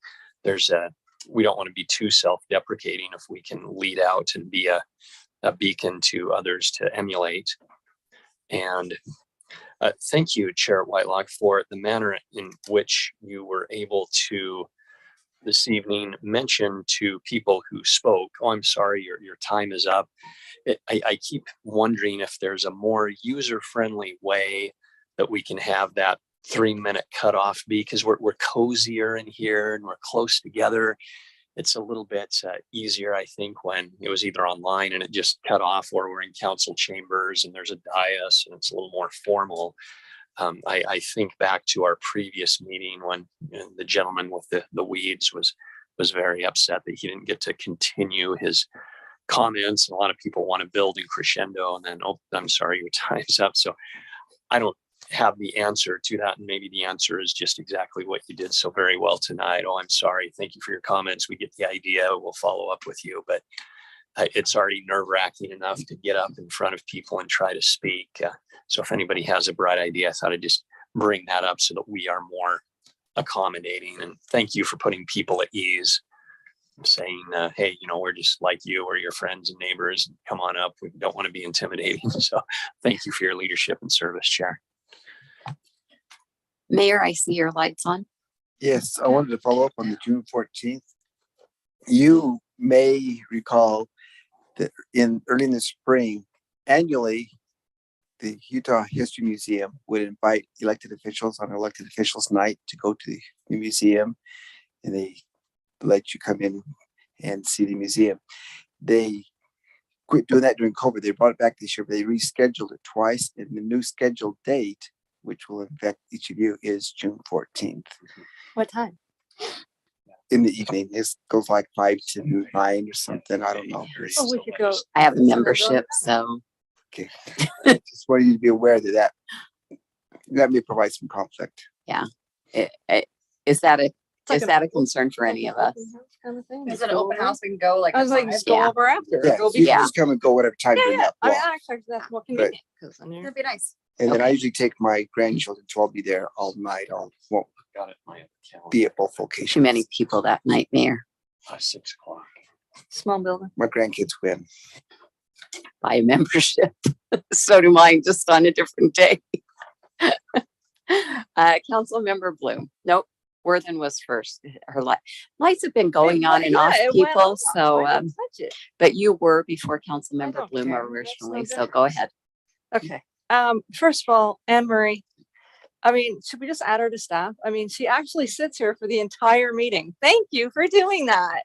we don't want to be too self-deprecating if we can lead out and be a beacon to others to emulate. And thank you, Chair Whitelock, for the manner in which you were able to this evening mention to people who spoke, oh, I'm sorry, your time is up. I keep wondering if there's a more user-friendly way that we can have that 3-minute cutoff be, because we're cozier in here and we're close together. It's a little bit easier, I think, when it was either online and it just cut off, or we're in council chambers and there's a dais and it's a little more formal. I think back to our previous meeting when the gentleman with the weeds was very upset that he didn't get to continue his comments. And a lot of people want to build in crescendo and then, oh, I'm sorry, your time's up. So I don't have the answer to that. And maybe the answer is just exactly what you did so very well tonight. Oh, I'm sorry. Thank you for your comments. We get the idea. We'll follow up with you. But it's already nerve-wracking enough to get up in front of people and try to speak. So if anybody has a bright idea, I thought I'd just bring that up so that we are more accommodating. And thank you for putting people at ease, saying, hey, we're just like you, or your friends and neighbors. Come on up. We don't want to be intimidating. So thank you for your leadership and service, Chair. Mayor, I see your lights on. Yes, I wanted to follow up on the June 14th. You may recall that early in the spring, annually, the Utah History Museum would invite elected officials on elected officials night to go to the museum, and they let you come in and see the museum. They quit doing that during COVID. They brought it back this year, but they rescheduled it twice, and the new scheduled date, which will affect each of you, is June 14th. What time? In the evening. It goes like 5 to 9 or something. I don't know. Oh, we could go. I have a membership, so. Okay. Just wanted you to be aware that may provide some conflict. Yeah. Is that a concern for any of us? Kind of thing. Is it an open house? We can go like. I was like, just go Yeah. over after. Yeah, Go so you be can just come and go whatever time you're in that I mean, block. actually, that's more convenient because That'd be nice. And then I usually take my grandchildren, so I'll be there all night. Won't Got it. My be at both Too locations. many people that night, Mayor. 6 o'clock. small building. My grandkids win. Buy a membership. So do mine, just on a different day. Council Member Bloom. Nope. Worthen was first. Her lights have been going on and off, people. So, but you were before Council Member Bloom care. originally. That's no So go ahead. Okay. First of all, Anne Marie, I mean, should we just add her to staff? I mean, she actually sits here for the entire meeting. Thank you for doing that.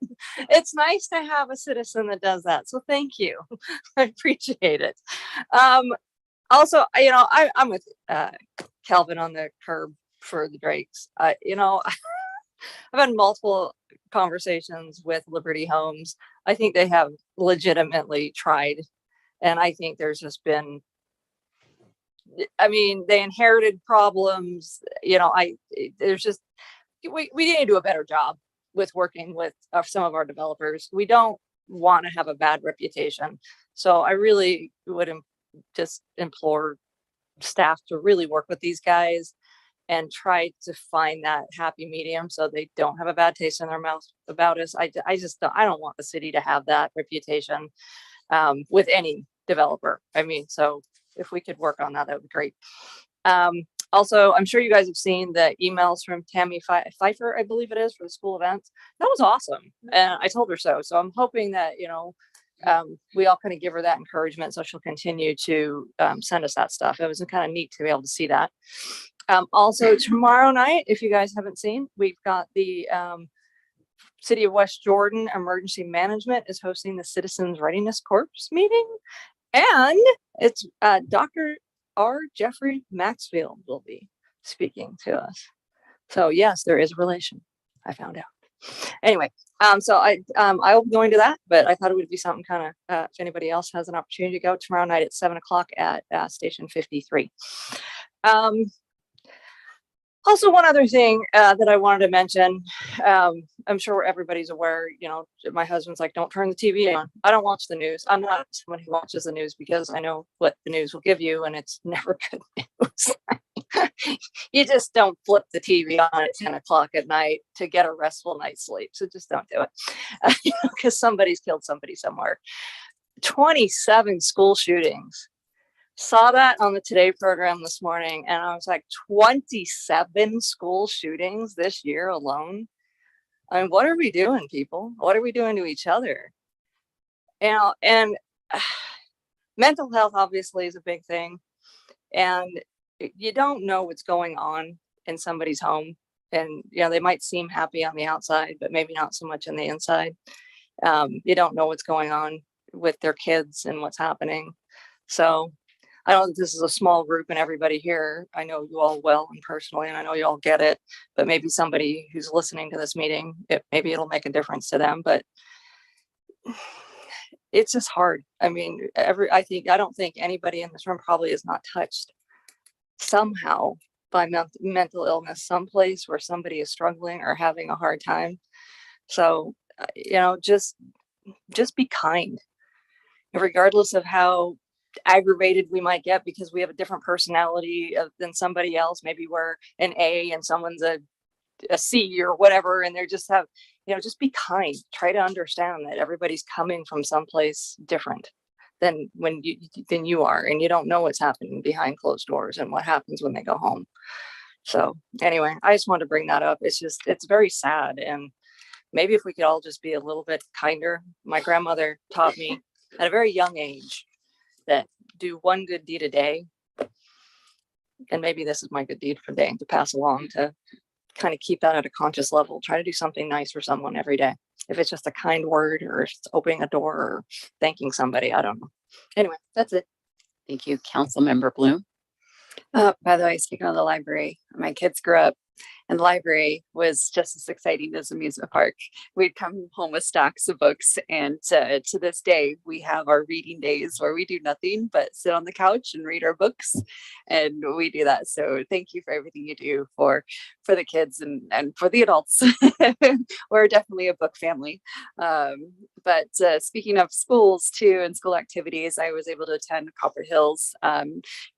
It's nice to have a citizen that does that. So thank you. I appreciate it. Also, I'm with Calvin on the curb for the Drakes. I've had multiple conversations with Liberty Homes. I think they have legitimately tried. And I think there's just been, they inherited problems. There's just, we need to do a better job with working with some of our developers. We don't want to have a bad reputation. So I really would just implore staff to really work with these guys and try to find that happy medium so they don't have a bad taste in their mouth about us. I don't want the city to have that reputation with any developer. So if we could work on that, that would be great. Also, I'm sure you guys have seen the emails from Tammy Pfeiffer, I believe it is, for the school events. That was awesome. And I told her so. So I'm hoping that, we all kind of give her that encouragement so she'll continue to send us that stuff. It was kind of neat to be able to see that. Also tomorrow night, if you guys haven't seen, we've got the City of West Jordan Emergency Management is hosting the Citizens Readiness Corps meeting. And it's Dr. R. Jeffrey Maxfield will be speaking to us. So yes, there is a relation. I found out. Anyway, so I'll be going to that, but I thought it would be something kind of, if anybody else has an opportunity to go tomorrow night at 7 o'clock at Station 53. Also, one other thing that I wanted to mention, I'm sure everybody's aware, my husband's like, don't turn the TV on. I don't watch the news. I'm not someone who watches the news because I know what the news will give you and it's never good news. You just don't flip the TV on at 10 o'clock at night to get a restful night's sleep. So just don't do it because somebody's killed somebody somewhere. 27 school shootings. Saw that on the Today program this morning, and I was like, 27 school shootings this year alone. I mean, what are we doing, people? What are we doing to each other? You know, and mental health obviously is a big thing. And you don't know what's going on in somebody's home. And, you know, they might seem happy on the outside, but maybe not so much on the inside. You don't know what's going on with their kids and what's happening. So I don't think this is a small group and everybody here. I know you all well and personally, and I know you all get it, but maybe somebody who's listening to this meeting, maybe it'll make a difference to them, but it's just hard. I mean, I don't think anybody in this room probably is not touched somehow by mental illness, someplace where somebody is struggling or having a hard time. So, you know, just be kind, regardless of how aggravated we might get because we have a different personality than somebody else. Maybe we're an A and someone's a C or whatever, and they're just have, you know, just be kind. Try to understand that everybody's coming from someplace different than you are, and you don't know what's happening behind closed doors and what happens when they go home. So anyway, I just wanted to bring that up. It's very sad, and maybe if we could all just be a little bit kinder. My grandmother taught me at a very young age that do one good deed a day. And maybe this is my good deed for the day to pass along, to kind of keep that at a conscious level. Try to do something nice for someone every day. If it's just a kind word or it's opening a door or thanking somebody, I don't know. Anyway, that's it. Thank you, Councilmember Bloom. By the way, speaking of the library, my kids grew up and the library was just as exciting as amusement park. We'd come home with stacks of books, and to this day, we have our reading days where we do nothing but sit on the couch and read our books, and we do that. So thank you for everything you do for the kids and for the adults. We're definitely a book family. But speaking of schools too and school activities, I was able to attend Copper Hills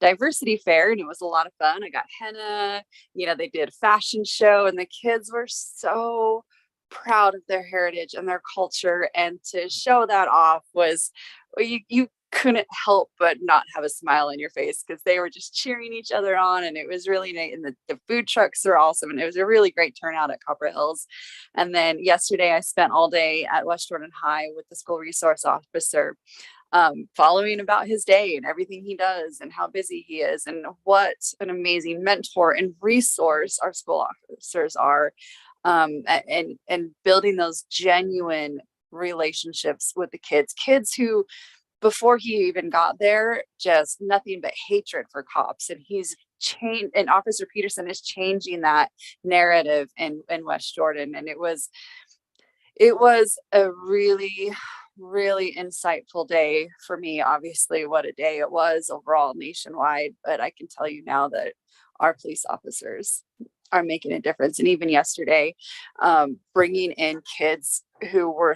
Diversity Fair, and it was a lot of fun. I got henna, you know, they did a fashion show, and the kids were so proud of their heritage and their culture, and to show that off was, you couldn't help but not have a smile on your face because they were just cheering each other on, and it was really neat. And the food trucks are awesome, and it was a really great turnout at Copper Hills. And then yesterday I spent all day at West Jordan High with the school resource officer, following about his day and everything he does and how busy he is, and what an amazing mentor and resource our school officers are, and building those genuine relationships with the kids who, before he even got there, just nothing but hatred for cops. And he's changed, and Officer Peterson is changing that narrative in West Jordan. And it was a really, really insightful day for me. Obviously, what a day it was overall nationwide, but I can tell you now that our police officers are making a difference. And even yesterday, bringing in kids who were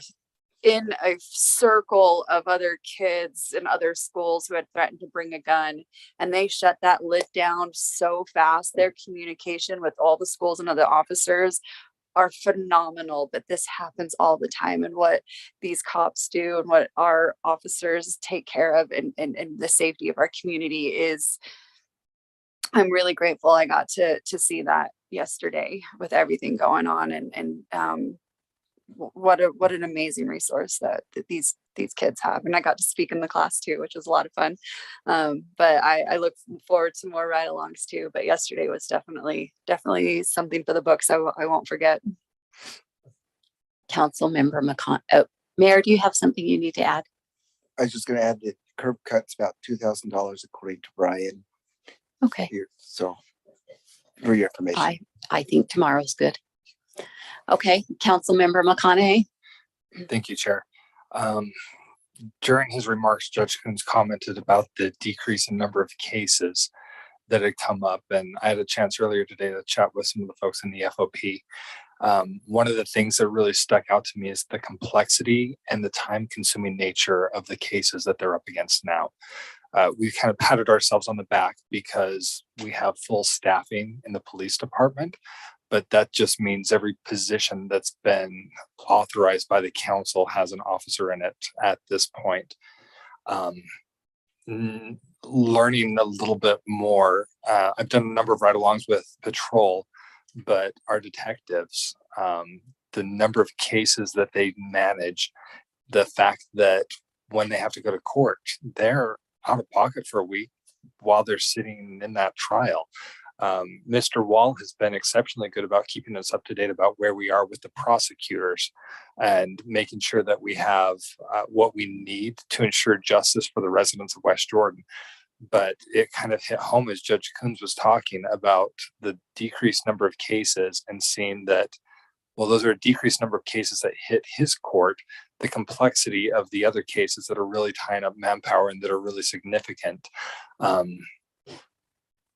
in a circle of other kids in other schools who had threatened to bring a gun, and they shut that lid down so fast. Their communication with all the schools and other officers are phenomenal, but this happens all the time. And what these cops do and what our officers take care of and the safety of our community is, I'm really grateful I got to see that yesterday with everything going on. And what an amazing resource that these kids have. And I got to speak in the class too, which was a lot of fun. But I look forward to more ride-alongs too. But yesterday was definitely something for the books I won't forget. Councilmember McCon. Oh, Mayor, do you have something you need to add? I was just going to add that curb cut's about $2,000 according to Brian. Okay. Here, so for your information. I think tomorrow's good. Okay, Councilmember McConaughey. Thank you, Chair. During his remarks, Judge Coons commented about the decrease in number of cases that had come up. And I had a chance earlier today to chat with some of the folks in the FOP. One of the things that really stuck out to me is the complexity and the time-consuming nature of the cases that they're up against now. We kind of patted ourselves on the back because we have full staffing in the police department, but that just means every position that's been authorized by the council has an officer in it at this point. Learning a little bit more. I've done a number of ride-alongs with patrol, but our detectives, the number of cases that they manage, the fact that when they have to go to court, they're out of pocket for a week while they're sitting in that trial. Mr. Wall has been exceptionally good about keeping us up to date about where we are with the prosecutors and making sure that we have what we need to ensure justice for the residents of West Jordan. But it kind of hit home as Judge Coons was talking about the decreased number of cases and seeing that, well, those are a decreased number of cases that hit his court, the complexity of the other cases that are really tying up manpower and that are really significant.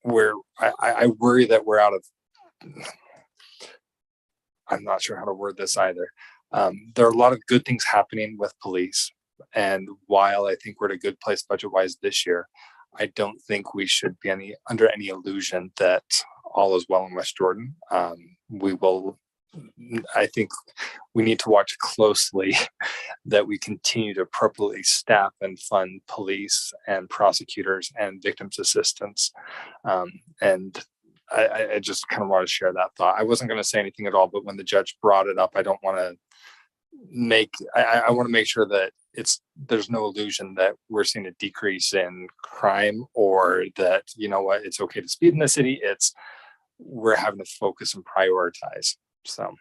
Where I worry that we're out of, I'm not sure how to word this either. There are a lot of good things happening with police. And while I think we're at a good place budget-wise this year, I don't think we should be under any illusion that all is well in West Jordan. I think we need to watch closely that we continue to appropriately staff and fund police and prosecutors and victims assistance. And I just kind of want to share that thought. I wasn't going to say anything at all, but when the judge brought it up, I don't want to I want to make sure that there's no illusion that we're seeing a decrease in crime or that, you know what, it's okay to speed in the city. We're having to focus and prioritize. So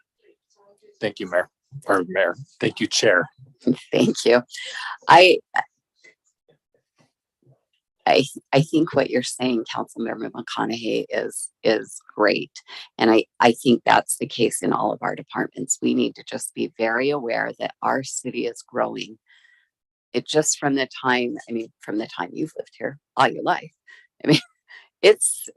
thank you, Mayor. Thank you, Chair. Thank you. I think what you're saying, Councilmember McConaughey, is great. And I think that's the case in all of our departments. We need to just be very aware that our city is growing. It just from the time you've lived here all your life. I mean, it's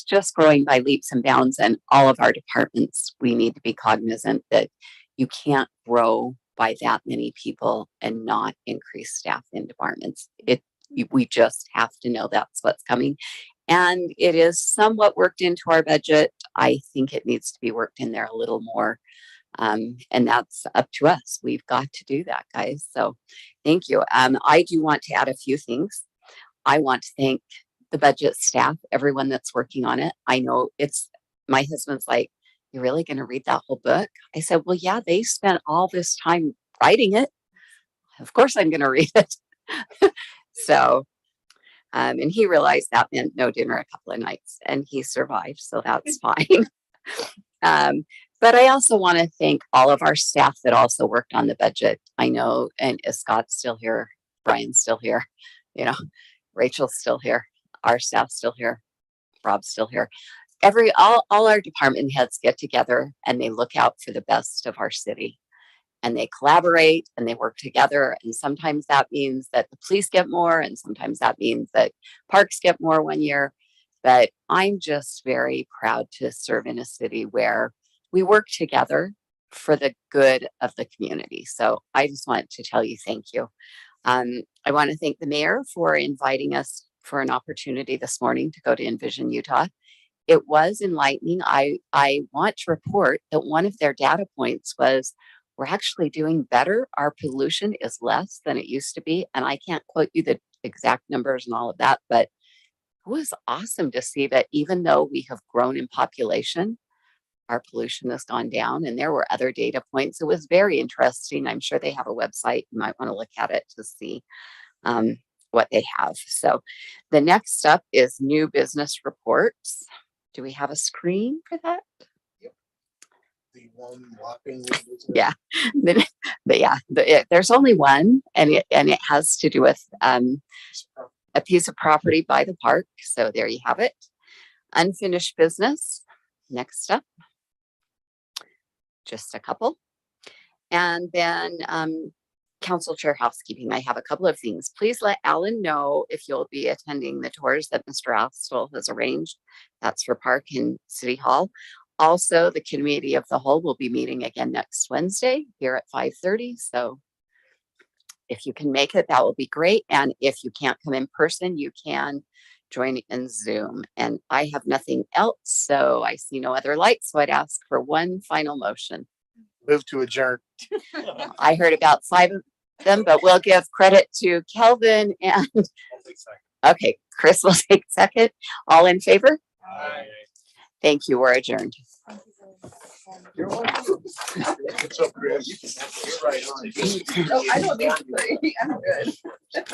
just growing by leaps and bounds, and all of our departments, we need to be cognizant that you can't grow by that many people and not increase staff in departments. We just have to know that's what's coming. And it is somewhat worked into our budget. I think it needs to be worked in there a little more. And that's up to us. We've got to do that, guys. So thank you. I do want to add a few things. I want to thank the budget staff, everyone that's working on it. I know my husband's like, you're really going to read that whole book? I said, well, yeah, they spent all this time writing it. Of course I'm going to read it. So, and he realized that meant no dinner a couple of nights, and he survived. So that's fine. But I also want to thank all of our staff that also worked on the budget. I know, and Scott's still here, Brian's still here, Rachel's still here, our staff's still here, Rob's still here. All our department heads get together and they look out for the best of our city, and they collaborate and they work together. And sometimes that means that the police get more, and sometimes that means that parks get more one year. But I'm just very proud to serve in a city where we work together for the good of the community. So I just want to tell you thank you. I want to thank the mayor for inviting us for an opportunity this morning to go to Envision Utah. It was enlightening. I want to report that one of their data points was we're actually doing better. Our pollution is less than it used to be. And I can't quote you the exact numbers and all of that, but it was awesome to see that even though we have grown in population, our pollution has gone down. And there were other data points. It was very interesting. I'm sure they have a website. You might want to look at it to see what they have. So the next up is new business reports. Do we have a screen for that? The one whopping. Yeah, there's only one, and it has to do with a piece of property by the park. So there you have it. Unfinished business. Next up, just a couple, and then council chair housekeeping. I have a couple of things. Please let Alan know if you'll be attending the tours that Mr. Austell has arranged. That's for Park and City Hall. Also, the committee of the whole will be meeting again next Wednesday here at 5:30. So if you can make it, that will be great. And if you can't come in person, you can join in Zoom. And I have nothing else, so I see no other lights. So I'd ask for one final motion. Move to adjourn. I heard about 5 of them, but we'll give credit to Kelvin and okay, Chris will take second. All in favor? Aye. Thank you. We're adjourned. You're welcome. What's up, Chris? You're right on. I don't need to. I'm good.